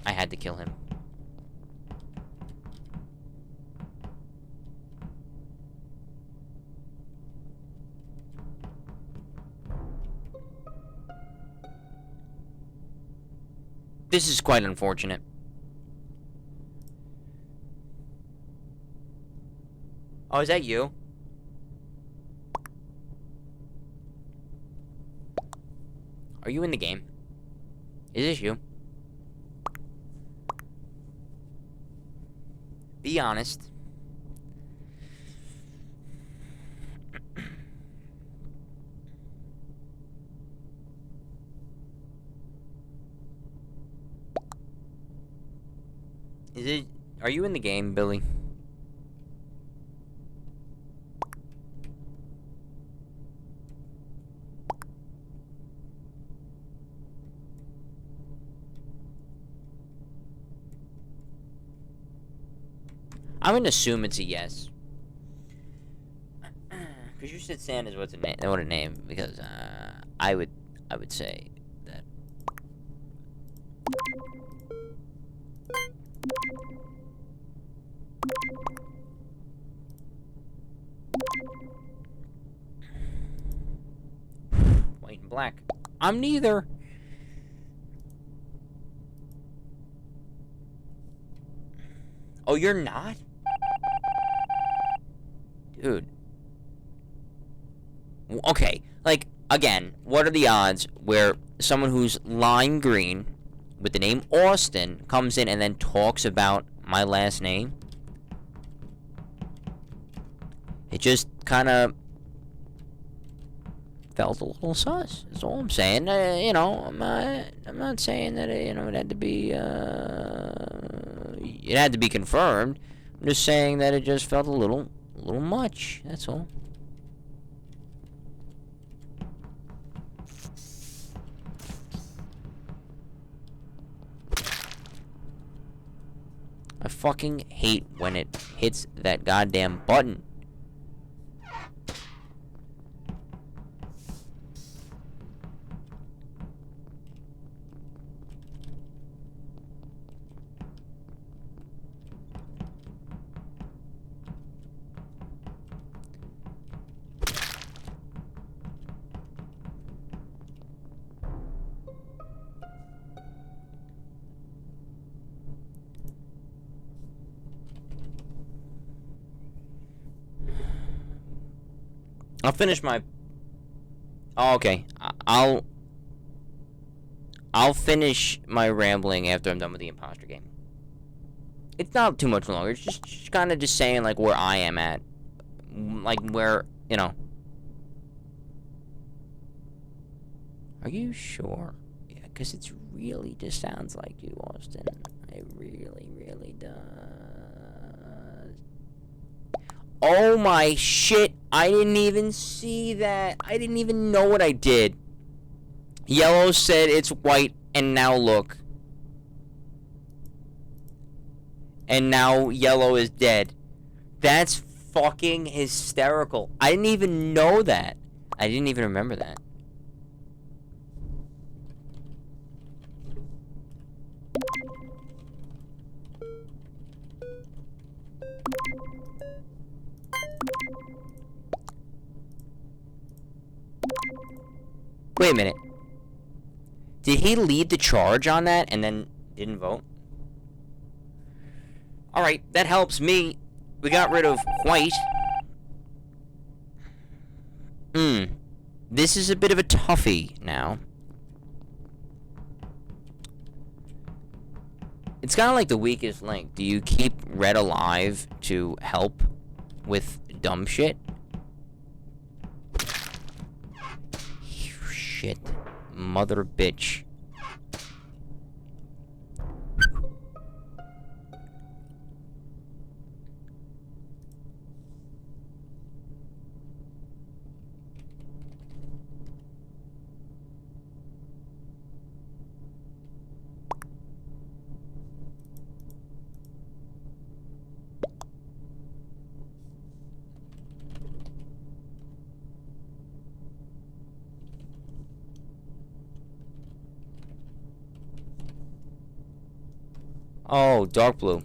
I had to kill him. This is quite unfortunate. Oh, is that you? Are you in the game? Is this you? Be honest. Is it... Are you in the game, Billy? I'm gonna assume it's a yes. Because you said Sanders what a name, because I would say that. White and black. I'm neither. Oh, you're not? Dude. Okay, like, again, what are the odds where someone who's lime green with the name Austin comes in and then talks about my last name? It just kind of felt a little sus. That's all I'm saying. You know, I'm not saying that it had to be confirmed. I'm just saying that it just felt a little much. That's all. I fucking hate when it hits that goddamn button. I'll finish my... Oh, okay. I'll finish my rambling after I'm done with the imposter game. It's not too much longer. It's just kind of just saying, like, where I am at. Like, where, you know. Are you sure? Yeah, because it really just sounds like you, Austin. It really, really does. Oh my shit, I didn't even see that. I didn't even know what I did. Yellow said it's white, and now look. And now yellow is dead. That's fucking hysterical. I didn't even know that. I didn't even remember that. Wait a minute. Did he lead the charge on that and then didn't vote? Alright, that helps me. We got rid of white. This is a bit of a toughie now. It's kind of like the weakest link. Do you keep Red alive to help with dumb shit? Shit. Mother bitch. Oh, dark blue.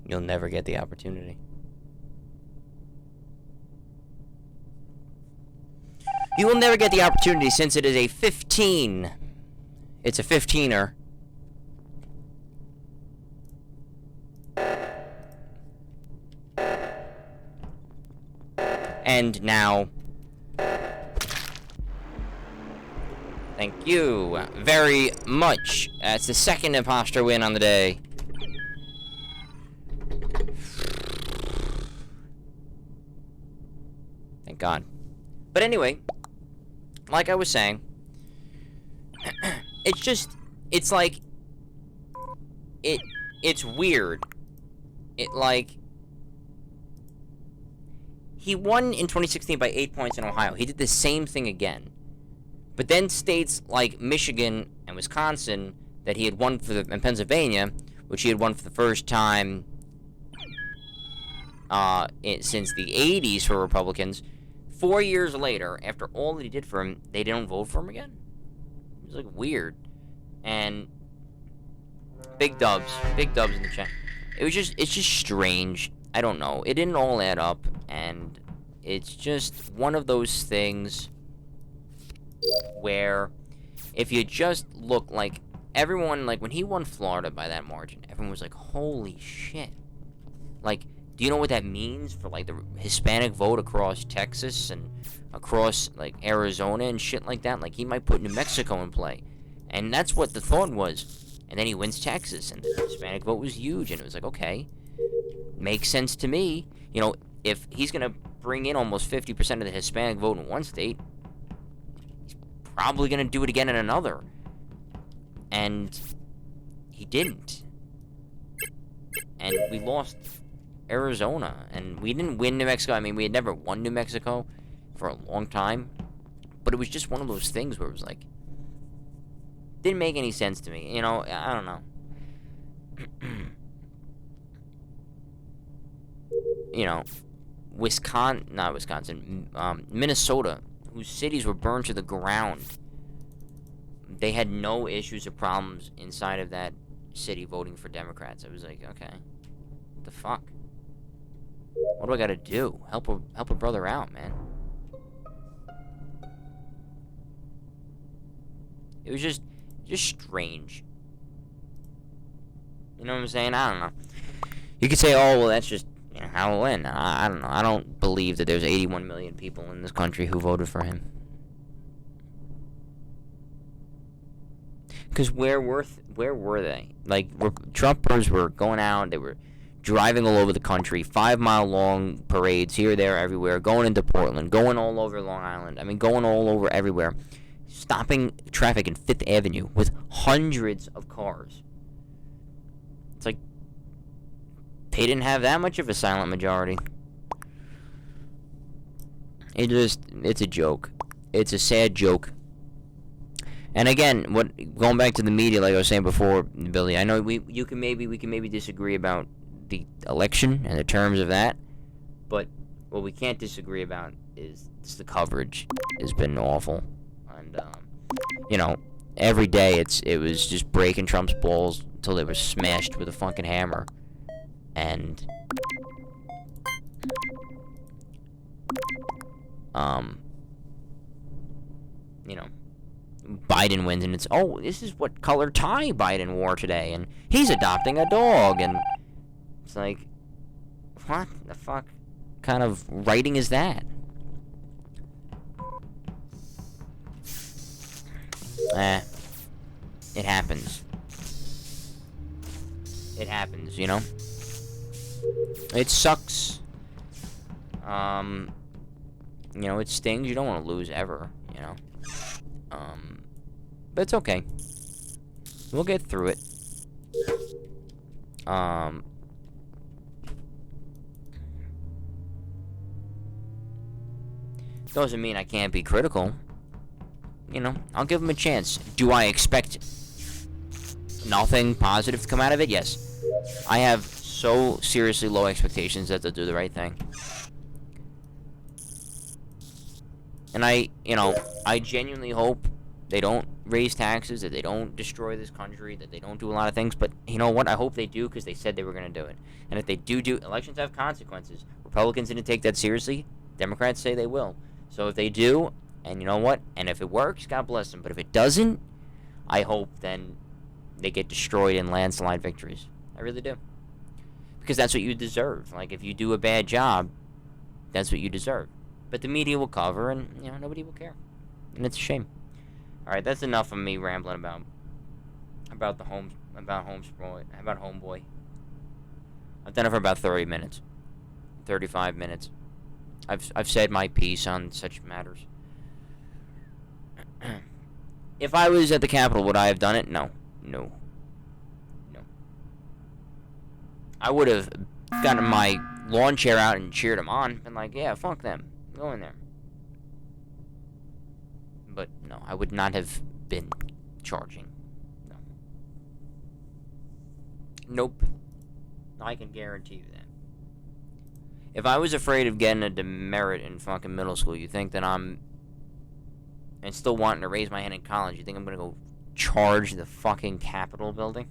You'll never get the opportunity. You will never get the opportunity since it is a 15. It's a 15er. And now... Thank you very much. That's the second imposter win on the day. Thank God. But anyway, like I was saying, it's like, it's weird. He won in 2016 by 8 points in Ohio. He did the same thing again. But then states like Michigan and Wisconsin that he had won for and Pennsylvania, which he had won for the first time since the 80s for Republicans, 4 years later, after all that he did for him, they don't vote for him again? It was, like, weird. And big dubs in the chat. It's just strange. I don't know. It didn't all add up, and it's just one of those things where if you just look, like, everyone, like, when he won Florida by that margin, everyone was like, holy shit. Like, do you know what that means for, like, the Hispanic vote across Texas and across, like, Arizona and shit like that? Like, he might put New Mexico in play. And that's what the thought was. And then he wins Texas, and the Hispanic vote was huge, and it was like, okay, makes sense to me. You know, if he's gonna bring in almost 50% of the Hispanic vote in one state, he's probably gonna do it again in another. And he didn't. And we lost Arizona, and we didn't win New Mexico. I mean, we had never won New Mexico for a long time, but it was just one of those things where it was like, didn't make any sense to me. You know, I don't know. You know, Minnesota, whose cities were burned to the ground. They had no issues or problems inside of that city voting for Democrats. I was like, okay, what the fuck? What do I gotta do? Help a brother out, man. It was just strange. You know what I'm saying? I don't know. You could say, oh, well, that's just, you know, how it went. I don't know. I don't believe that there's 81 million people in this country who voted for him. Because where were they? Like, Trumpers were going out, they were driving all over the country, 5-mile-long parades here, there, everywhere, going into Portland, going all over Long Island. I mean, going all over everywhere. Stopping traffic in 5th Avenue with hundreds of cars. It's like, they didn't have that much of a silent majority. It's a joke. It's a sad joke. And again, going back to the media, like I was saying before, Billy, I know we can maybe disagree about the election and the terms of that, but what we can't disagree about is just the coverage has been awful, and every day it was just breaking Trump's balls until they were smashed with a fucking hammer, and Biden wins, and it's, oh, this is what color tie Biden wore today, and he's adopting a dog, and it's like, what the fuck kind of writing is that? It happens. It happens, It sucks. It stings. You don't want to lose ever, But it's okay. We'll get through it. Doesn't mean I can't be critical. I'll give them a chance. Do I expect nothing positive to come out of it? Yes. I have so seriously low expectations that they'll do the right thing. And I genuinely hope they don't raise taxes, that they don't destroy this country, that they don't do a lot of things. But you know what? I hope they do, because they said they were going to do it. And if they do, elections have consequences. Republicans didn't take that seriously. Democrats say they will. So if they do, and you know what? And if it works, God bless them. But if it doesn't, I hope then they get destroyed in landslide victories. I really do. Because that's what you deserve. Like, if you do a bad job, that's what you deserve. But the media will cover, and nobody will care. And it's a shame. All right, that's enough of me rambling about Homeboy. I've done it for about 30 minutes, 35 minutes. I've said my piece on such matters. If I was at the Capitol, would I have done it? No. I would have gotten my lawn chair out and cheered them on, been like, yeah, fuck them, go in there. But no, I would not have been charging. No. Nope. I can guarantee you that. If I was afraid of getting a demerit in fucking middle school, you think that and still wanting to raise my hand in college, you think I'm gonna go charge the fucking Capitol building?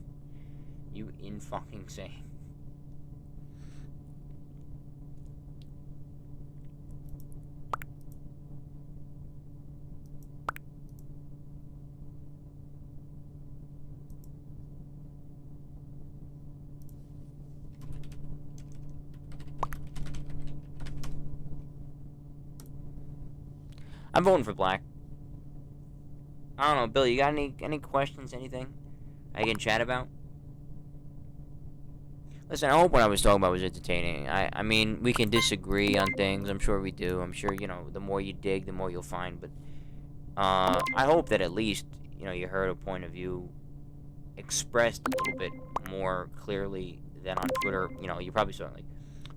You in-fucking-sane. I'm voting for black. I don't know, Billy, you got any questions, anything I can chat about? Listen, I hope what I was talking about was entertaining. I mean, we can disagree on things. I'm sure we do. I'm sure, the more you dig, the more you'll find. But I hope that at least, you heard a point of view expressed a little bit more clearly than on Twitter. You probably saw it, like,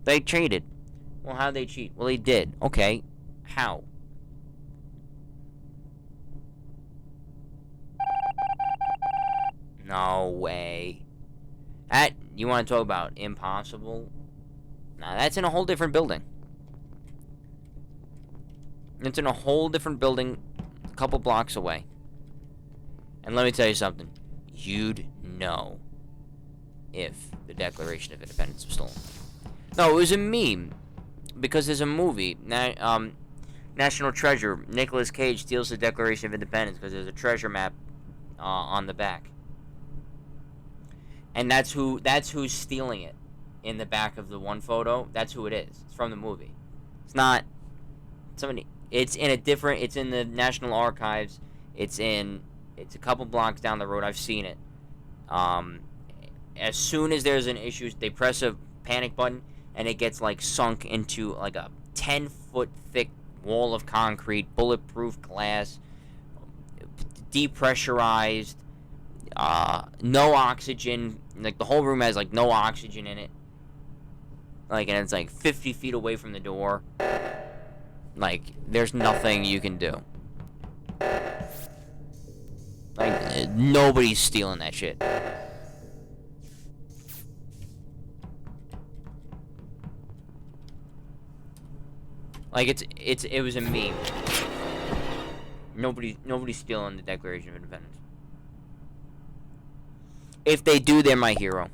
they cheated. Well, how'd they cheat? Well, they did. Okay. How? No way. That, you want to talk about impossible? Nah, that's in a whole different building. It's in a whole different building a couple blocks away. And let me tell you something. You'd know if the Declaration of Independence was stolen. No, it was a meme. Because there's a movie, National Treasure. Nicolas Cage steals the Declaration of Independence because there's a treasure map on the back. And that's who's stealing it in the back of the one photo. That's who it is. It's from the movie. It's not somebody. It's in the National Archives. It's a couple blocks down the road. I've seen it. As soon as there's an issue, they press a panic button and it gets like sunk into like a 10-foot thick wall of concrete, bulletproof glass, depressurized. No oxygen. Like, the whole room has, like, no oxygen in it. Like, and it's, like, 50 feet away from the door. Like, there's nothing you can do. Like, nobody's stealing that shit. Like, it was a meme. Nobody's stealing the Declaration of Independence. If they do, they're my hero.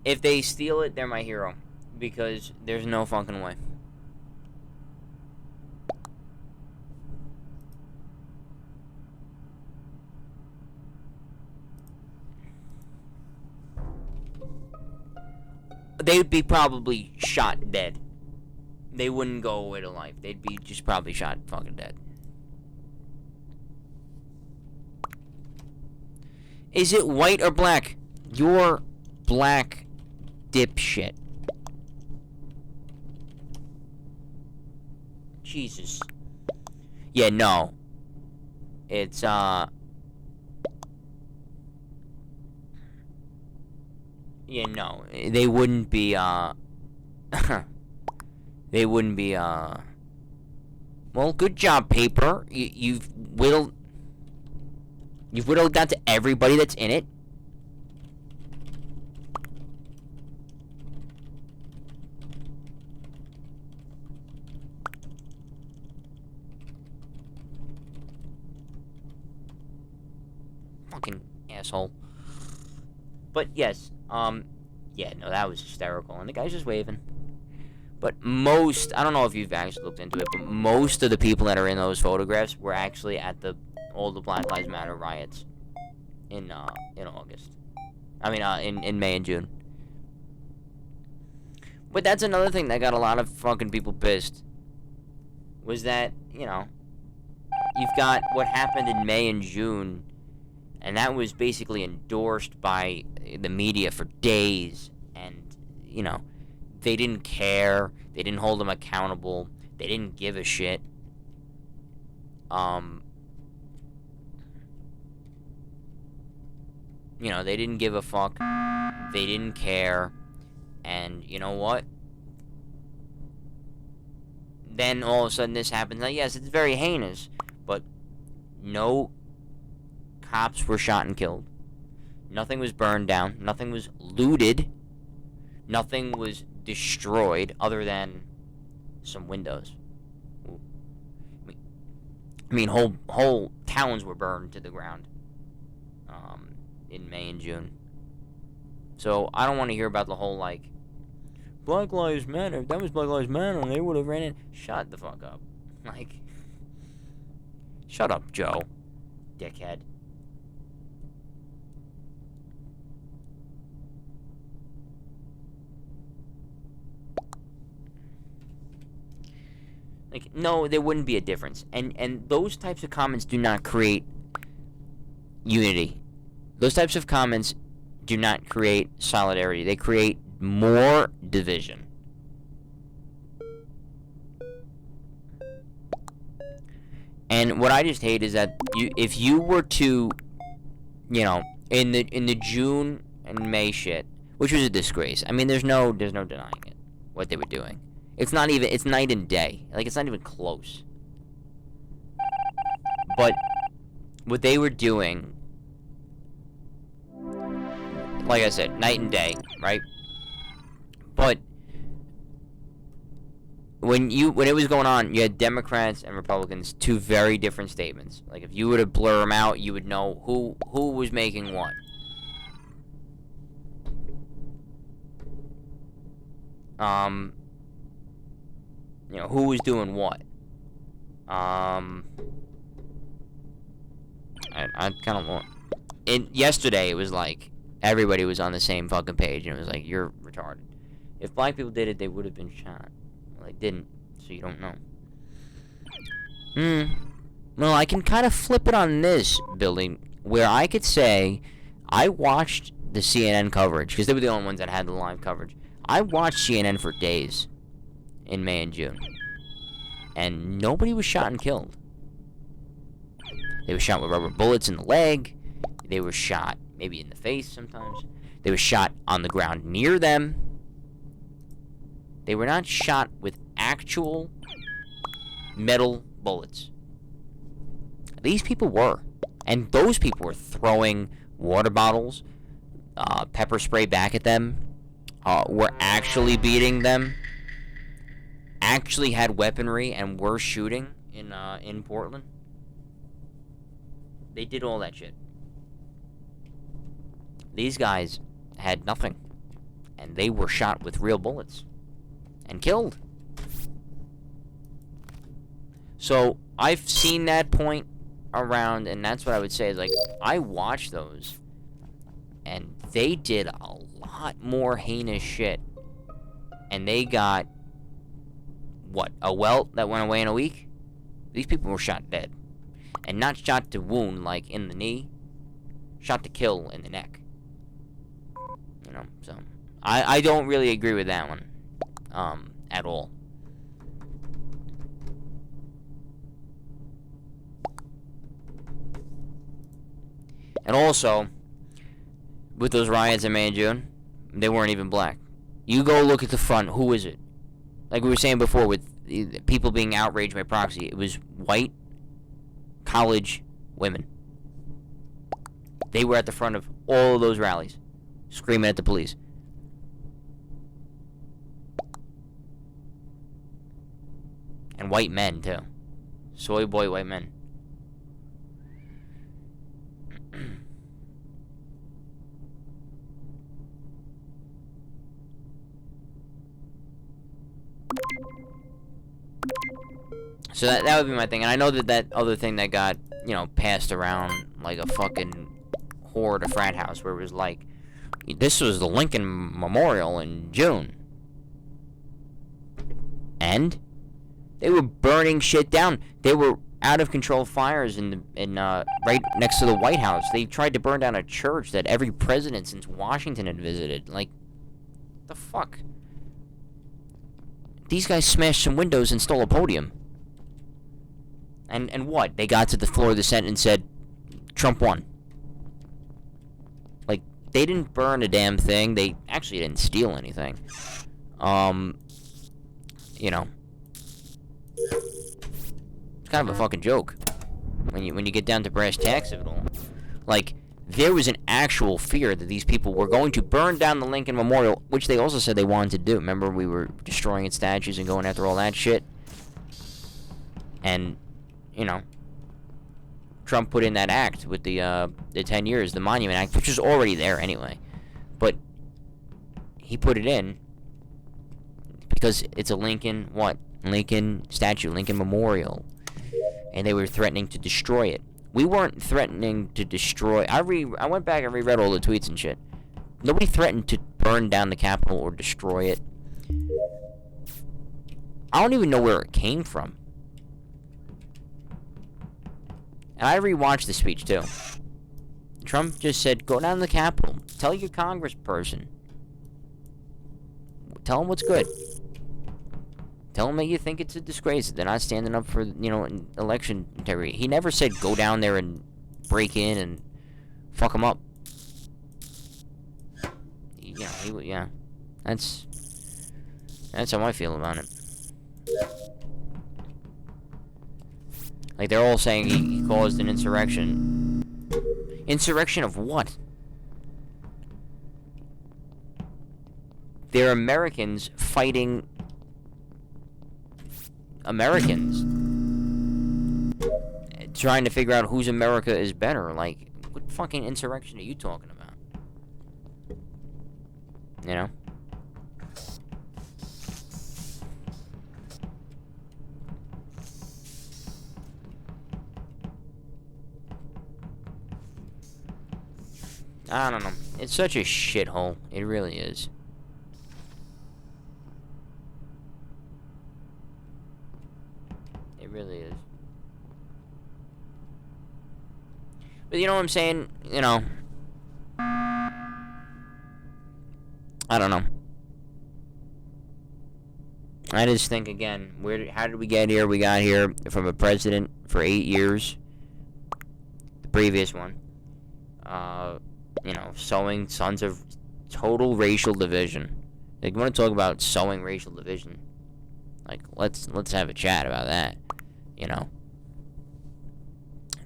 If they steal it, they're my hero. Because there's no fucking way. They would be probably shot dead. They wouldn't go away to life. They'd be just probably shot fucking dead. Is it white or black? You're black, dipshit. Jesus. Yeah, no. It's, yeah, no. They wouldn't be, they wouldn't be, well, good job, paper. You've whittled down to everybody that's in it. Fucking asshole. But yes, yeah, no, that was hysterical, and the guy's just waving. But I don't know if you've actually looked into it, but most of the people that are in those photographs were actually at all the Black Lives Matter riots in August. I mean, in May and June. But that's another thing that got a lot of fucking people pissed. Was that, you know, you've got what happened in May and June, and that was basically endorsed by the media for days, and, you know, they didn't care, they didn't hold them accountable, they didn't give a shit. You know, they didn't give a fuck, they didn't care, and you know what? Then all of a sudden this happens. Now, yes, it's very heinous, but no cops were shot and killed. Nothing was burned down. Nothing was looted. Nothing was destroyed other than some windows. I mean, whole towns were burned to the ground in May and June. So I don't want to hear about the whole, like, Black Lives Matter. If that was Black Lives Matter, they would have ran it. Shut the fuck up. Like, shut up, Joe. Dickhead. Like, no, there wouldn't be a difference. And those types of comments do not create unity. Those types of comments do not create solidarity. They create more division. And what I just hate is that if you were to, you know, in the June and May shit, which was a disgrace. I mean, there's no denying it, what they were doing. It's night and day. Like, it's not even close. But what they were doing, like I said, night and day, right? But when it was going on, you had Democrats and Republicans, two very different statements. Like, if you were to blur them out, you would know who was making what. You know, who was doing what. I kind of want... Yesterday, it was like, everybody was on the same fucking page, and it was like, you're retarded. If black people did it, they would have been shot. Well, they didn't, so you don't know. Well, I can kind of flip it on this building, where I could say, I watched the CNN coverage, because they were the only ones that had the live coverage. I watched CNN for days in May and June, and nobody was shot and killed. They were shot with rubber bullets in the leg. They were shot maybe in the face sometimes. They were shot on the ground near them. They were not shot with actual metal bullets. These people were. And those people were throwing water bottles, pepper spray back at them, were actually beating them, actually had weaponry, and were shooting in Portland. They did all that shit. These guys had nothing, and they were shot with real bullets and killed. So I've seen that point around, and that's what I would say is, like, I watched those, and they did a lot more heinous shit, and they got what, a welt that went away in a week? These people were shot dead, and not shot to wound like in the knee, shot to kill in the neck. You know, so I don't really agree with that one at all. And also, with those riots in May and June, they weren't even black. You go look at the front, who is it? Like we were saying before, with people being outraged by proxy, it was white, college women. They were at the front of all of those rallies, screaming at the police. And white men, too. Soy boy white men. So that would be my thing. And I know that other thing that got, you know, passed around like a fucking whore at a frat house, where it was like, this was the Lincoln Memorial in June. And they were burning shit down. They were out of control fires right next to the White House. They tried to burn down a church that every president since Washington had visited. Like, the fuck? These guys smashed some windows and stole a podium. And what? They got to the floor of the Senate and said, Trump won. Like, they didn't burn a damn thing. They actually didn't steal anything. You know. It's kind of a fucking joke. When you get down to brass tacks of it all. Like, there was an actual fear that these people were going to burn down the Lincoln Memorial, which they also said they wanted to do. Remember, we were destroying its statues and going after all that shit? And, you know, Trump put in that act with the 10 years, the Monument Act, which was already there anyway. But he put it in because it's a Lincoln statue, Lincoln Memorial. And they were threatening to destroy it. We weren't threatening to destroy. I went back and reread all the tweets and shit. Nobody threatened to burn down the Capitol or destroy it. I don't even know where it came from. And I rewatched the speech too. Trump just said, go down to the Capitol. Tell your congressperson. Tell them what's good. Tell them that you think it's a disgrace that they're not standing up for, you know, election integrity. He never said go down there and break in and fuck them up. Yeah. That's how I feel about it. Like, they're all saying he caused an insurrection. Insurrection of what? They're Americans fighting Americans, trying to figure out whose America is better. Like, what fucking insurrection are you talking about? You know? I don't know. It's such a shithole. It really is. It really is. But you know what I'm saying? You know, I don't know. I just think, again, how did we get here? We got here from a president for 8 years. The previous one. You know, sowing sons of total racial division. Like, you want to talk about sowing racial division? Like, let's have a chat about that. you know.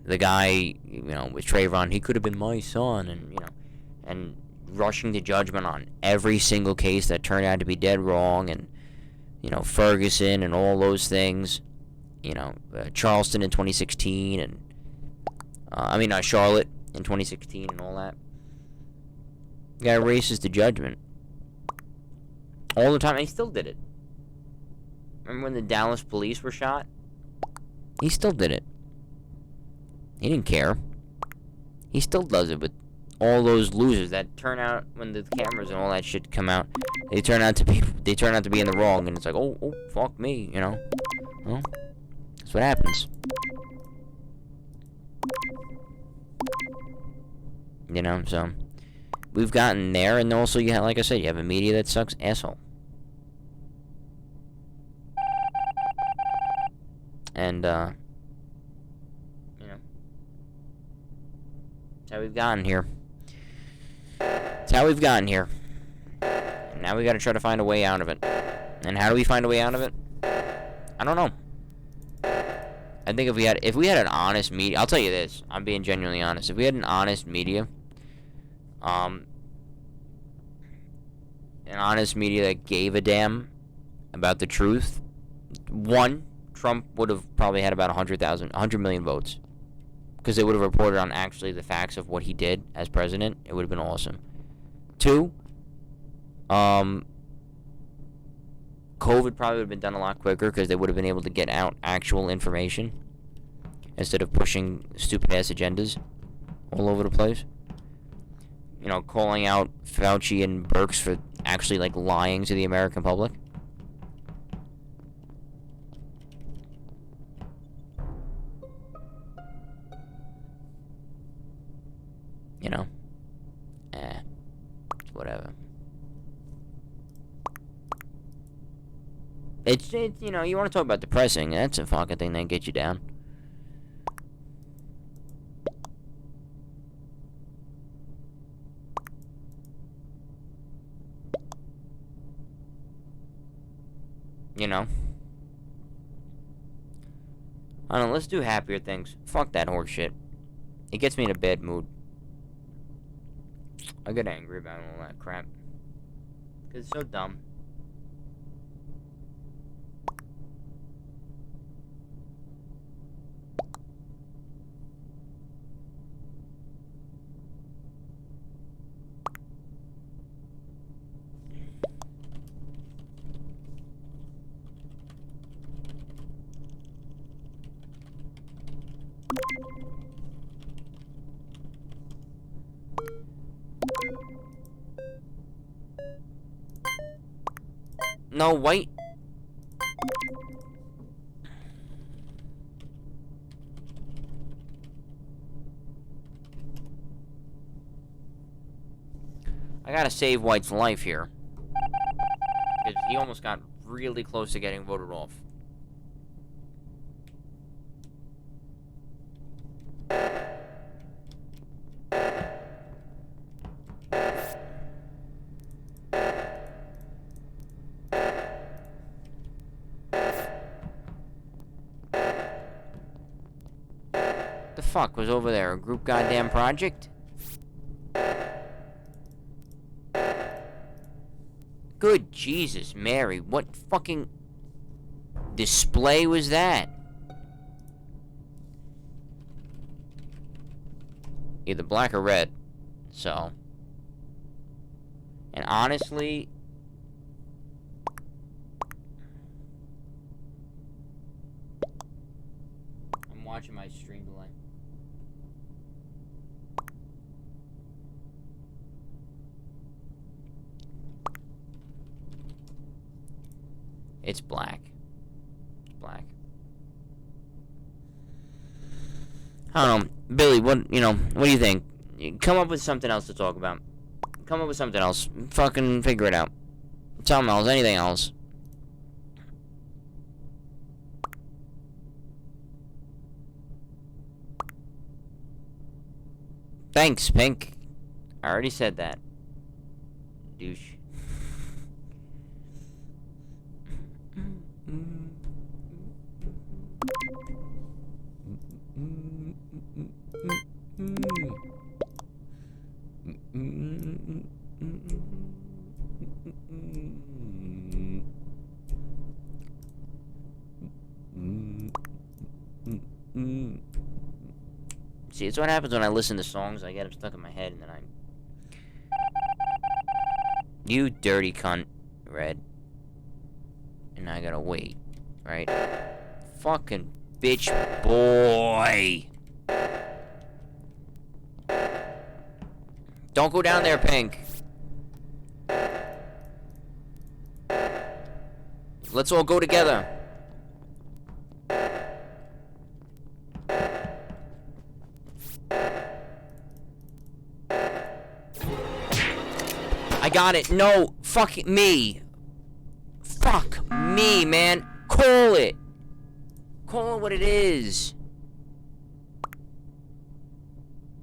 The guy, you know, with Trayvon, he could have been my son, and, you know, and rushing to judgment on every single case that turned out to be dead wrong, and, you know, Ferguson and all those things, you know, Charleston in 2016, and, Charlotte in 2016 and all that. The guy races to judgment all the time, and he still did it. Remember when the Dallas police were shot? He still did it. He didn't care. He still does it with all those losers that turn out when the cameras and all that shit come out. They turn out to be in the wrong, and it's like, oh, fuck me, you know. Well, that's what happens. You know, so we've gotten there, and also you have, like I said, you have a media that sucks asshole. And you know, that's how we've gotten here. That's how we've gotten here. And now we gotta try to find a way out of it. And how do we find a way out of it? I don't know. I think if we had an honest media, I'll tell you this, I'm being genuinely honest. If we had an honest media, an honest media that gave a damn about the truth, Trump would have probably had about 100 million votes. Because they would have reported on actually the facts of what he did as president. It would have been awesome. 2, COVID probably would have been done a lot quicker because they would have been able to get out actual information instead of pushing stupid-ass agendas all over the place. You know, calling out Fauci and Birx for actually, like, lying to the American public. You know, whatever. It's you know, you want to talk about depressing, that's a fucking thing that gets you down. You know. I don't know, let's do happier things. Fuck that horse shit. It gets me in a bad mood. I get angry about all that crap. Because it's so dumb. No, wait. I gotta save White's life here. Because he almost got really close to getting voted off. The fuck was over there? A group goddamn project? Good Jesus, Mary. What fucking display was that? Either black or red. So. And honestly, I'm watching my stream delay. It's black. It's black. I don't know. Billy, what do you think? Come up with something else to talk about. Come up with something else. Fucking figure it out. Something else, anything else. Thanks, Pink. I already said that. Douche. See, it's what happens when I listen to songs. I get them stuck in my head, and then I'm... You dirty cunt, Red. And I gotta wait, right? Fucking bitch boy! Don't go down there, Pink. Let's all go together. I got it. No, fuck me. Fuck me, man. Call it. Call it what it is.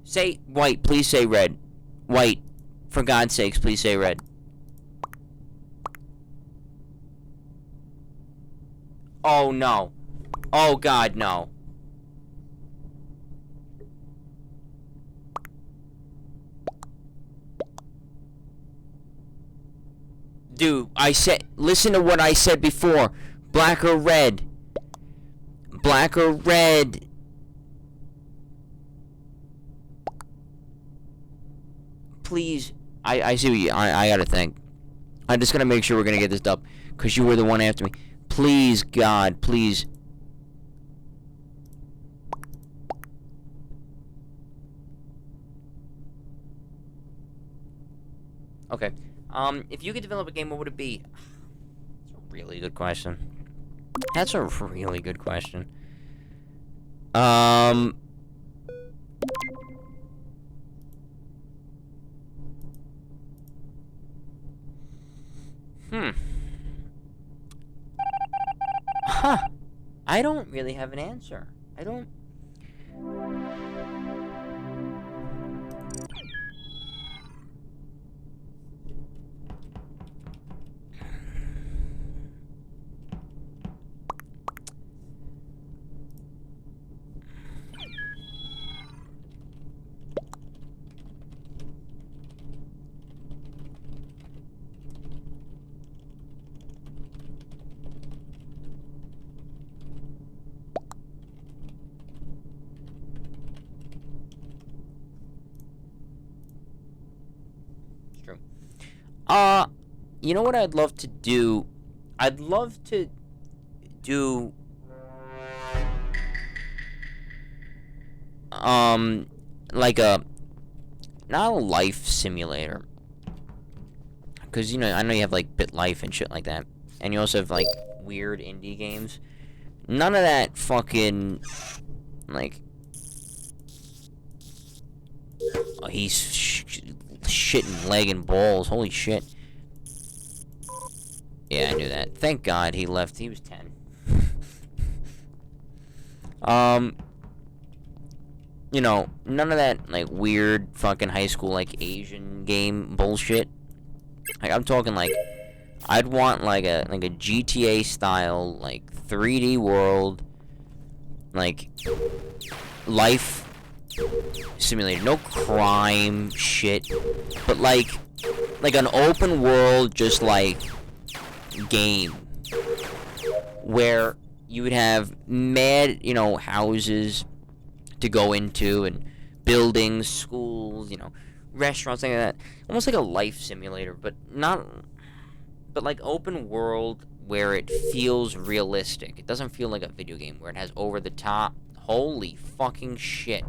Say white, please say red. White. For God's sakes, please say red. Oh, no. Oh, God, no. Dude, I said, listen to what I said before. Black or red. Black or red. Please. I see what you, I gotta think. I'm just gonna make sure we're gonna get this done. Because you were the one after me. Please, God, please. Okay. If you could develop a game, what would it be? That's a really good question. That's a really good question. Huh. I don't really have an answer. I don't... You know what I'd love to do? I'd love to do... like a... Not a life simulator. Because, you know, I know you have, like, BitLife and shit like that. And you also have, like, weird indie games. None of that fucking... Like... Oh, he's shitting leg and balls. Holy shit. Yeah, I knew that. Thank God he left. He was 10. You know, none of that, like, weird fucking high school, like, Asian game bullshit. Like, I'm talking, like, I'd want, like a GTA style, like, 3D world, like, life simulator. No crime shit. But, like an open world, just, like, game where you would have mad, you know, houses to go into and buildings, schools, you know, restaurants, things like that. Almost like a life simulator, but like open world where it feels realistic. It doesn't feel like a video game where it has over the top. Holy fucking shit.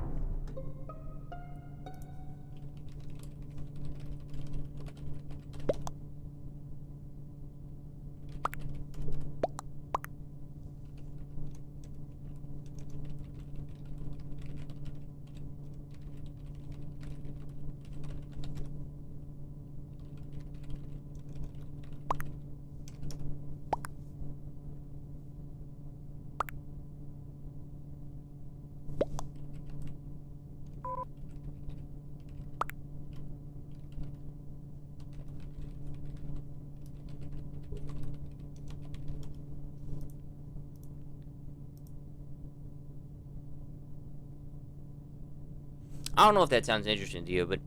I don't know if that sounds interesting to you, but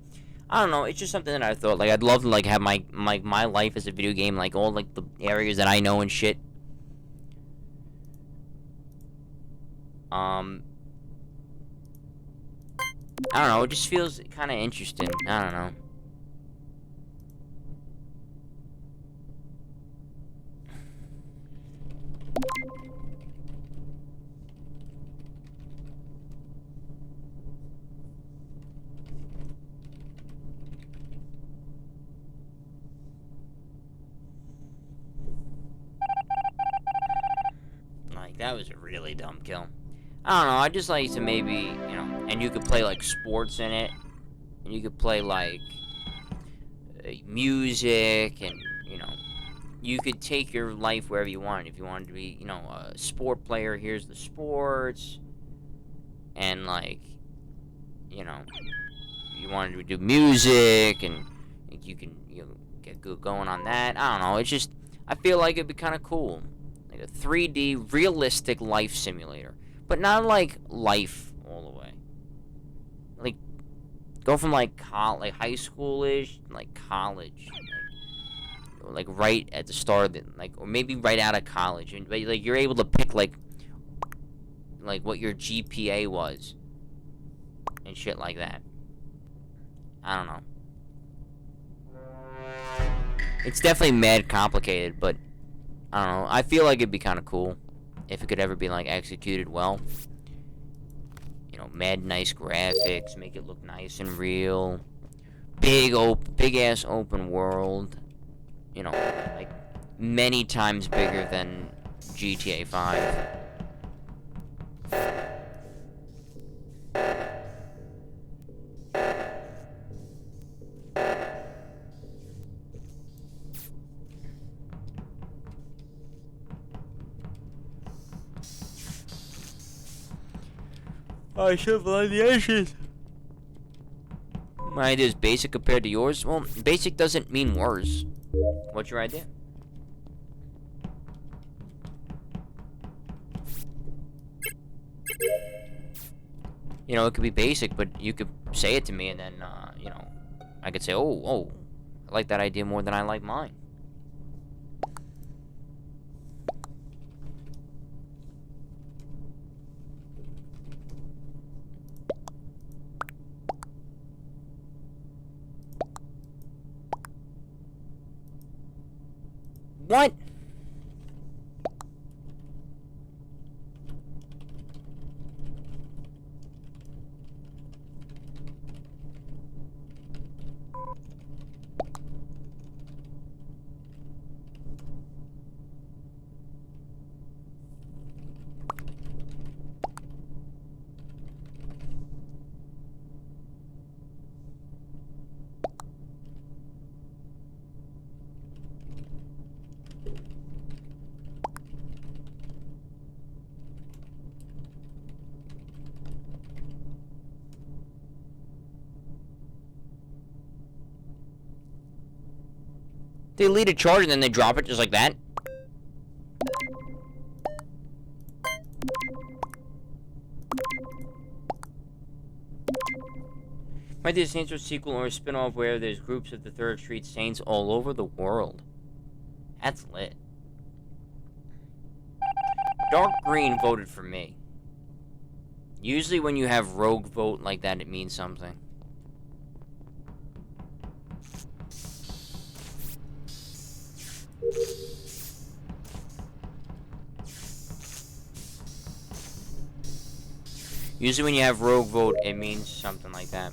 I don't know. It's just something that I thought. Like, I'd love to like have my life as a video game, like all like the areas that I know and shit. I don't know. It just feels kind of interesting. I don't know. Like, that was a really dumb kill. I don't know, I just like to maybe, and you could play, like, sports in it. And you could play, like, music, and, you could take your life wherever you wanted. If you wanted to be, a sport player, here's the sports. And, like, you wanted to do music, and you can, get good going on that. I don't know, it's just, I feel like it'd be kind of cool. Like a 3D realistic life simulator, but not like life all the way. Like go from like high school-ish, like college, like right at the start of it, like, or maybe right out of college, and like you're able to pick like what your GPA was and shit like that. I don't know. It's definitely mad complicated, but I don't know. I feel like it'd be kind of cool if it could ever be like executed well. Mad nice graphics, make it look nice and real. Big ass open world. Like many times bigger than GTA 5. I should find the ashes. My idea is basic compared to yours. Well, basic doesn't mean worse. What's your idea? It could be basic, but you could say it to me, and then, I could say, oh, I like that idea more than I like mine. What? They lead a charge and then they drop it just like that? Might be a Saints Row sequel or a spin-off where there's groups of the Third Street Saints all over the world. That's lit. Dark Green voted for me. Usually when you have rogue vote like that, it means something. Usually when you have rogue vote, it means something like that.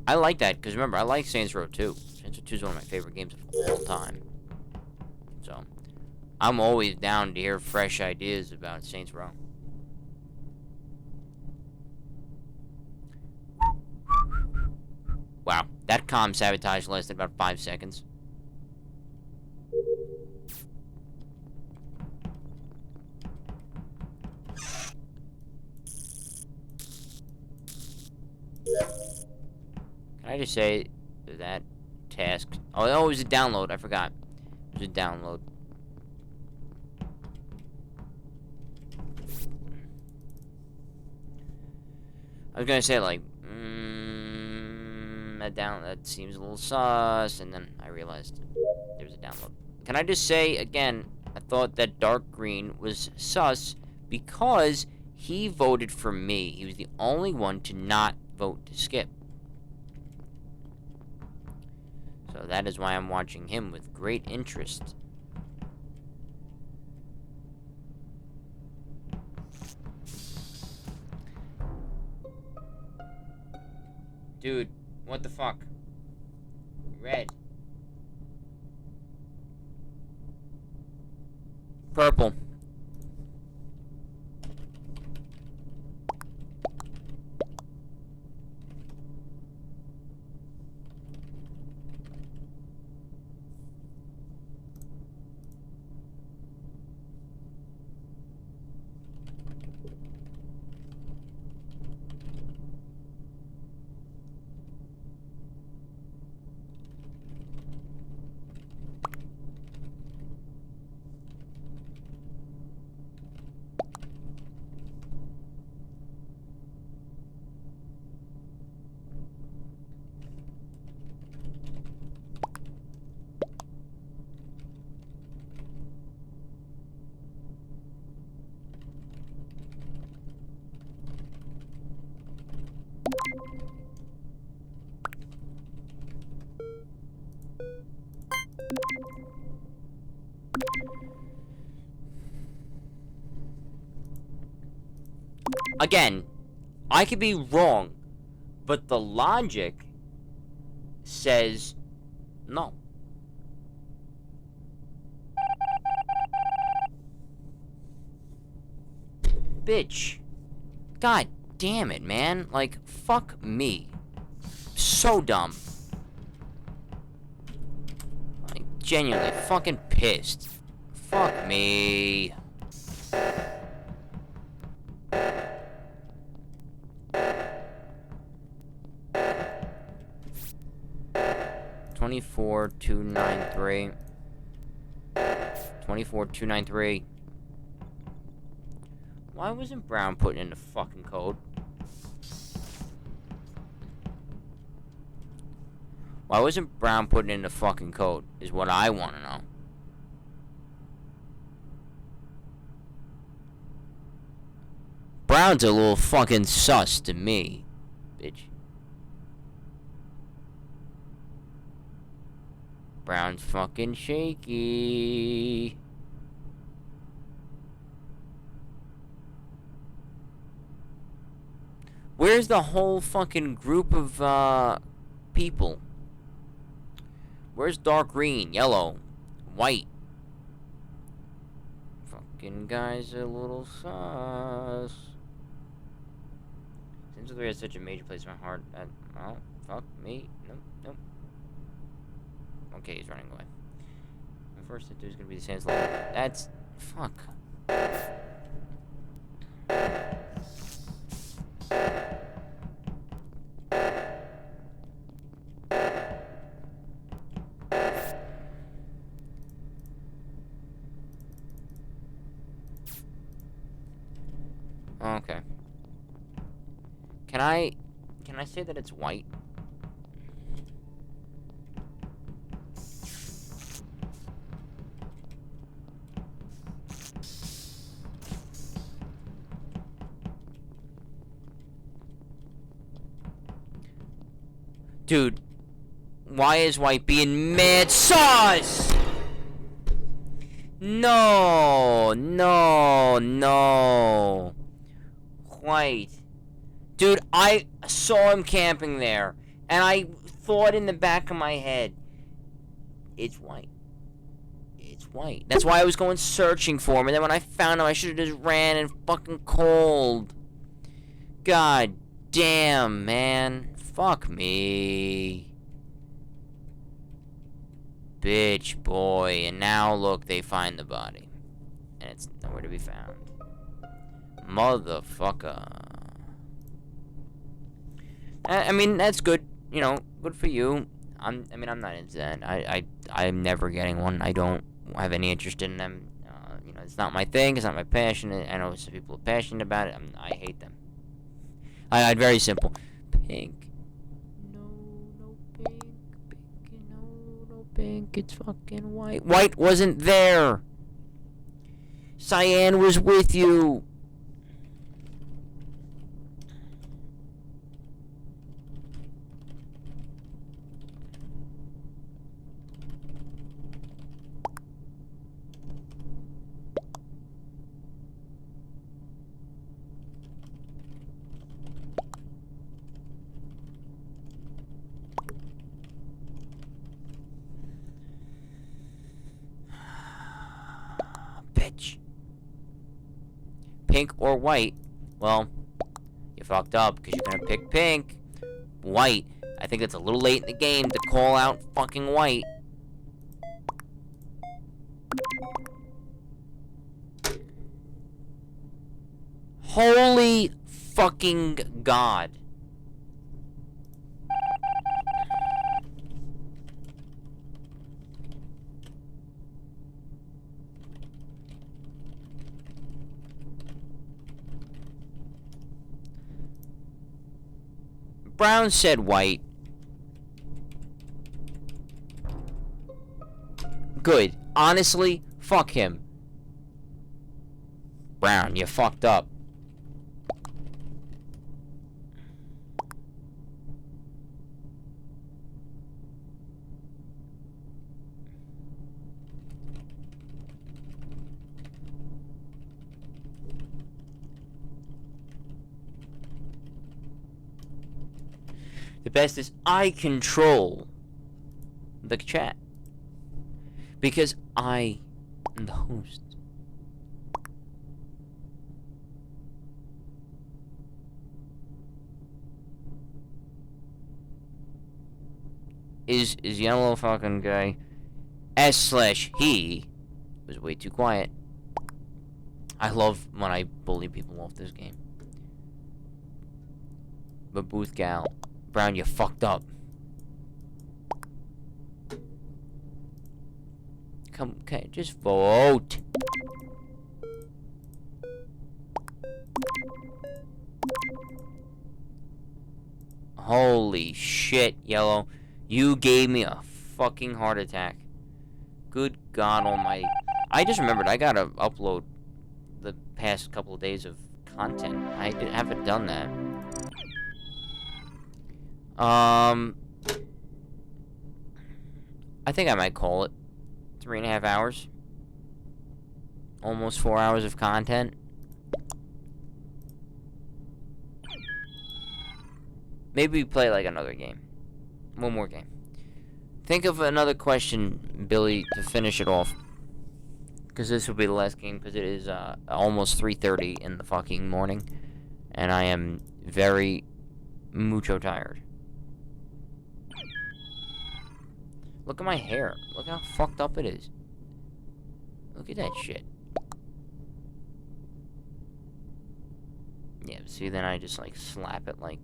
I like that, because remember, I like Saints Row 2. Saints Row 2 is one of my favorite games of all time. So, I'm always down to hear fresh ideas about Saints Row. Wow, that comm sabotage lasted about 5 seconds. Can I just say that task. Oh, no, it was a download. I forgot. It was a download. I was gonna say, like, that seems a little sus, and then I realized there was a download. Can I just say, again, I thought that dark green was sus because he voted for me. He was the only one to not vote to skip. So that is why I'm watching him with great interest. Dude, what the fuck? Red. Purple. Again, I could be wrong, but the logic says no. Bitch. God damn it, man. Like, fuck me. So dumb. Like, genuinely fucking pissed. Fuck me. Twenty-four, 293. 24, 293. Why wasn't Brown put in the fucking code? Why wasn't Brown put in the fucking code? Is what I want to know. Brown's a little fucking sus to me, bitch. Brown's fucking shaky. Where's the whole fucking group of, people? Where's dark green, yellow, white? Fucking guy's a little sus. Since there is such a major place in my heart, well, fuck me. Nope, nope. Okay, he's running away. The first tattoo is gonna be the Sans level. That's... fuck. Okay. Can I say that it's white? Dude, why is white being mad sauce? No, no, no. White. Dude, I saw him camping there, and I thought in the back of my head, it's white. It's white. That's why I was going searching for him, and then when I found him, I should have just ran in fucking cold. God damn, man. Fuck me. Bitch, boy. And now, look, they find the body. And it's nowhere to be found. Motherfucker. I mean, that's good. You know, good for you. I mean, I'm not into that. I'm never getting one. I don't have any interest in them. You know, it's not my thing. It's not my passion. I know some people are passionate about it. I hate them. I'd very simple. Pink. No, no pink. Pink. No pink. It's fucking white. White wasn't there. Cyan was with you. Bitch. Pink or white? Well, you fucked up because you're gonna pick pink. White. I think it's a little late in the game to call out fucking white. Holy fucking God. Brown said white. Good. Honestly, fuck him. Brown, you fucked up. The best is I control the chat. Because I am the host. Is yellow fucking guy S/he was way too quiet. I love when I bully people off this game. But Booth Gal, Brown, you fucked up. Come, okay, just vote. Holy shit, Yellow. You gave me a fucking heart attack. Good God almighty. I just remembered I gotta upload the past couple of days of content. I haven't done that. I think I might call it 3.5 hours. Almost 4 hours of content. Maybe we play like another game. One more game. Think of another question, Billy, to finish it off. Because this will be the last game, because it is almost 3:30 in the fucking morning. And I am very mucho tired. Look at my hair. Look how fucked up it is. Look at that shit. Yeah, see, then I just, like, slap it, like,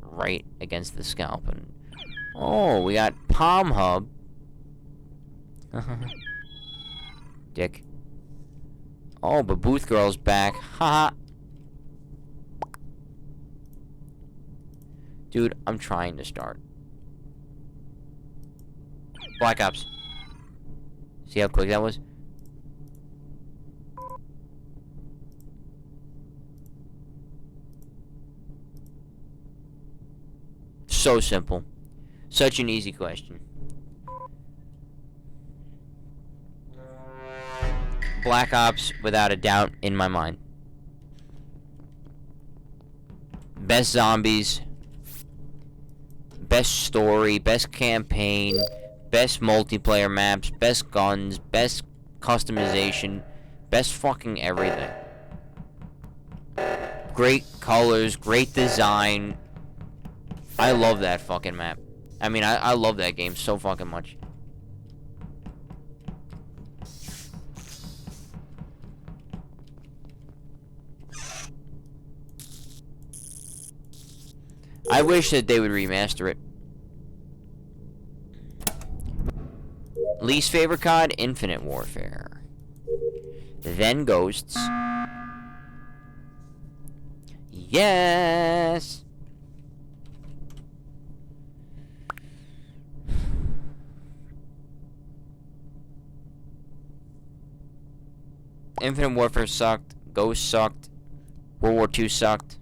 right against the scalp. And oh, we got Palm Hub. Dick. Oh, but Booth Girl's back. Haha. Dude, I'm trying to start. Black Ops. See how quick that was? So simple. Such an easy question. Black Ops, without a doubt, in my mind. Best zombies. Best story. Best campaign. Best multiplayer maps, best guns, best customization, best fucking everything. Great colors, great design. I love that fucking map. I mean, I love that game so fucking much. I wish that they would remaster it. Least favorite COD, Infinite Warfare. Then Ghosts. Yes! Infinite Warfare sucked. Ghosts sucked. World War II sucked.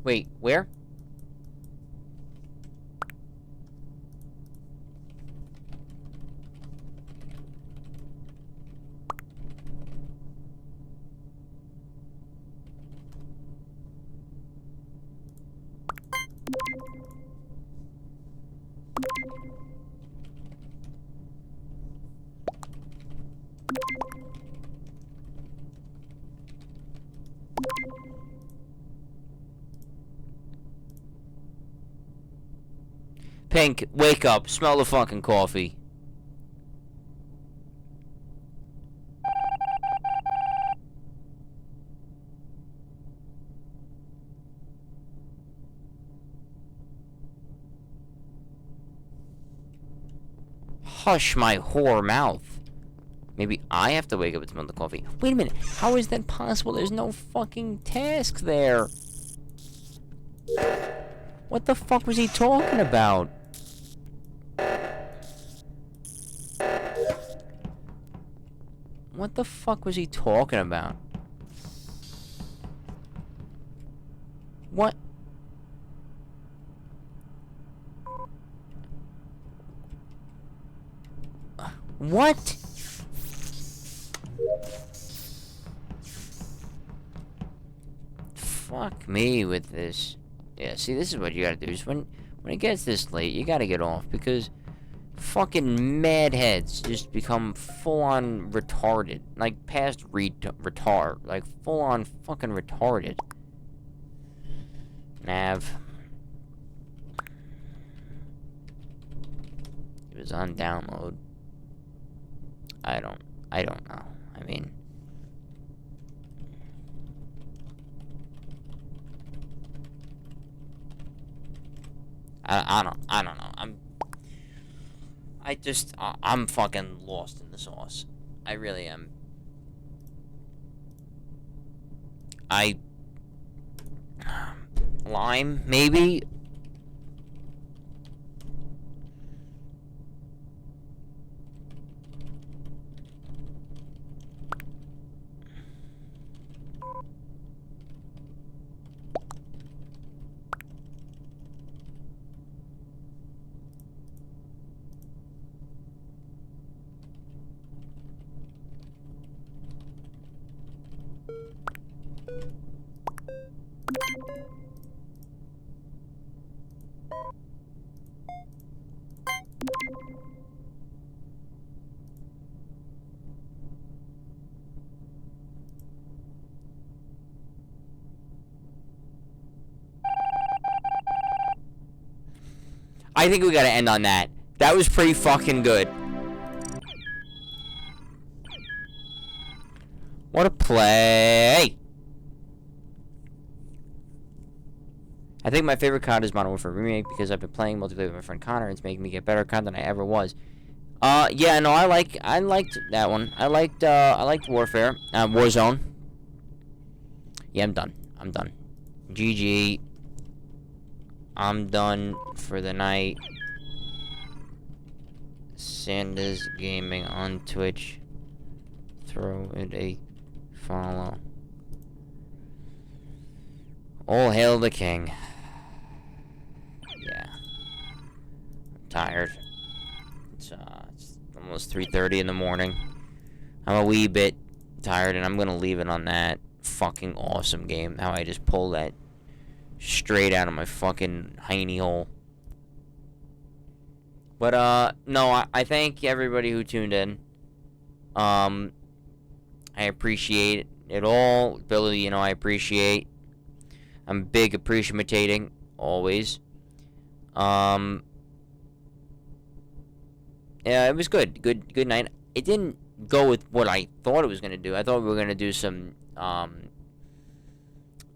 Wait, where? Pink, wake up. Smell the fucking coffee. Hush my whore mouth. Maybe I have to wake up and smell the coffee. Wait a minute. How is that possible? There's no fucking task there. What the fuck was he talking about? What the fuck was he talking about? What? What? Fuck me with this. Yeah, see, this is what you gotta do. Is when it gets this late, you gotta get off, because fucking mad heads just become full-on retarded. Like, past retard. Like, full-on fucking retarded. Nav. It was on download. I don't know. I mean... I don't know. I'm fucking lost in the sauce. I really am. Lime, maybe? I think we gotta end on that. That was pretty fucking good. What a play! I think my favorite COD is Modern Warfare Remake because I've been playing multiplayer with my friend Connor and it's making me get better COD than I ever was. Yeah, no, I liked that one. I liked Warfare. Warzone. Yeah, I'm done. GG. I'm done for the night. SandasGaming on Twitch. Throw it a follow. All hail the king. Yeah. I'm tired. It's almost 3:30 in the morning. I'm a wee bit tired, and I'm gonna leave it on that fucking awesome game. How I just pulled that straight out of my fucking hiney hole. But, no, I thank everybody who tuned in. I appreciate it all. Billy, you know, I appreciate. I'm big appreciating always. Um, yeah, it was good. Good night. It didn't go with what I thought it was gonna do. I thought we were gonna do some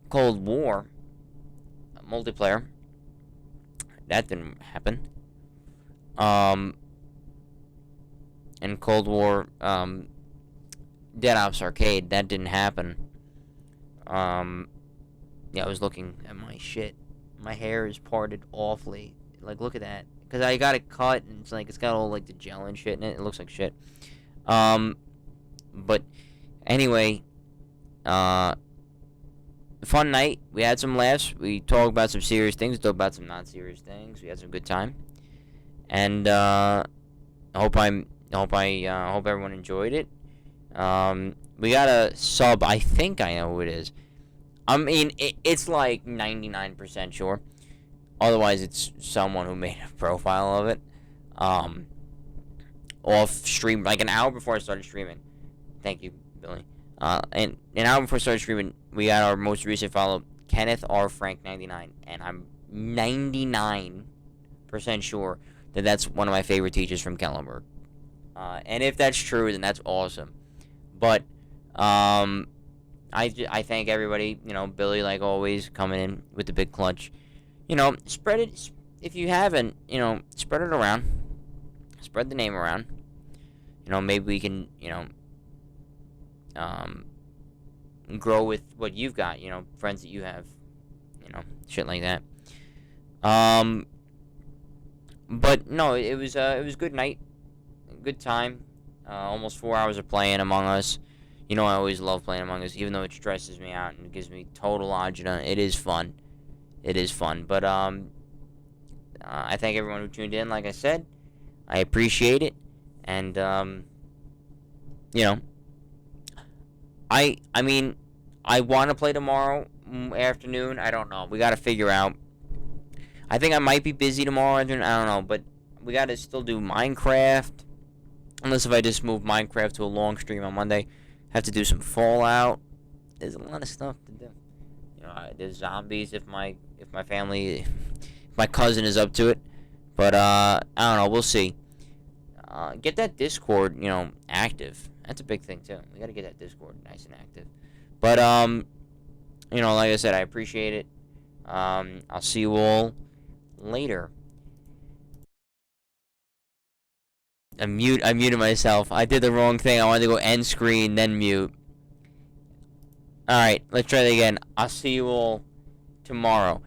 Cold War multiplayer. That didn't happen. Um, and Cold War Dead Ops Arcade, that didn't happen. Yeah, I was looking at my shit. My hair is parted awfully. Like, look at that. Because I got it cut, and it's like, it's got all, like, the gel and shit in it. It looks like shit. But, anyway, fun night. We had some laughs. We talked about some serious things. Talked about some non-serious things. We had some good time. And, I hope everyone enjoyed it. We got a sub. I think I know who it is. I mean, it's like 99% sure. Otherwise, it's someone who made a profile of it. Off stream, like an hour before I started streaming. Thank you, Billy. And an hour before I started streaming, we got our most recent follow, Kenneth R. Frank 99, and I'm 99% sure that that's one of my favorite teachers from Kellenberg. And if that's true, then that's awesome. But I thank everybody, you know, Billy, like always, coming in with the big clutch. You know, spread it, if you haven't, you know, spread it around. Spread the name around. You know, maybe we can, you know, grow with what you've got, you know, friends that you have, you know, shit like that. But no, it was a good night, good time. Almost 4 hours of playing Among Us. You know, I always love playing Among Us, even though it stresses me out and it gives me total agita. It is fun. It is fun. But I thank everyone who tuned in. Like I said, I appreciate it, and you know, I mean, I want to play tomorrow afternoon. I don't know. We got to figure out. I think I might be busy tomorrow afternoon. I don't know, but we got to still do Minecraft. Unless if I just move Minecraft to a long stream on Monday. Have to do some Fallout. There's a lot of stuff to do. You know, there's zombies if my family, if my cousin is up to it. But I don't know. We'll see. Get that Discord, you know, active. That's a big thing too. We gotta get that Discord nice and active. But you know, like I said, I appreciate it. I'll see you all later. I muted myself. I did the wrong thing. I wanted to go end screen, then mute. Alright, let's try that again. I'll see you all tomorrow.